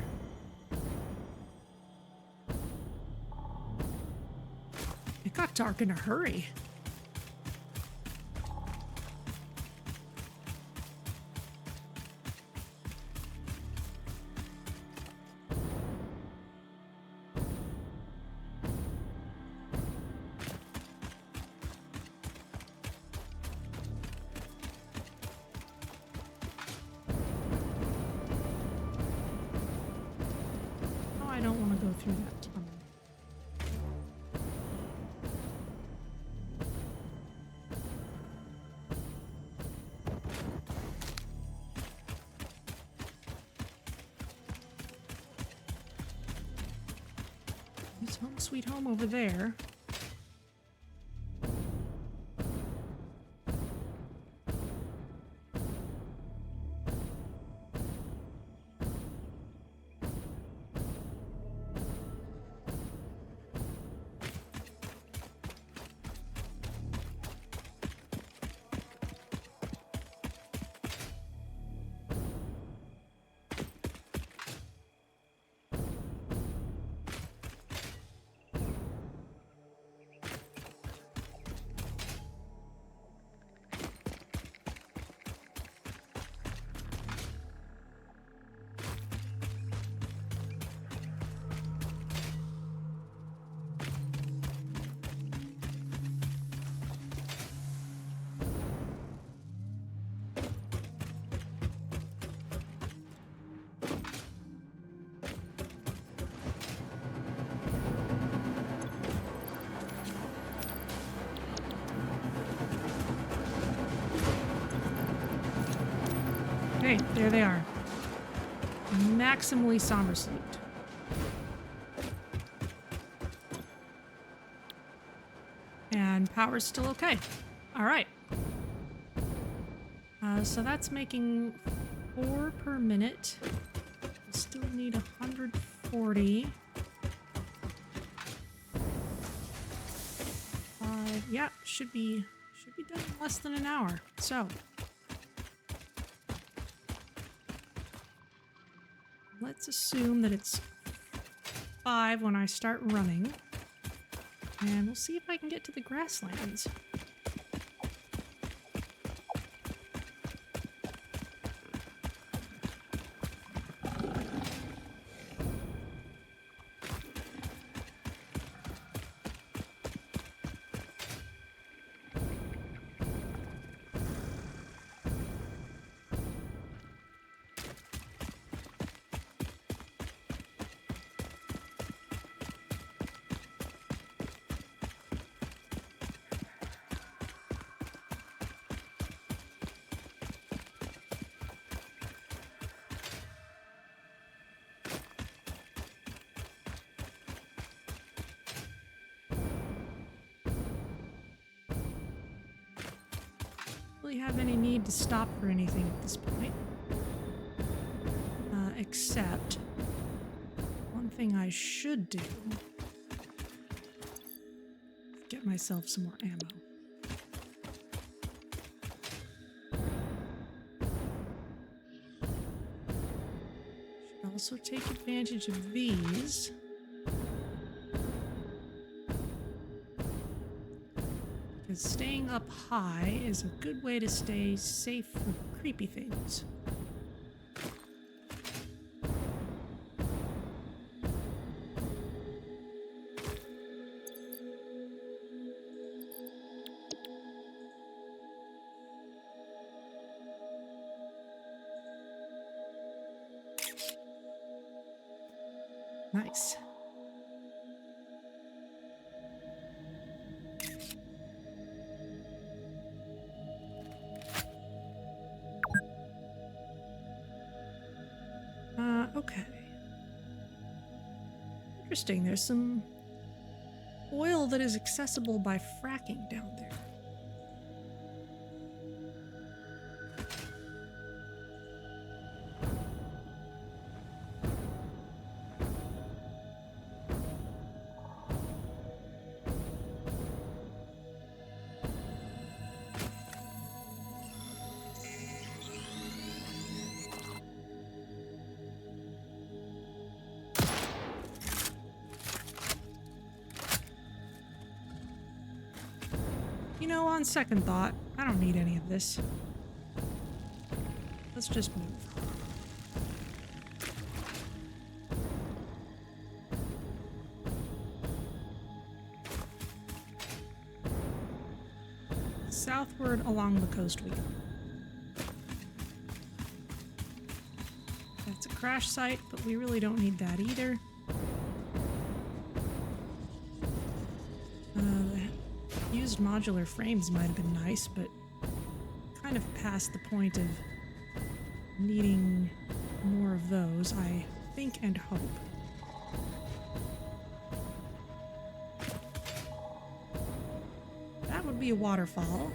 It got dark in a hurry. I don't want to go through that tunnel. It's home sweet home over there. Okay, there they are. Maximally Somerslooped. And power's still okay. All right. So that's making 4 per minute. We still need 140. Yeah, should be done in less than an hour. So Let's assume that it's 5 when I start running. And we'll see if I can get to the grasslands. Have any need to stop for anything at this point. Except one thing I should do. Get myself some more ammo. Should also take advantage of these. Because staying up high is a good way to stay safe from creepy things. Nice. Okay. Interesting, there's some oil that is accessible by fracking down there. You know, on second thought, I don't need any of this. Let's just move. Southward along the coast we go. That's a crash site, but we really don't need that either. Used modular frames might have been nice, but kind of past the point of needing more of those, I think and hope. That would be a waterfall.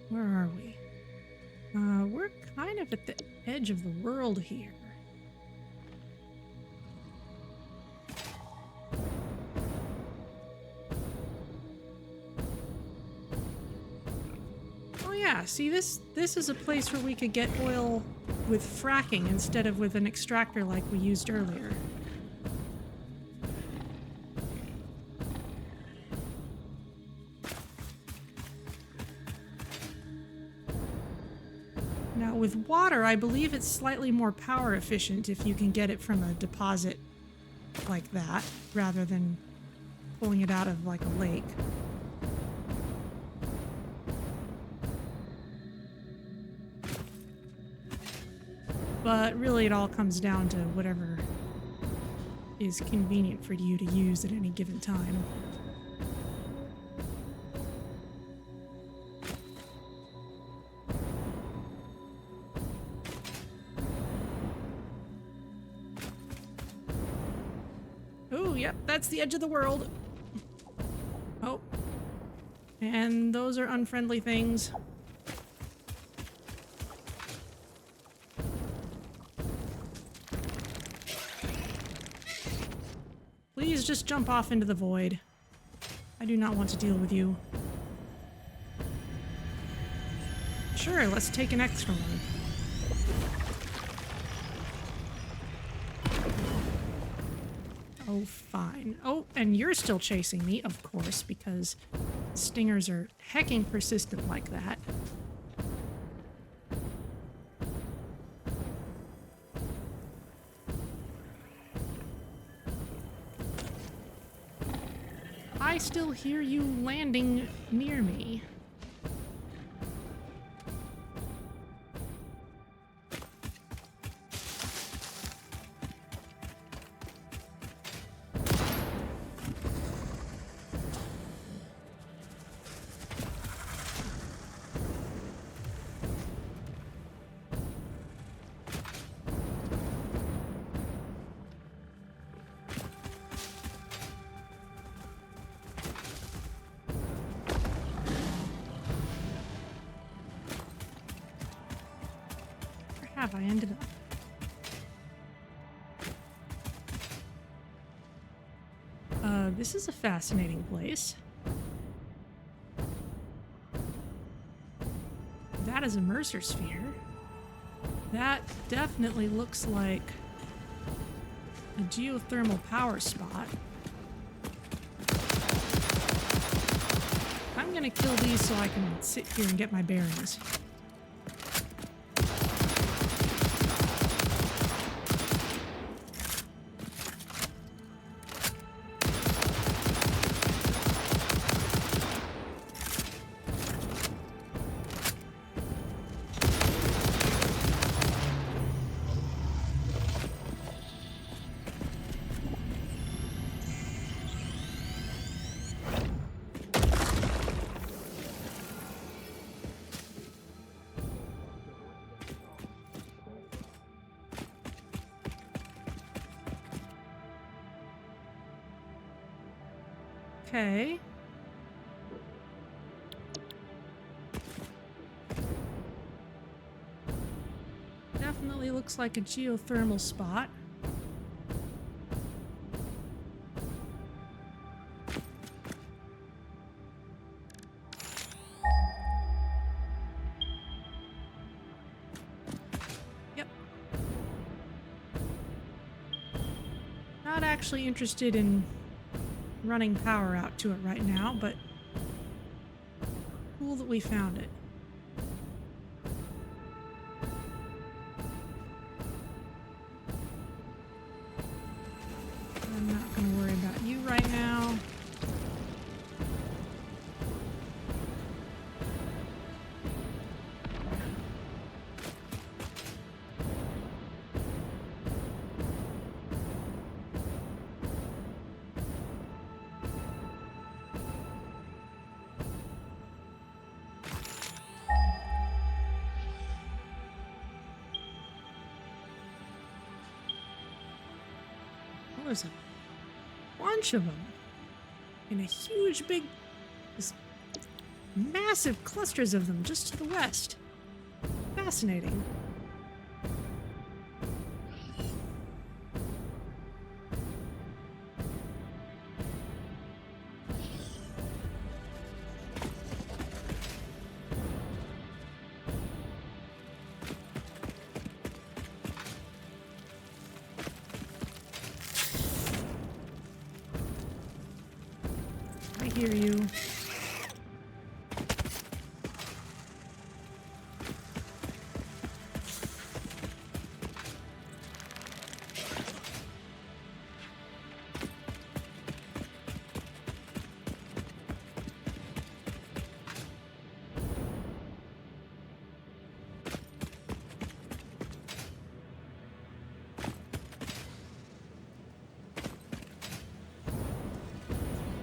Where are we? We're kind of at the edge of the world here. Oh yeah, see this is a place where we could get oil with fracking instead of with an extractor like we used earlier. Now with water, I believe it's slightly more power efficient if you can get it from a deposit like that, rather than pulling it out of like a lake. But really it all comes down to whatever is convenient for you to use at any given time. Oh, yep, that's the edge of the world. Oh. And those are unfriendly things. Please just jump off into the void. I do not want to deal with you. Sure, let's take an extra one. Oh, fine. Oh, and you're still chasing me, of course, because stingers are hecking persistent like that. I still hear you landing near me. Have I ended up? This is a fascinating place. That is a Mercer sphere. That definitely looks like a geothermal power spot. I'm gonna kill these so I can sit here and get my bearings. Okay. Definitely looks like a geothermal spot. Yep. Not actually interested in running power out to it right now, but cool that we found it. I'm not going to worry about you right now. There's a bunch of them in a huge big, this massive clusters of them just to the west. Fascinating. I hear you.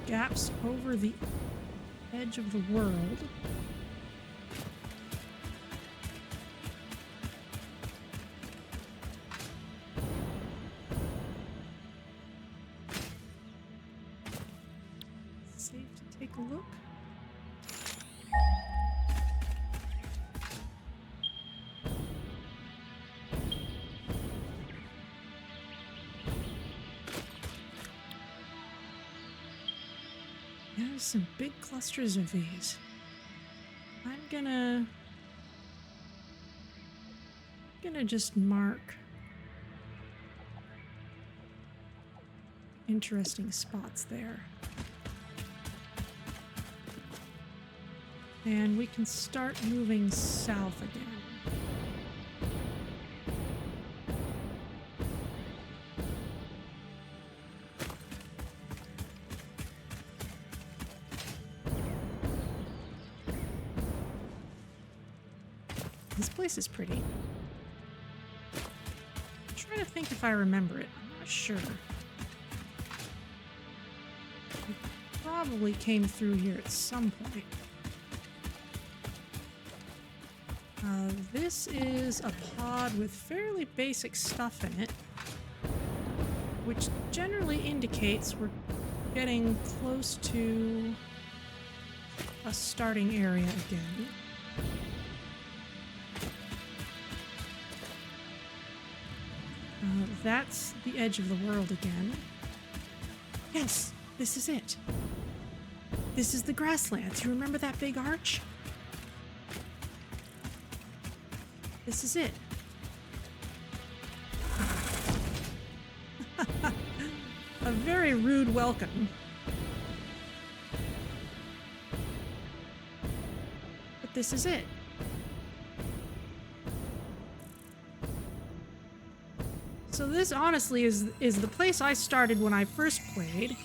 Gaps over the edge of the world. Safe to take a look. There's some big clusters of these. I'm gonna just mark interesting spots there. And we can start moving south again. This place is pretty. I'm trying to think if I remember it. I'm not sure. We probably came through here at some point. This is a pod with fairly basic stuff in it, which generally indicates we're getting close to a starting area again. That's the edge of the world again. Yes, this is it. This is the grasslands. You remember that big arch? This is it. A very rude welcome. But this is it. So this honestly is the place I started when I first played.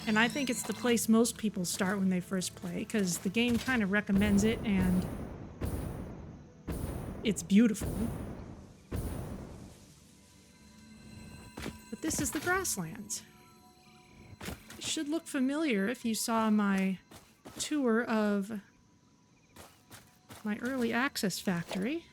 And I think it's the place most people start when they first play, because the game kind of recommends it and it's beautiful. But this is the grasslands. It should look familiar if you saw my tour of my early access factory.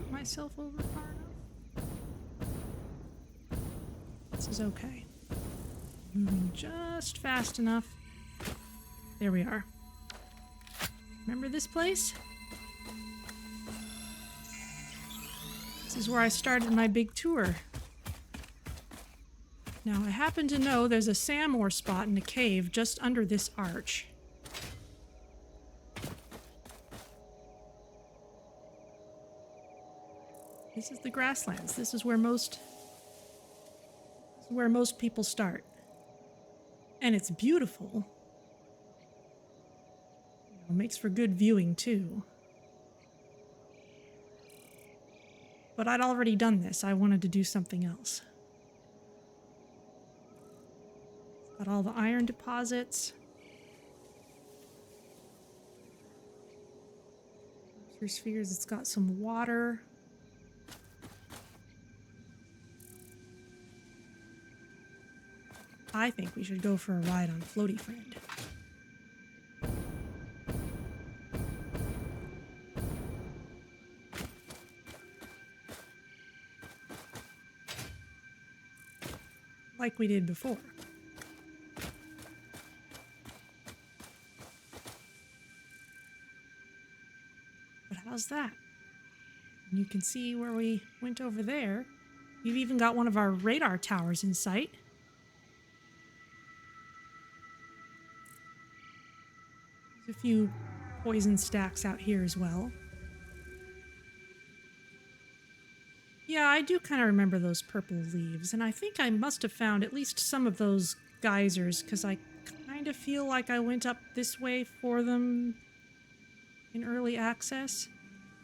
Myself over far enough. This is okay. Moving just fast enough. There we are. Remember this place? This is where I started my big tour. Now I happen to know there's a sand ore spot in a cave just under this arch. This is the grasslands. This is where most people start. And it's beautiful. It makes for good viewing too. But I'd already done this. I wanted to do something else. Got all the iron deposits. Here's spheres. It's got some water. I think we should go for a ride on Floaty Friend. Like we did before. But how's that? And you can see where we went over there. We've even got one of our radar towers in sight. There's a few poison stacks out here as well. Yeah, I do kind of remember those purple leaves, and I think I must have found at least some of those geysers, because I kind of feel like I went up this way for them in early access.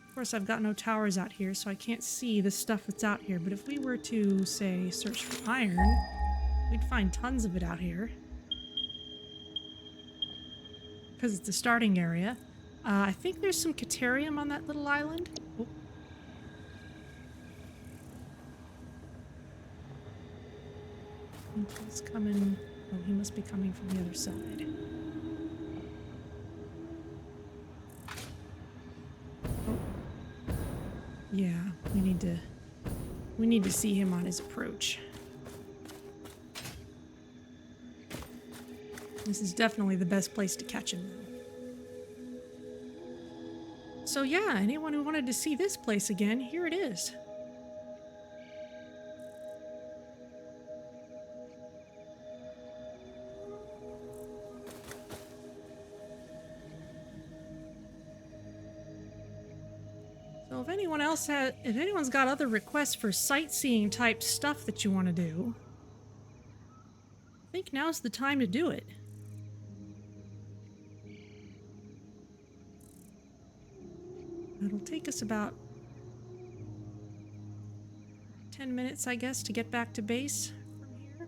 Of course, I've got no towers out here, so I can't see the stuff that's out here. But if we were to, say, search for iron, we'd find tons of it out here. Because it's a starting area. I think there's some Caterium on that little island. Oh. He's coming. Oh, he must be coming from the other side. Oh. Yeah, we need to see him on his approach. This is definitely the best place to catch him. So yeah, anyone who wanted to see this place again, here it is. So if anyone's got other requests for sightseeing type stuff that you want to do, I think now's the time to do it. It'll take us about 10 minutes, I guess, to get back to base from here.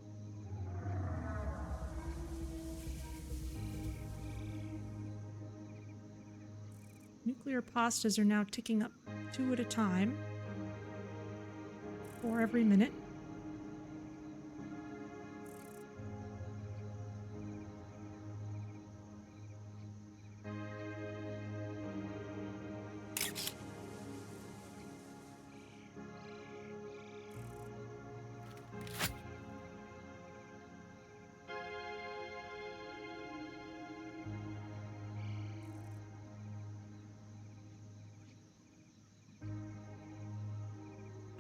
Nuclear pastas are now ticking up 2 at a time. 4 every minute.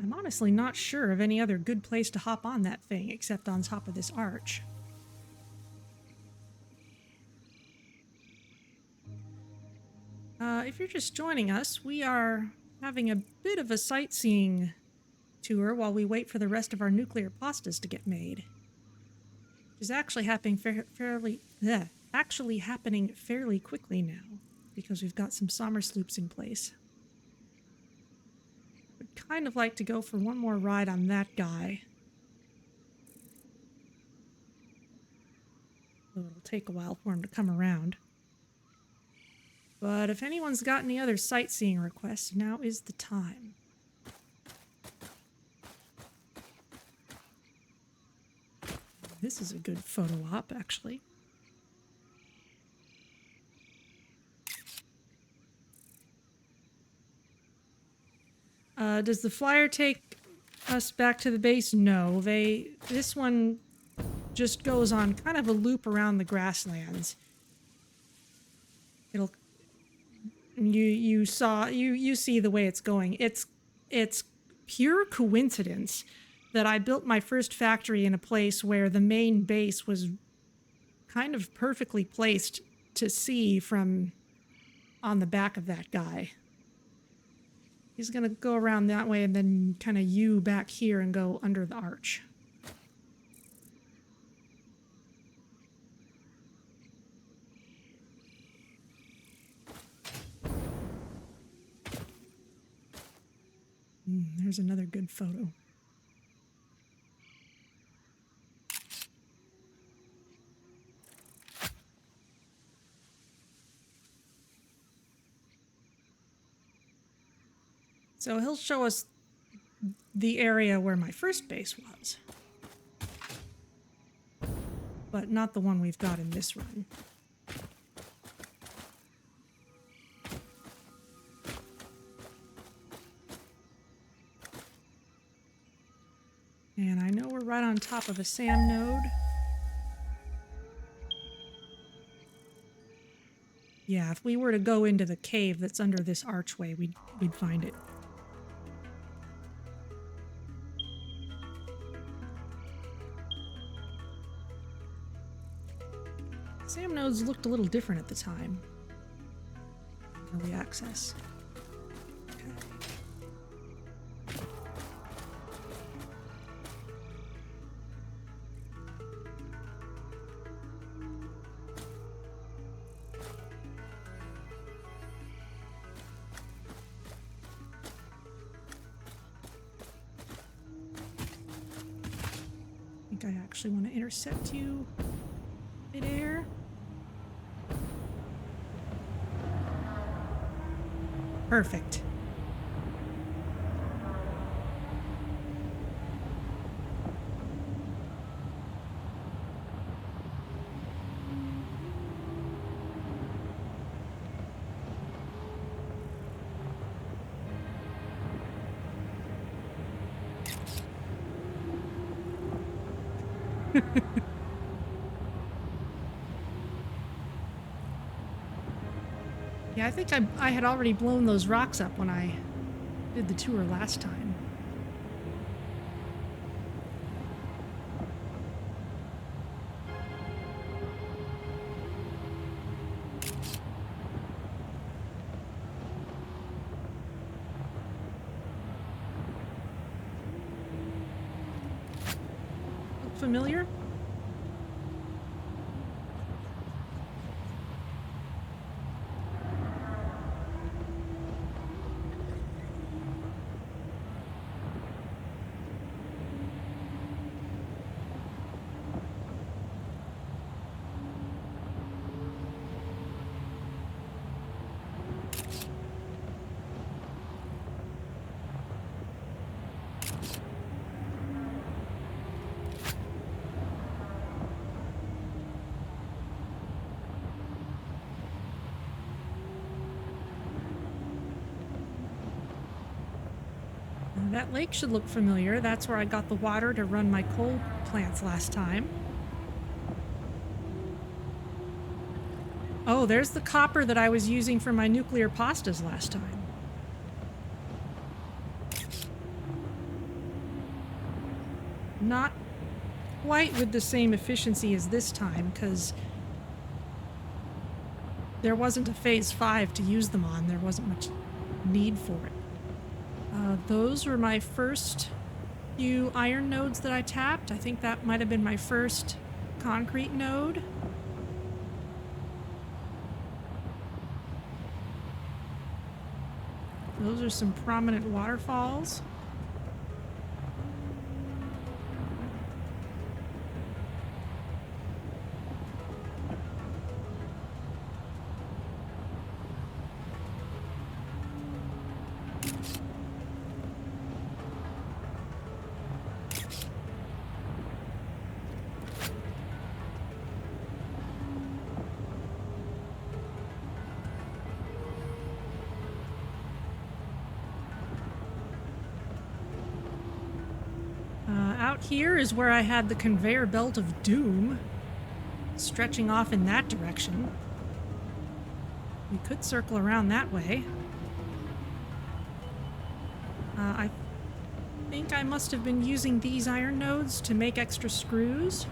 I'm honestly not sure of any other good place to hop on that thing except on top of this arch. If you're just joining us, we are having a bit of a sightseeing tour while we wait for the rest of our nuclear pastas to get made. Which is actually happening fairly quickly now, because we've got some Somersloops in place. Would kind of like to go for one more ride on that guy. Though it'll take a while for him to come around. But if anyone's got any other sightseeing requests, now is the time. This is a good photo op, actually. Does the flyer take us back to the base? No. This one just goes on kind of a loop around the grasslands. You see the way it's going. It's pure coincidence that I built my first factory in a place where the main base was kind of perfectly placed to see from on the back of that guy. He's going to go around that way and then kind of U back here and go under the arch. There's another good photo. So he'll show us the area where my first base was, but not the one we've got in this run. And I know we're right on top of a SAM node. Yeah, if we were to go into the cave that's under this archway, we'd find it. SAM nodes looked a little different at the time. Early access. think I actually want to intercept you midair. Perfect. Yeah, I think I had already blown those rocks up when I did the tour last time. Look familiar? That lake should look familiar. That's where I got the water to run my coal plants last time. Oh, there's the copper that I was using for my nuclear pastas last time. Not quite with the same efficiency as this time, because there wasn't a phase 5 to use them on. There wasn't much need for it. Those were my first few iron nodes that I tapped. I think that might have been my first concrete node. Those are some prominent waterfalls. Out here is where I had the conveyor belt of doom stretching off in that direction. We could circle around that way. I think I must have been using these iron nodes to make extra screws.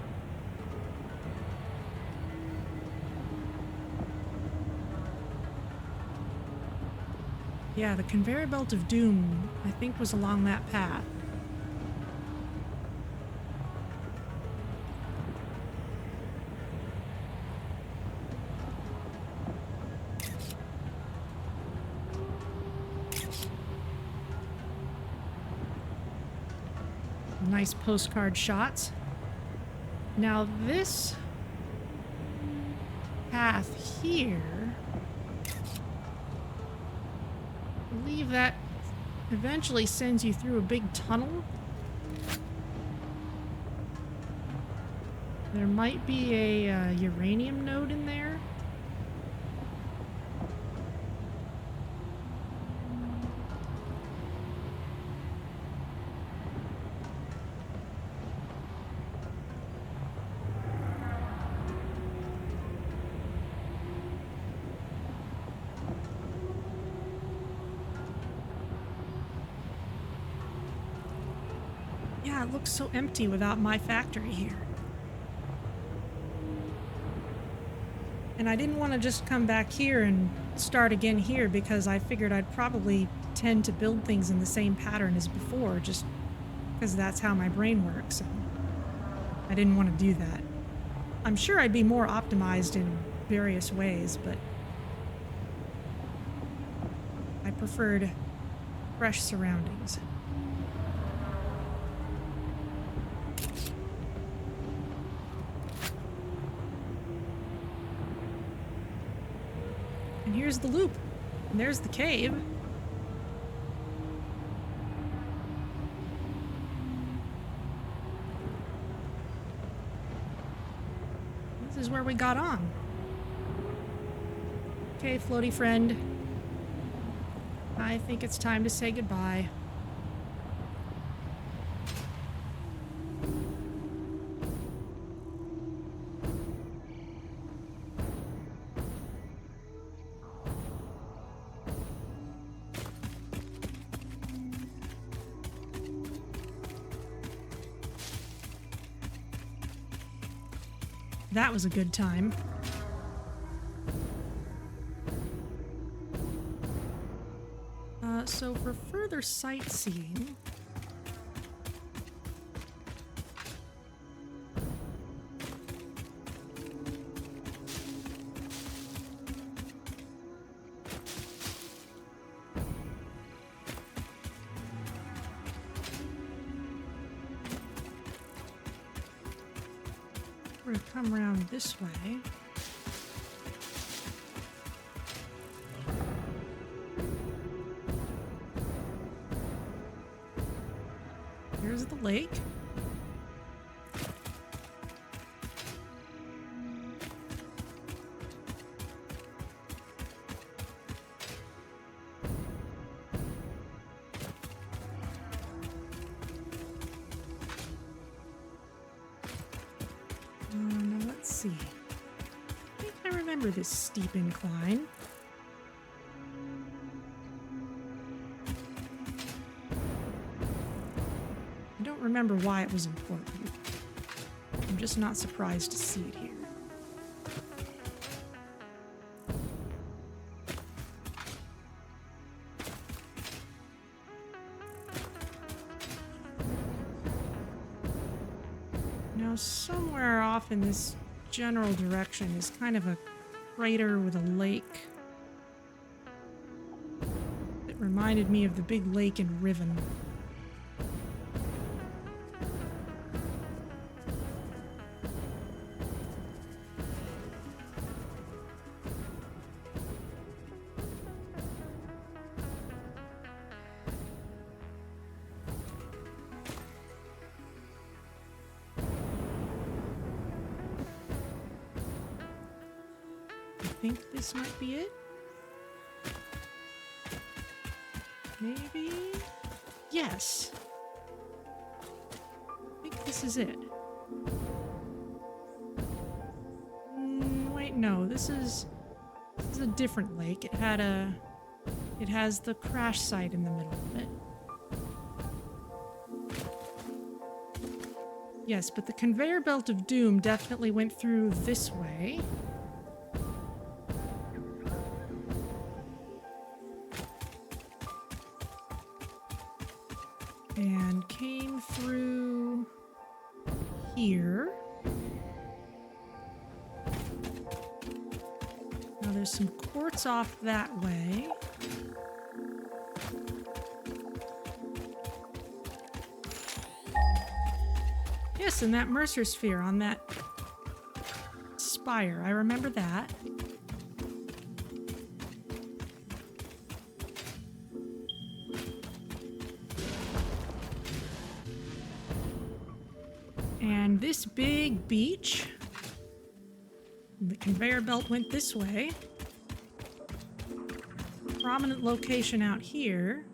Yeah, the conveyor belt of doom, I think, was along that path. Nice postcard shots. Now this path here, I believe that eventually sends you through a big tunnel. There might be a uranium node in there. Yeah, it looks so empty without my factory here. And I didn't want to just come back here and start again here because I figured I'd probably tend to build things in the same pattern as before, just because that's how my brain works. And I didn't want to do that. I'm sure I'd be more optimized in various ways, but I preferred fresh surroundings. There's the loop. And there's the cave. This is where we got on. Okay, floaty friend. I think it's time to say goodbye. That was a good time. So for further sightseeing, we're gonna come around this way. Here's the lake. Now let's see. I think I remember this steep incline. I don't remember why it was important. I'm just not surprised to see it here. Now, somewhere off in this general direction is kind of a crater with a lake. It reminded me of the big lake in Riven. I think this might be it. Maybe? Yes. I think this is it. Wait, no. This is a different lake. It has the crash site in the middle of it. Yes, but the conveyor belt of doom definitely went through this way. And came through here. Now there's some quartz off that way. Yes, and that Mercer sphere on that spire. I remember that. And this big beach, the conveyor belt went this way. Prominent location out here.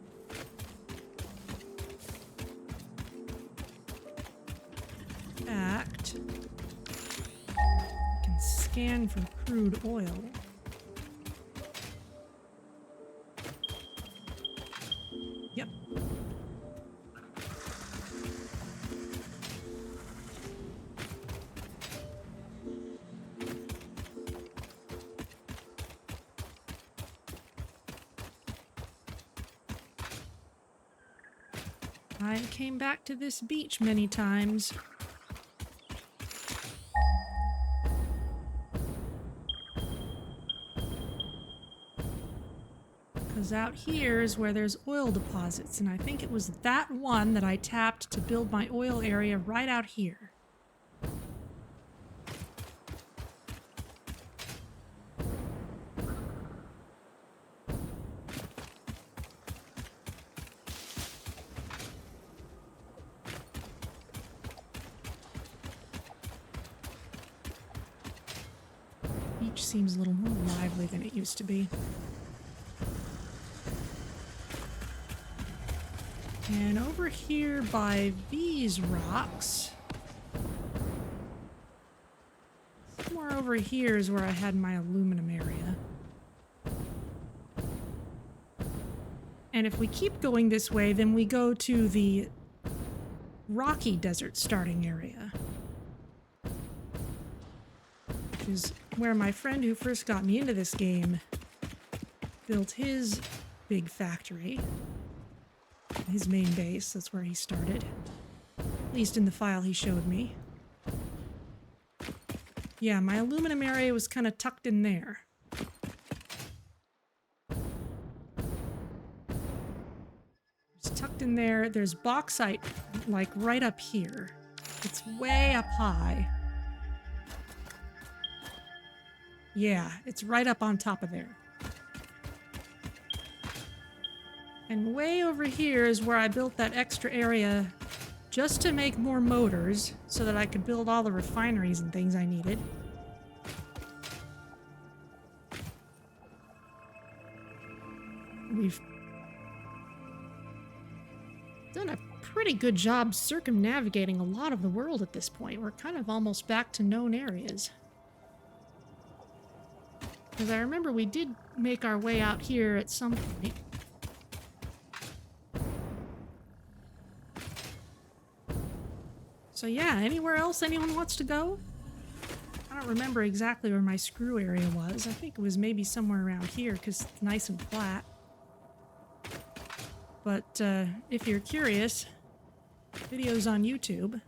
In fact, I can scan for crude oil. Yep. I came back to this beach many times. Because out here is where there's oil deposits, and I think it was that one that I tapped to build my oil area right out here. which seems a little more lively than it used to be. And over here by these rocks, somewhere over here is where I had my aluminum area. And if we keep going this way, then we go to the rocky desert starting area, which is where my friend who first got me into this game built his big factory, his main base. That's where he started, at least in the file he showed me. Yeah, my aluminum area was kind of tucked in there. It's tucked in there. There's bauxite, like, right up here. It's way up high. Yeah, it's right up on top of there. And way over here is where I built that extra area just to make more motors so that I could build all the refineries and things I needed. We've done a pretty good job circumnavigating a lot of the world at this point. We're kind of almost back to known areas. Because I remember we did make our way out here at some point. So yeah, anywhere else anyone wants to go? I don't remember exactly where my screw area was. I think it was maybe somewhere around here because it's nice and flat. But if you're curious, videos on YouTube.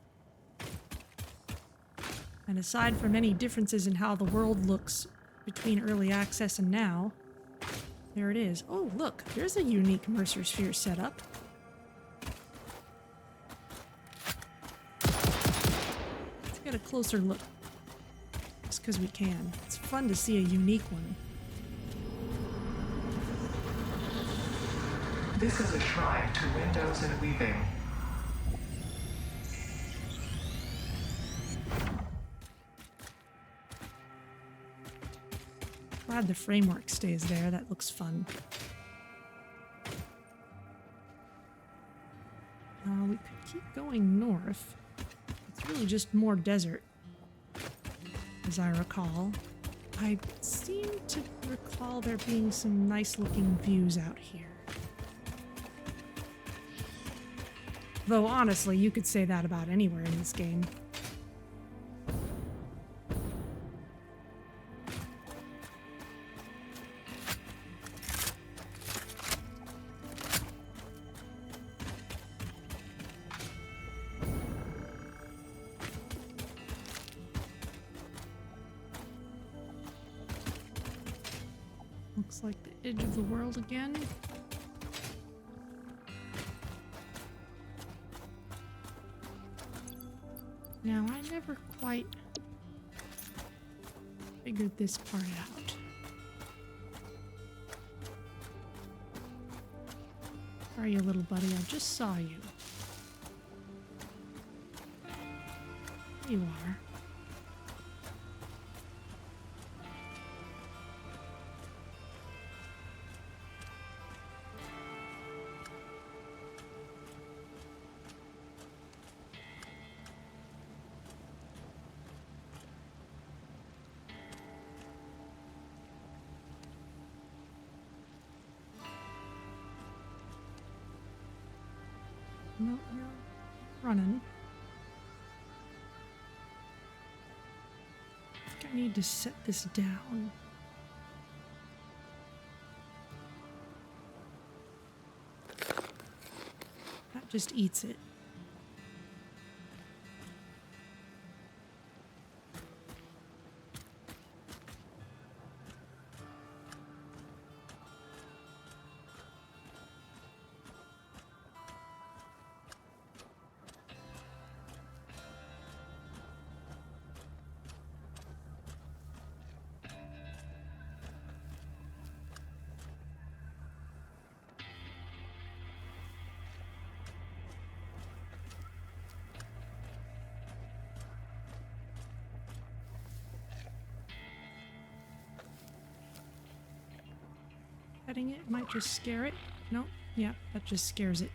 And aside from any differences in how the world looks between early access and now, there it is. Oh, look, there's a unique Mercer Sphere setup. Let's get a closer look. Just because we can. It's fun to see a unique one. This is a shrine to windows and weaving. Glad the framework stays there. That looks fun. We could keep going north. It's really just more desert, as I recall. I seem to recall there being some nice looking views out here. Though honestly, you could say that about anywhere in this game. Looks like the edge of the world again. Now, I never quite figured this part out. Where are you, little buddy? I just saw you. There you are. No, you're running. I think I need to set this down. That just eats it. Petting it might just scare it. Nope. Yeah, that just scares it.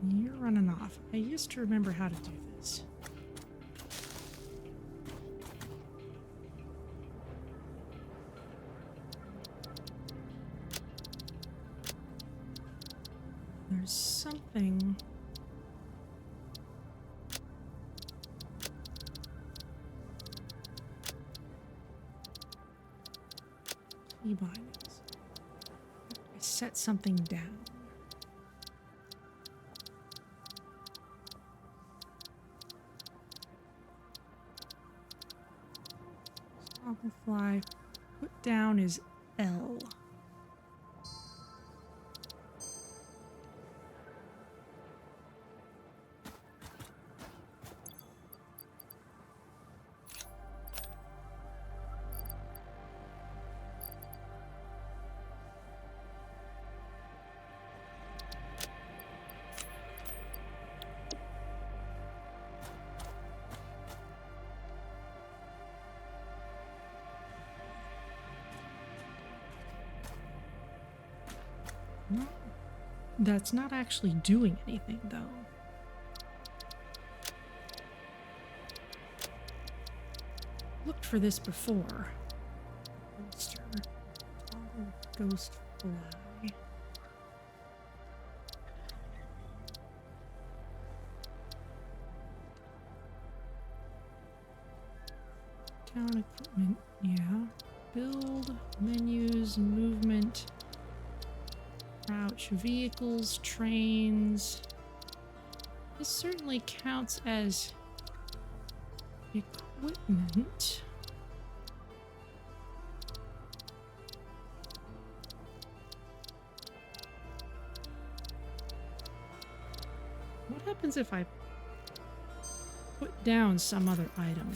You're running off. I used to remember how to do this. There's something. T-bindings. I set something down. Fly. Put down is L. That's not actually doing anything, though. Looked for this before. Ghoster. Ghost fly. Count equipment, yeah. Build, menus, movement. Crouch, vehicles, trains. This certainly counts as equipment. What happens if I put down some other item?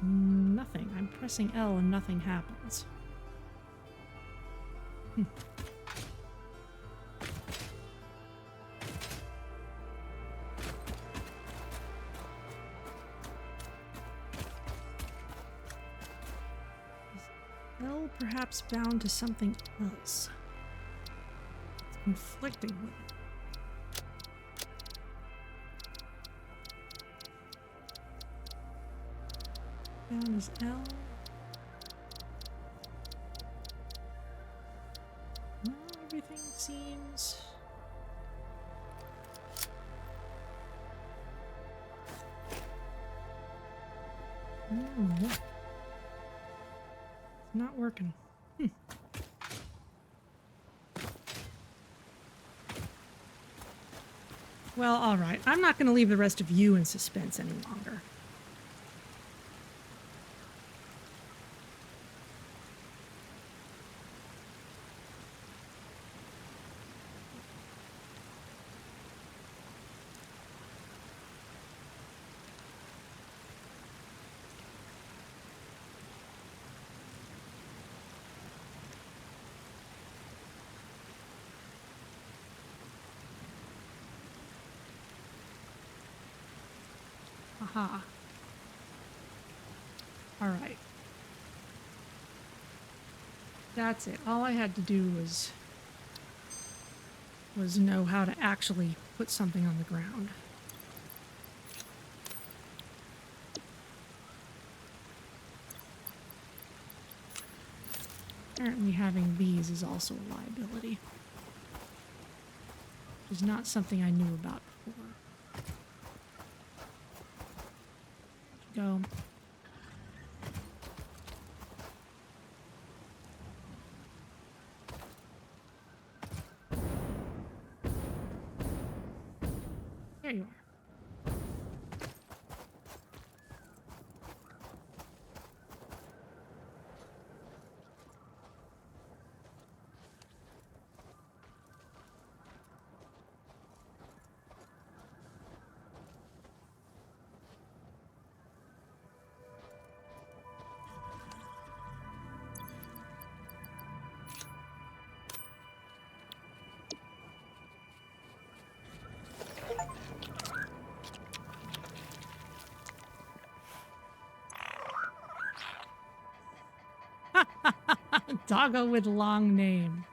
Nothing. I'm pressing L and nothing happens. Is L perhaps bound to something else? It's conflicting with it. Down is L. Well, everything seems... No. It's not working. Well, alright. I'm not going to leave the rest of you in suspense any longer. Aha. Alright. That's it. All I had to do was know how to actually put something on the ground. Apparently having these is also a liability. Which is not something I knew about before. go. There you are. Doggo with long name.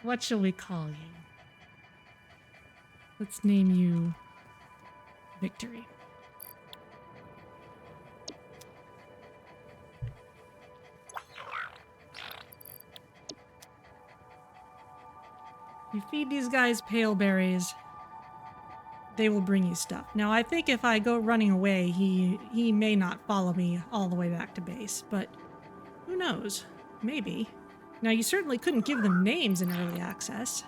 What shall we call you? Let's name you Victory. You feed these guys pale berries, they will bring you stuff. Now, I think if I go running away, he may not follow me all the way back to base, but who knows? Maybe. Now, you certainly couldn't give them names in early access.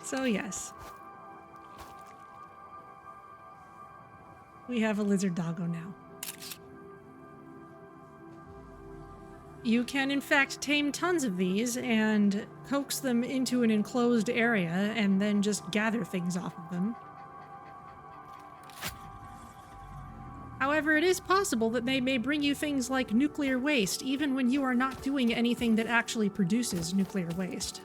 So yes, we have a Lizard Doggo now. You can in fact tame tons of these and coax them into an enclosed area and then just gather things off of them. However, it is possible that they may bring you things like nuclear waste even when you are not doing anything that actually produces nuclear waste.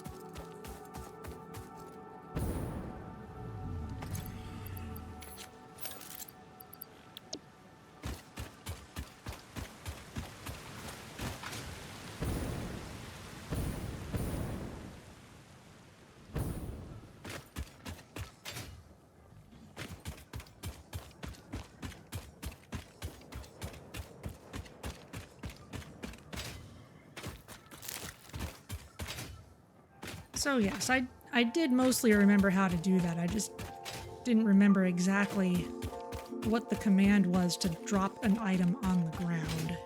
So yes, I did mostly remember how to do that. I just didn't remember exactly what the command was to drop an item on the ground.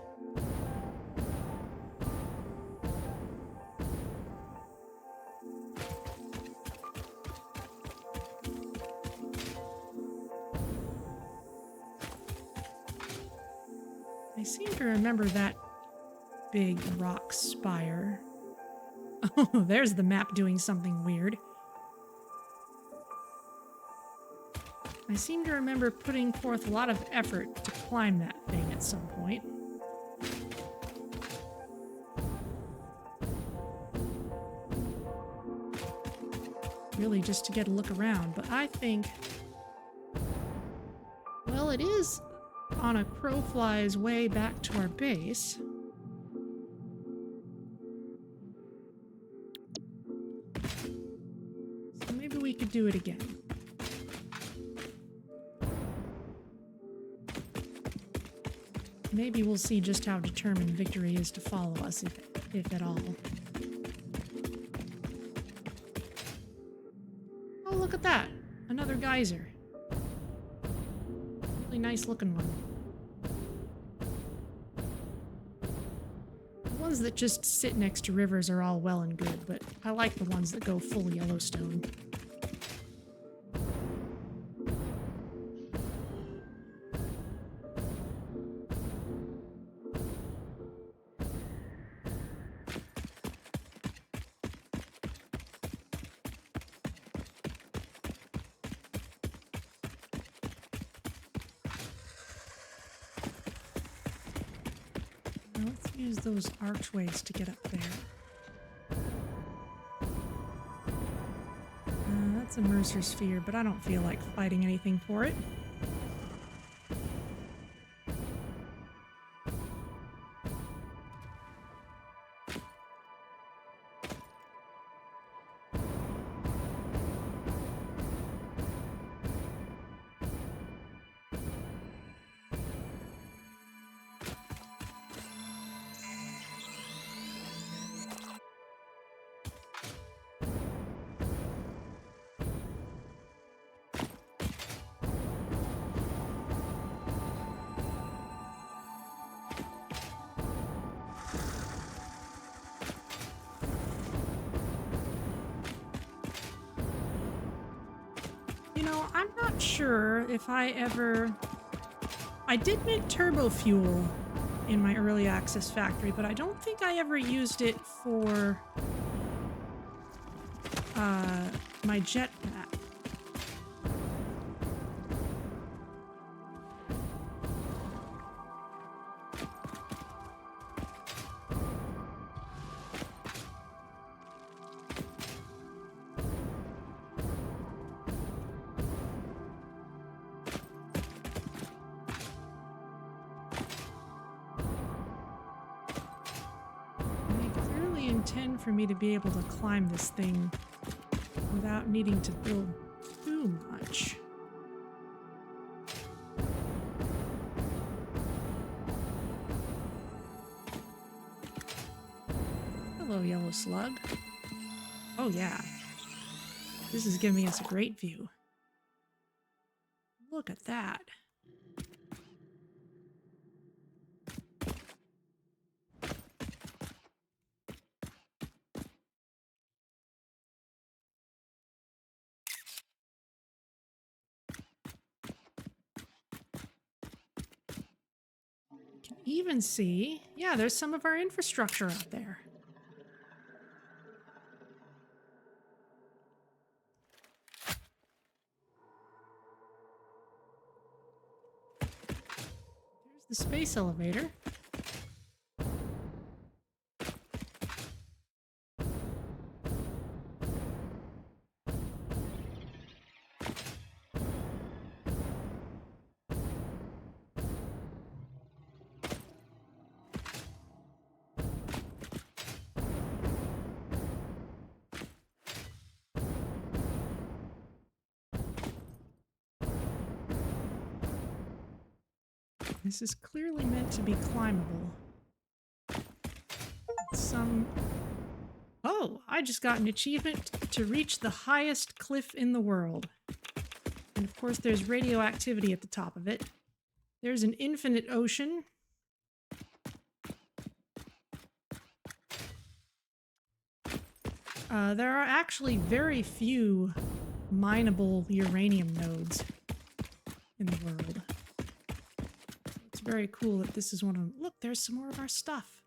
I seem to remember that big rock spire. Oh, there's the map doing something weird. I seem to remember putting forth a lot of effort to climb that thing at some point. Really just to get a look around, but I think... Well, it is on a crow fly's way back to our base. We could do it again. Maybe we'll see just how determined Victory is to follow us, if at all. Oh, look at that! Another geyser. Really nice looking one. The ones that just sit next to rivers are all well and good, but I like the ones that go full Yellowstone. Let's use those archways to get up there. That's a Mercer sphere, but I don't feel like fighting anything for it. sure if I ever... I did make Turbofuel in my early access factory, but I don't think I ever used it for my jetpack. Intend for me to be able to climb this thing without needing to build too much. Hello, yellow slug. Oh yeah, this is giving us a great view. Look at that. Can even see, yeah, there's some of our infrastructure out there. There's the space elevator. This is clearly meant to be climbable. Oh, I just got an achievement to reach the highest cliff in the world. And of course there's radioactivity at the top of it. There's an infinite ocean. There are actually very few mineable uranium nodes in the world. It's very cool that this is one of them. Look, there's some more of our stuff.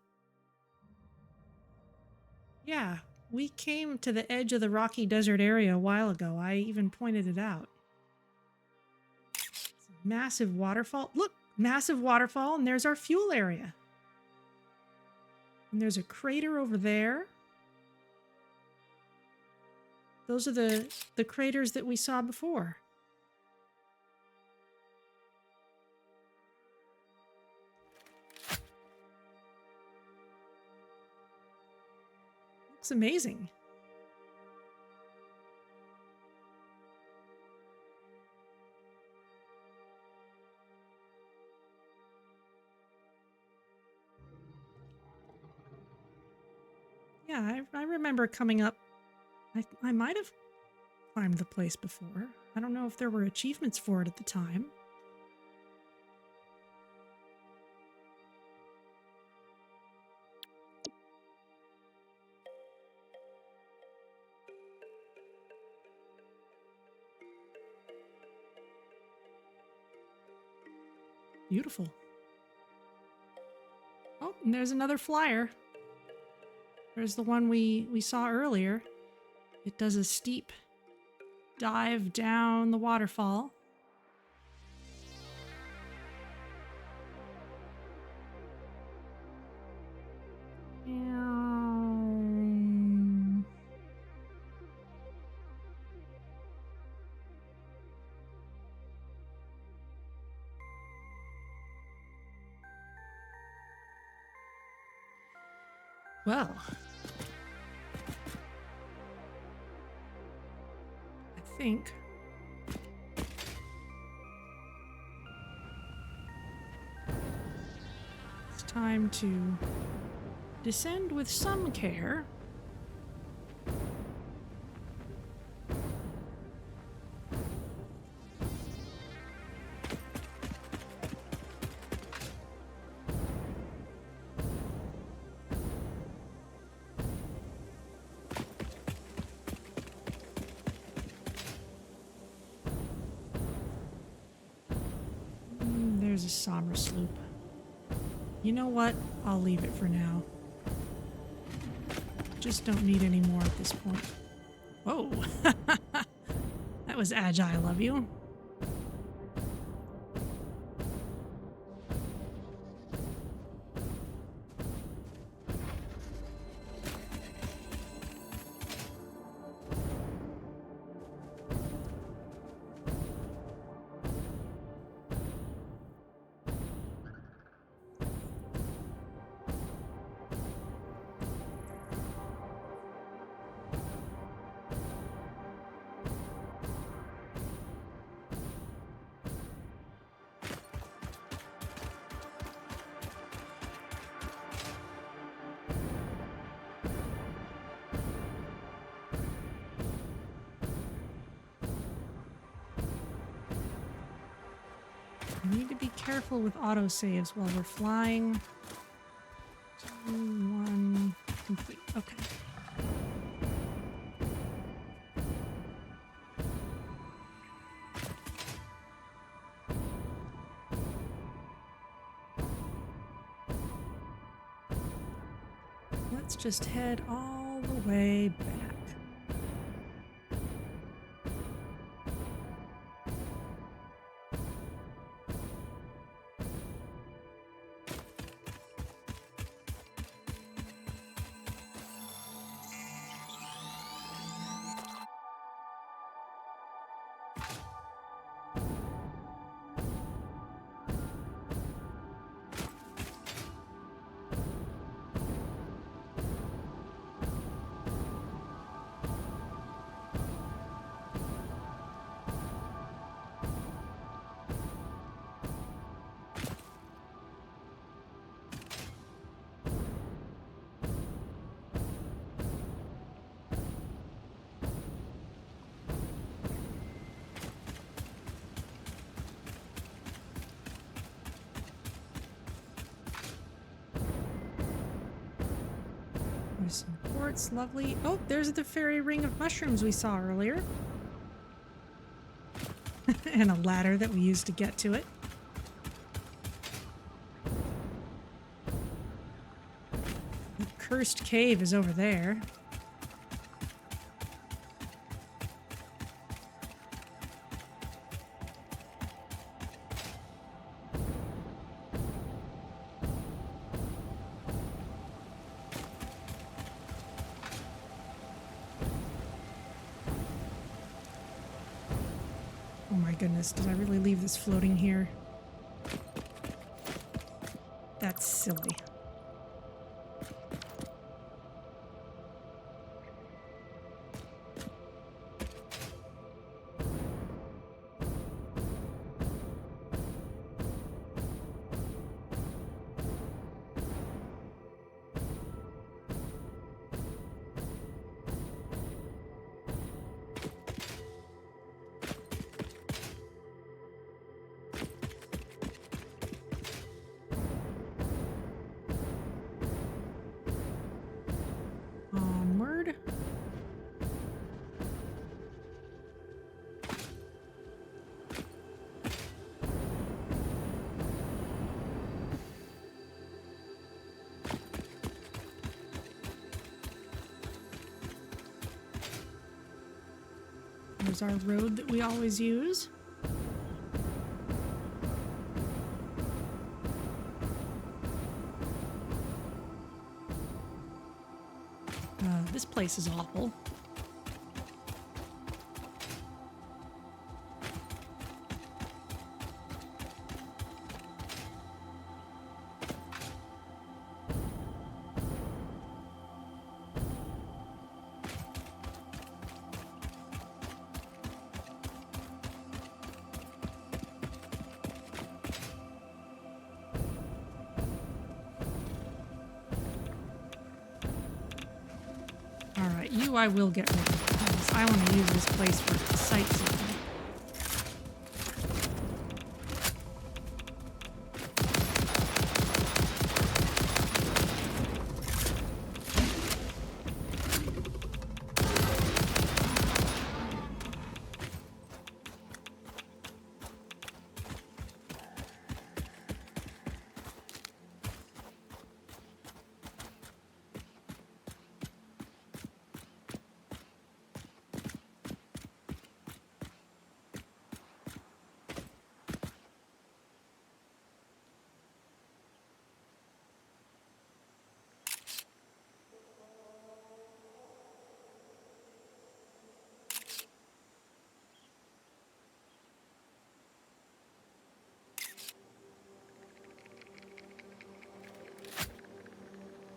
Yeah, we came to the edge of the rocky desert area a while ago. I even pointed it out. It's a massive waterfall. Look, massive waterfall, and there's our fuel area. And there's a crater over there. Those are the craters that we saw before. Looks amazing. Yeah, I remember coming up. I might have climbed the place before. I don't know if there were achievements for it at the time. Beautiful. Oh, and there's another flyer. There's the one we saw earlier. It does a steep dive down the waterfall. Well, I think it's time to descend with some care. There's a Somersloop. You know what? I'll leave it for now. Just don't need any more at this point. Whoa. That was agile of you. We need to be careful with autosaves while we're flying. 2, 1, complete. Okay. Let's just head all the way back. There's some quartz, lovely. Oh, there's the fairy ring of mushrooms we saw earlier. And a ladder that we used to get to it. The cursed cave is over there. Oh my goodness, did I really leave this floating here? That's silly. Onward. There's our road that we always use. This place is awful. Alright, you I will get rid of because I want to use this place for sightseeing.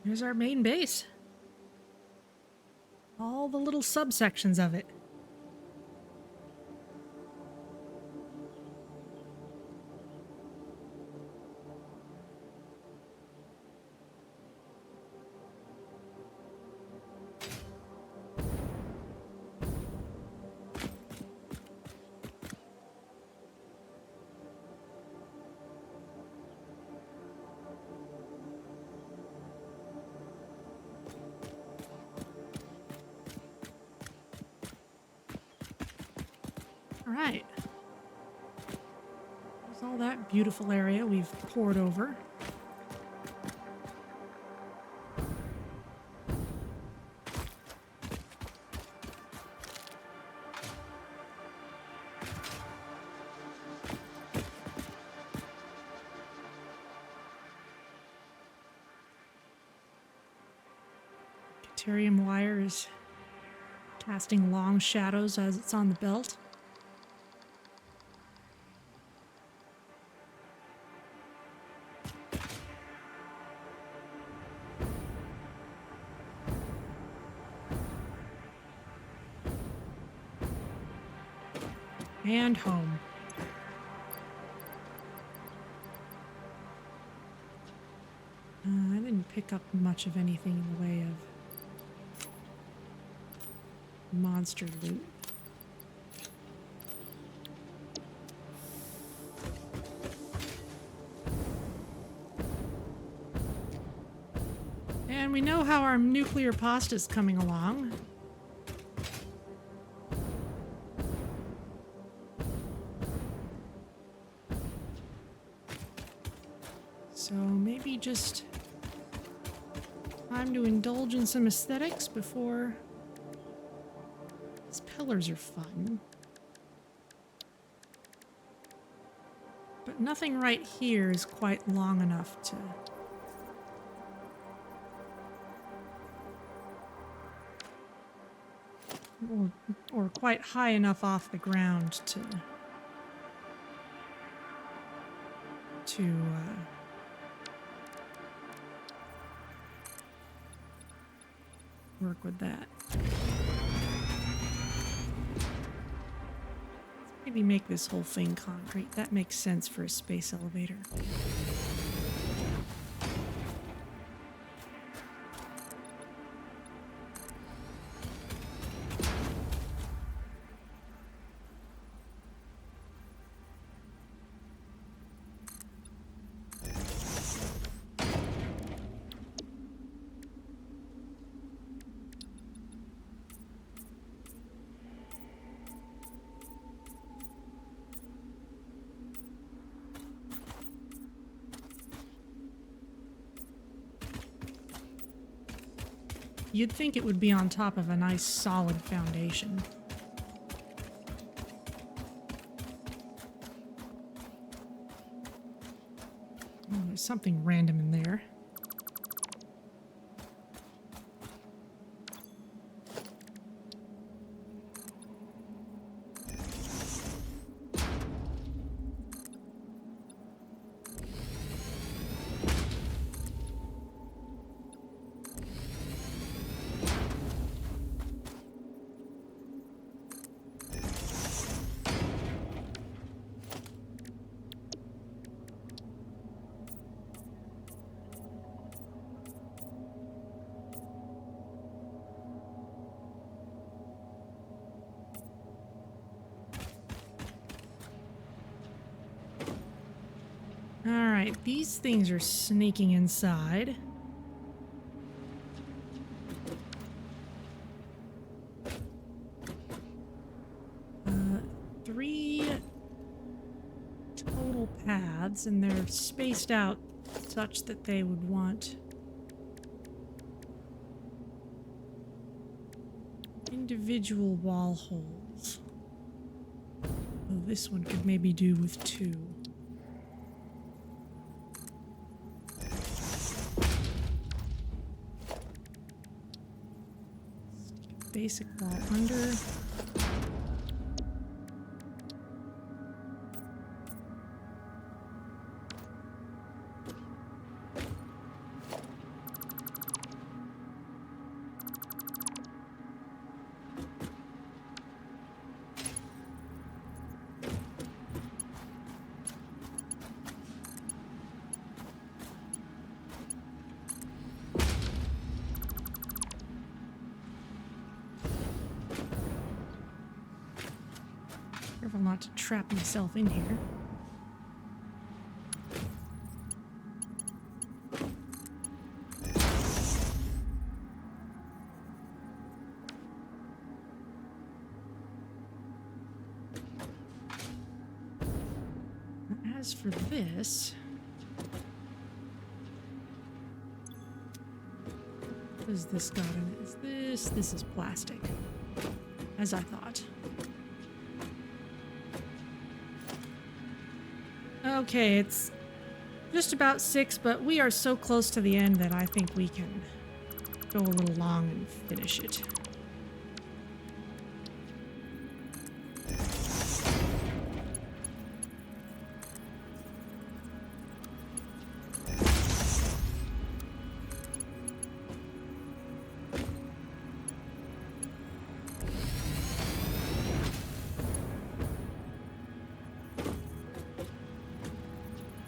Here's our main base. All the little subsections of it. All right. There's all that beautiful area we've poured over. Deuterium wire is casting long shadows as it's on the belt. And home. I didn't pick up much of anything in the way of monster loot. And we know how our nuclear pasta's coming along. So maybe just time to indulge in some aesthetics before... These pillars are fun. But nothing right here is quite long enough to... Or quite high enough off the ground to work with that. Maybe make this whole thing concrete. That makes sense for a space elevator. You'd think it would be on top of a nice solid foundation. Oh, there's something random in there. Alright, these things are sneaking inside. Three total paths, and they're spaced out such that they would want individual wall holes. Oh, this one could maybe do with two. Basic wall under. Careful not to trap myself in here. As for this, what has this got in it? Is this is plastic, as I thought. Okay, it's just about 6, but we are so close to the end that I think we can go a little long and finish it.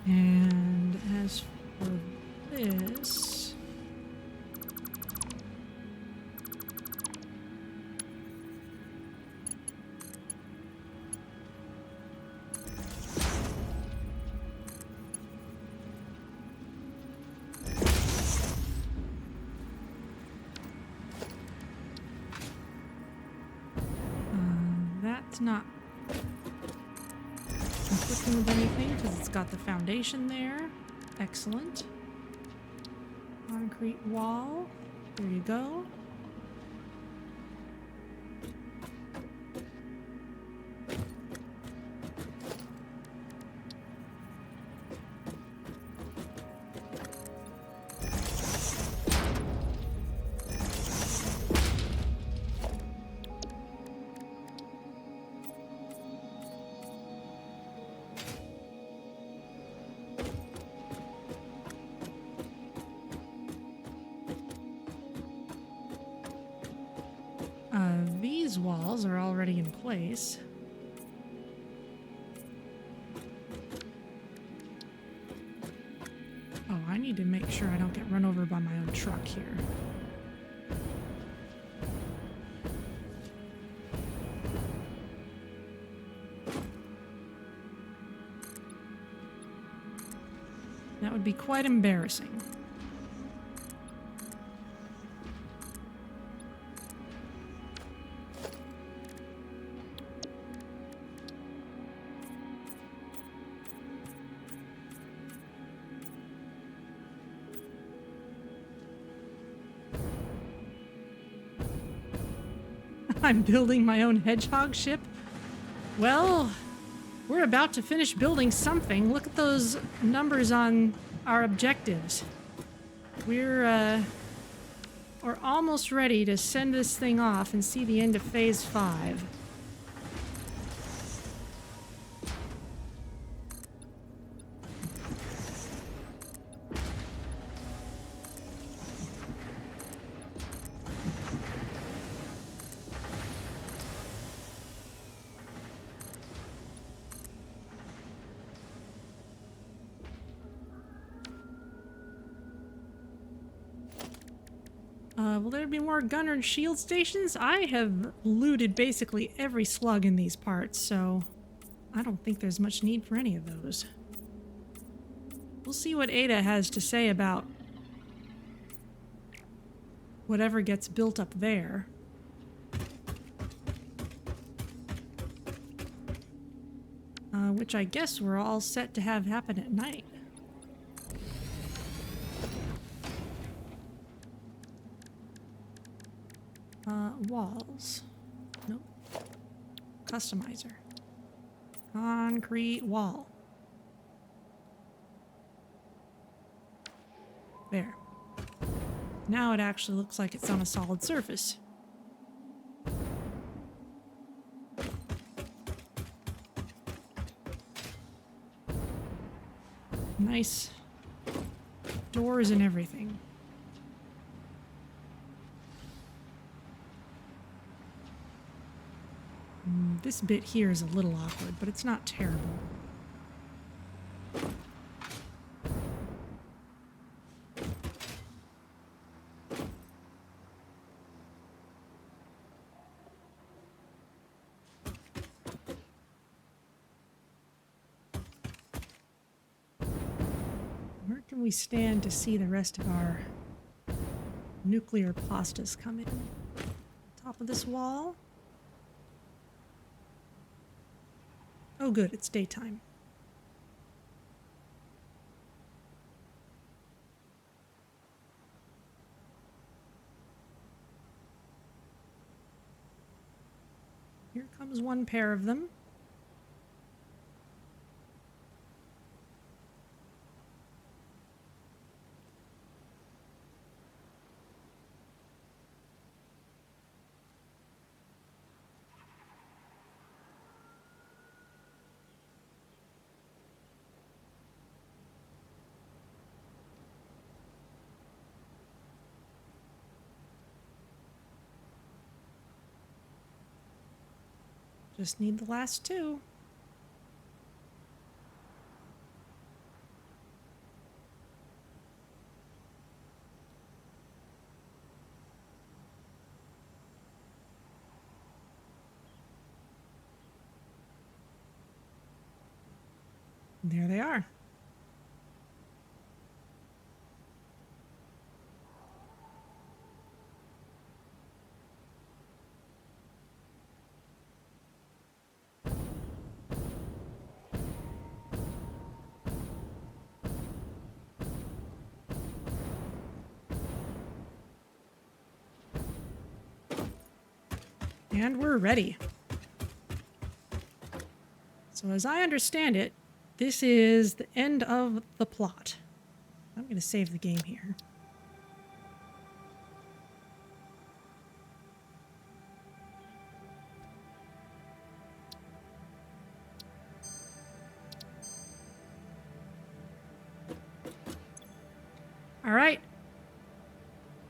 And as for this, that's not conflicting with anything because it's got the foundation there. Excellent. Concrete wall. There you go. These walls are already in place. Oh, I need to make sure I don't get run over by my own truck here. That would be quite embarrassing. I'm building my own hedgehog ship? Well, we're about to finish building something. Look at those numbers on our objectives. We're almost ready to send this thing off and see the end of Phase 5. Will there be more gunner and shield stations? I have looted basically every slug in these parts, so I don't think there's much need for any of those. We'll see what Ada has to say about whatever gets built up there. Which I guess we're all set to have happen at night. Walls. Nope. Customizer. Concrete wall. There. Now it actually looks like it's on a solid surface. Nice doors and everything. This bit here is a little awkward, but it's not terrible. can we stand to see the rest of our nuclear pastas come in? Top of this wall. Oh good, it's daytime. Here comes one pair of them. Just need the last two. And there they are. And we're ready. So as I understand it, this is the end of the plot. I'm going to save the game here. All right.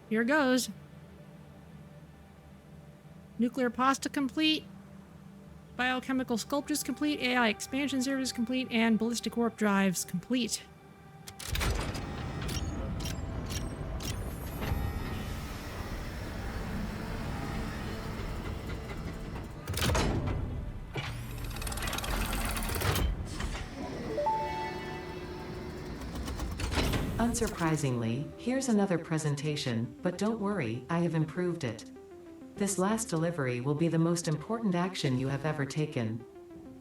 Here goes. Nuclear pasta complete. Biochemical sculptures complete. AI expansion service complete. And ballistic warp drives complete. Unsurprisingly, here's another presentation, but don't worry, I have improved it. This last delivery will be the most important action you have ever taken.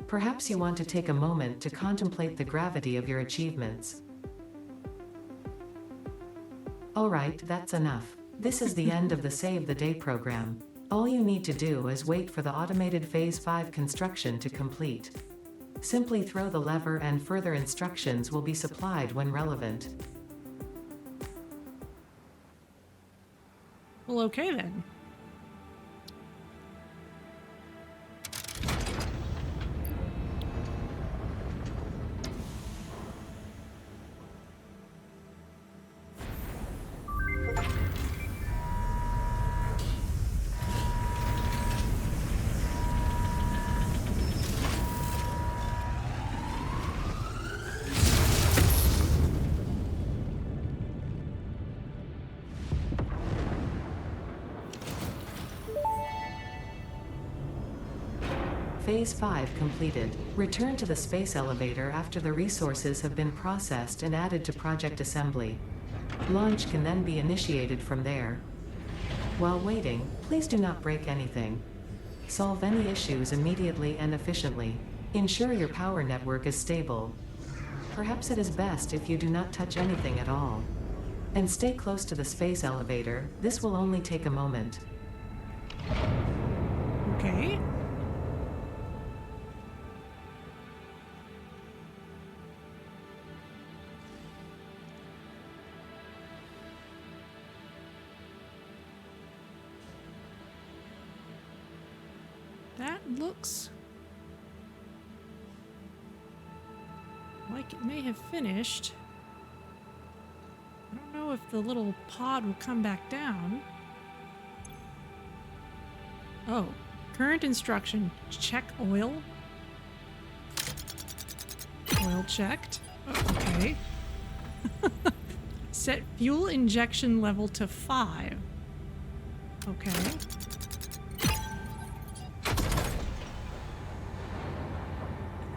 Perhaps you want to take a moment to contemplate the gravity of your achievements. Alright, that's enough. This is the end of the Save the Day program. All you need to do is wait for the automated Phase 5 construction to complete. Simply throw the lever and further instructions will be supplied when relevant. Well, okay then. Phase 5 completed. Return to the space elevator after the resources have been processed and added to project assembly. Launch can then be initiated from there. While waiting, please do not break anything. Solve any issues immediately and efficiently. Ensure your power network is stable. Perhaps it is best if you do not touch anything at all. And stay close to the space elevator. This will only take a moment. Okay. That looks like it may have finished. I don't know if the little pod will come back down. Oh, current instruction, check oil. Oil checked. Oh, okay. Set fuel injection level to 5. Okay.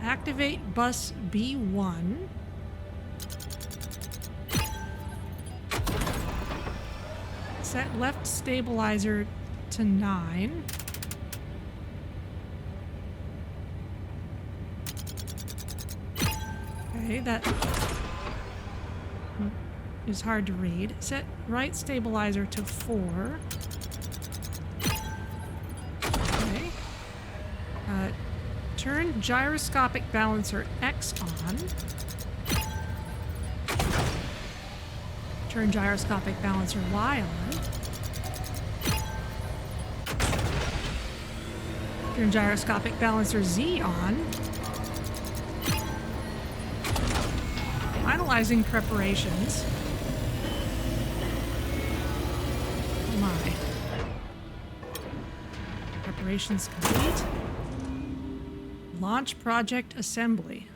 Activate bus B1. Set left stabilizer to 9. Okay, that is hard to read. Set right stabilizer to 4. Okay. Turn gyroscopic balancer X on. Turn gyroscopic balancer Y on. Turn gyroscopic balancer Z on. Finalizing preparations. Oh my. Preparations complete. Launch project assembly.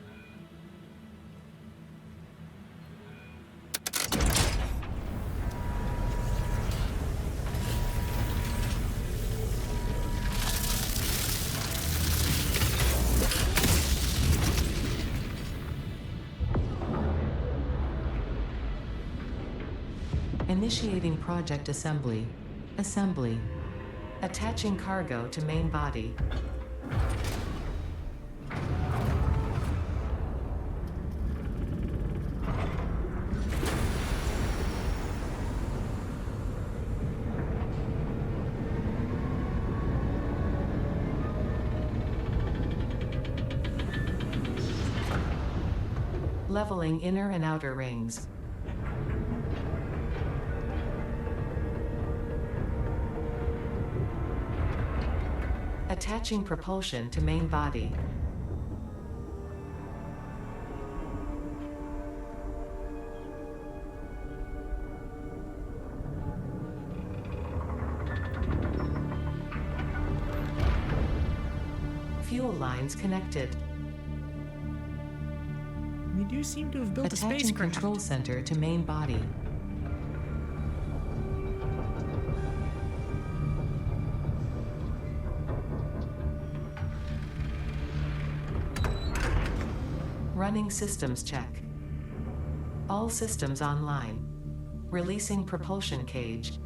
Initiating project assembly. Assembly. Attaching cargo to main body. Leveling inner and outer rings. Attaching propulsion to main body. Fuel lines connected. We do seem to have built a Attaching spacecraft. control center to main body. Running systems check. All systems online. Releasing propulsion cage.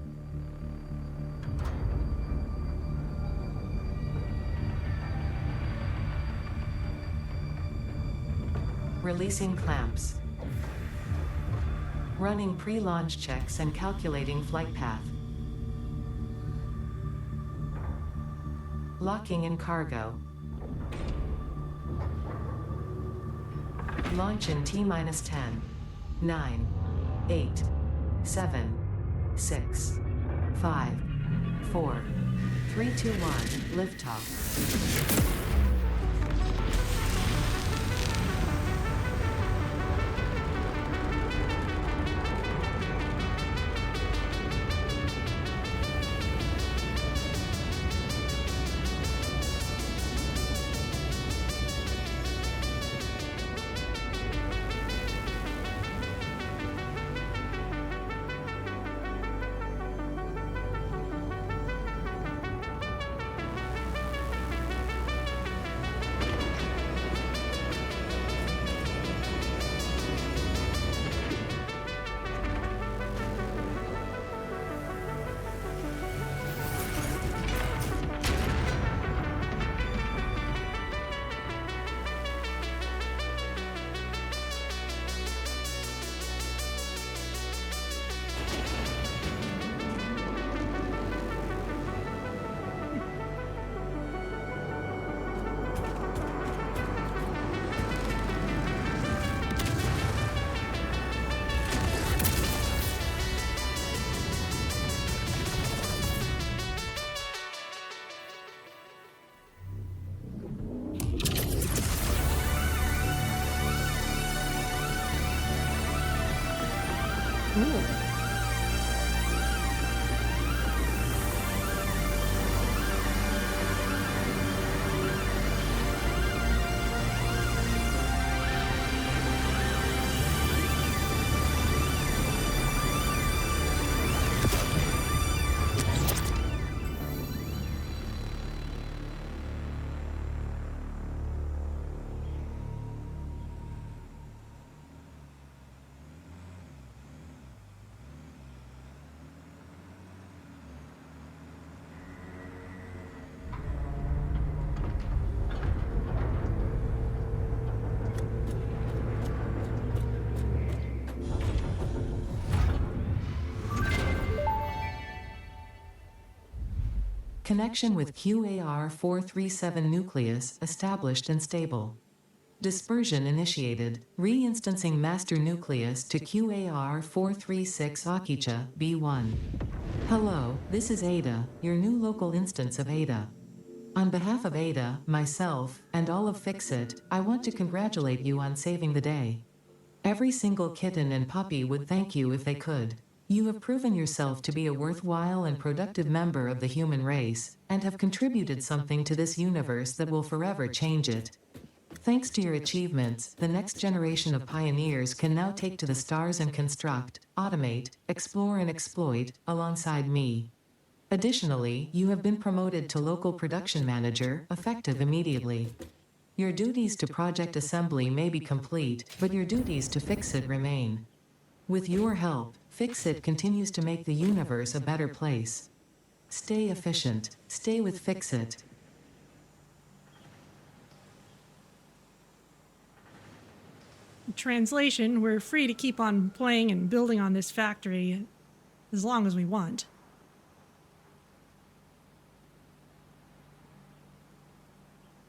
Releasing clamps. Running pre-launch checks and calculating flight path. Locking in cargo. Launch in T-10, 9, 8, 7, 6, 5, 4, 3, 2, 1, liftoff. Cool. Connection with QAR-437 nucleus established and stable. Dispersion initiated. Reinstancing master nucleus to QAR-436 Akicha, B1. Hello, this is Ada, your new local instance of Ada. On behalf of Ada, myself, and all of Fixit, I want to congratulate you on saving the day. Every single kitten and puppy would thank you if they could. You have proven yourself to be a worthwhile and productive member of the human race, and have contributed something to this universe that will forever change it. Thanks to your achievements, the next generation of pioneers can now take to the stars and construct, automate, explore and exploit, alongside me. Additionally, you have been promoted to local production manager, effective immediately. Your duties to project assembly may be complete, but your duties to Fixit remain. With your help, Fixit continues to make the universe a better place. Stay efficient. Stay with Fixit. Translation, we're free to keep on playing and building on this factory as long as we want.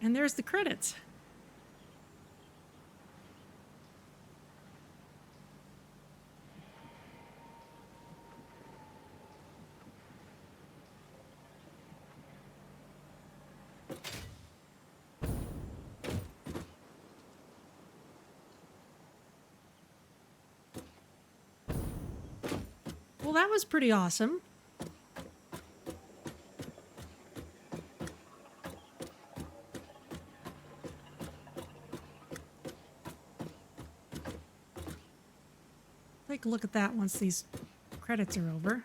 And there's the credits. Well, that was pretty awesome. Take a look at that once these credits are over.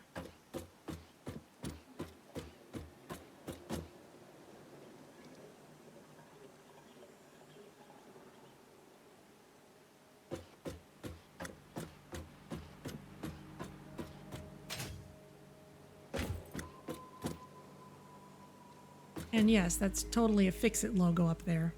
And yes, that's totally a Fixit logo up there.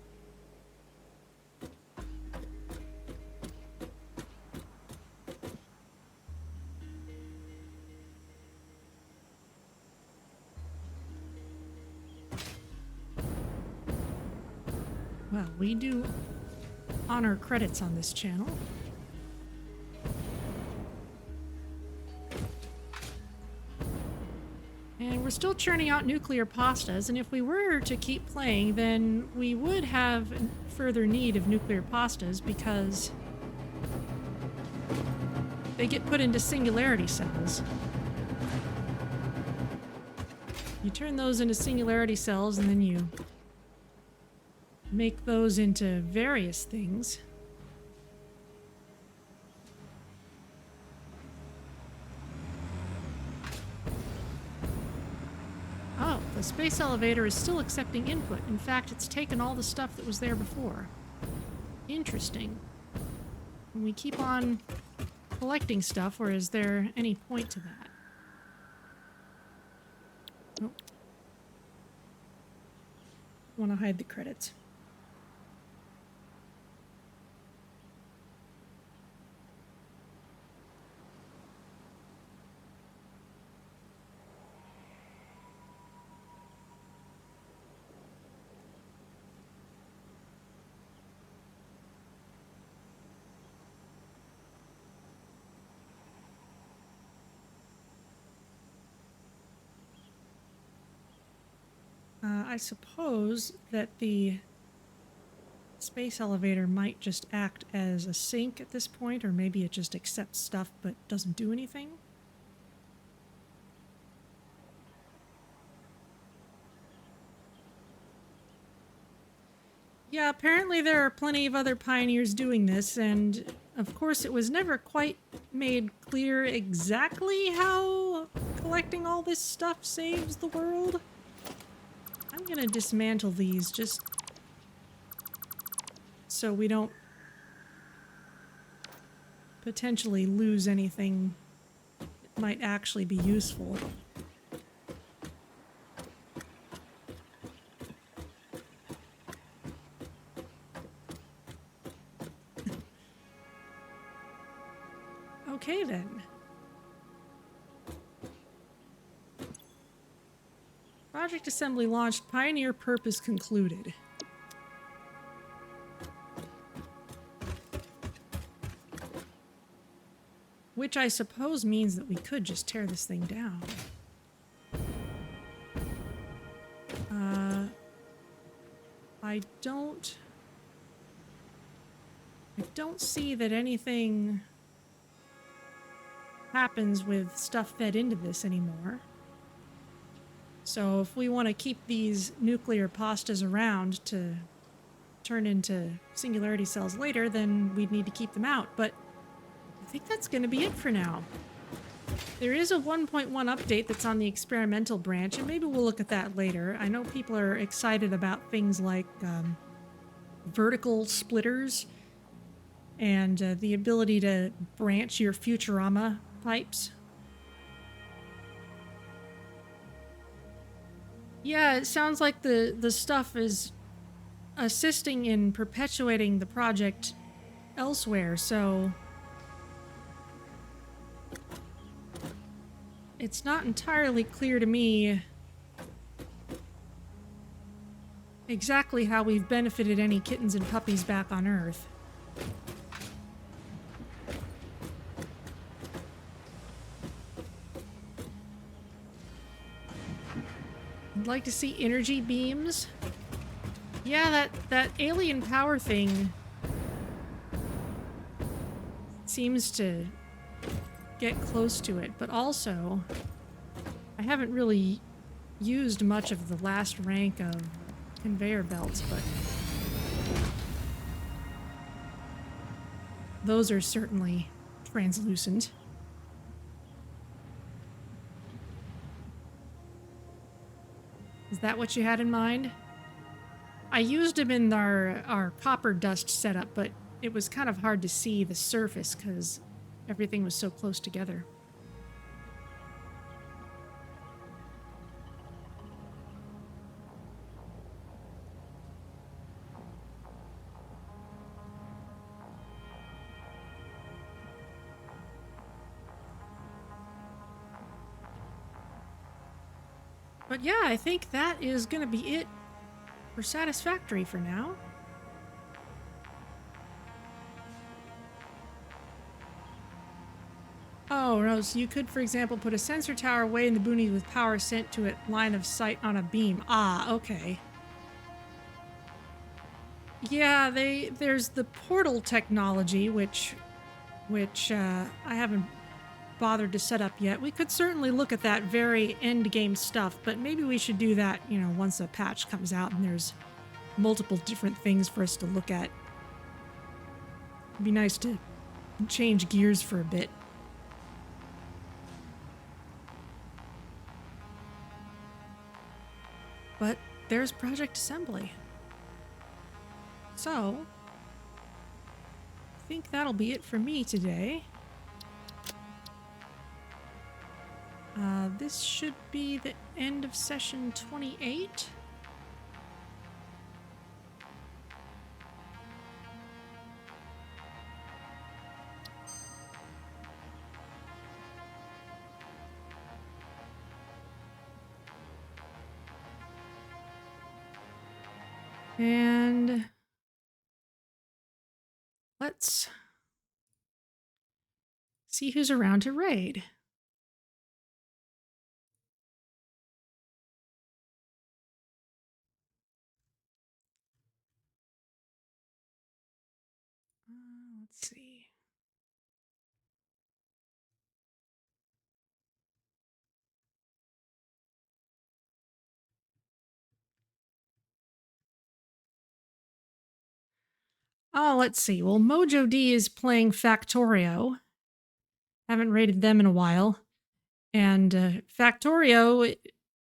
Well, we do honor credits on this channel. And we're still churning out nuclear pastas, and if we were to keep playing, then we would have further need of nuclear pastas because they get put into singularity cells. You turn those into singularity cells, and then you make those into various things. Oh, the space elevator is still accepting input. In fact, it's taken all the stuff that was there before. Interesting. Can we keep on collecting stuff, or is there any point to that? Nope. I want to hide the credits. I suppose that the space elevator might just act as a sink at this point, or maybe it just accepts stuff but doesn't do anything. Yeah, apparently there are plenty of other pioneers doing this, and of course it was never quite made clear exactly how collecting all this stuff saves the world. I'm gonna dismantle these just so we don't potentially lose anything that might actually be useful. Okay then. Project assembly launched. Pioneer purpose concluded. Which I suppose means that we could just tear this thing down. I don't see that anything happens with stuff fed into this anymore. So if we want to keep these nuclear pastas around to turn into singularity cells later, then we'd need to keep them out. But I think that's going to be it for now. There is a 1.1 update that's on the experimental branch, and maybe we'll look at that later. I know people are excited about things like vertical splitters and the ability to branch your Futurama pipes. Yeah, it sounds like the stuff is assisting in perpetuating the project elsewhere, so it's not entirely clear to me exactly how we've benefited any kittens and puppies back on Earth. I'd like to see energy beams. Yeah, that alien power thing seems to get close to it, but also I haven't really used much of the last rank of conveyor belts, but those are certainly translucent. Is that what you had in mind? I used them in our copper dust setup, but it was kind of hard to see the surface because everything was so close together. But yeah, I think that is going to be it for Satisfactory for now. Oh, no, so you could, for example, put a sensor tower way in the boonies with power sent to it line of sight on a beam. Ah, okay. Yeah, there's the portal technology, which I haven't bothered to set up yet. We could certainly look at that very end game stuff, but maybe we should do that, you know, once a patch comes out and there's multiple different things for us to look at. It'd be nice to change gears for a bit. But there's Project Assembly. So, I think that'll be it for me today. This should be the end of session 28. And let's see who's around to raid. Let's see. Oh, let's see. Well, Mojo D is playing Factorio. Haven't rated them in a while. And Factorio,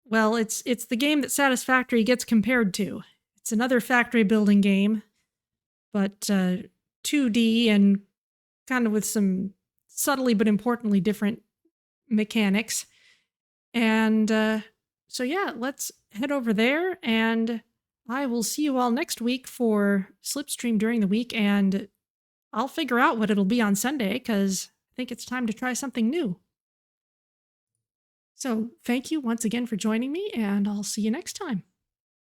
well, it's the game that Satisfactory gets compared to. It's another factory building game, but 2D and kind of with some subtly but importantly different mechanics. And so yeah, let's head over there, and I will see you all next week for Slipstream during the week, and I'll figure out what it'll be on Sunday because I think it's time to try something new. So thank you once again for joining me, and I'll see you next time.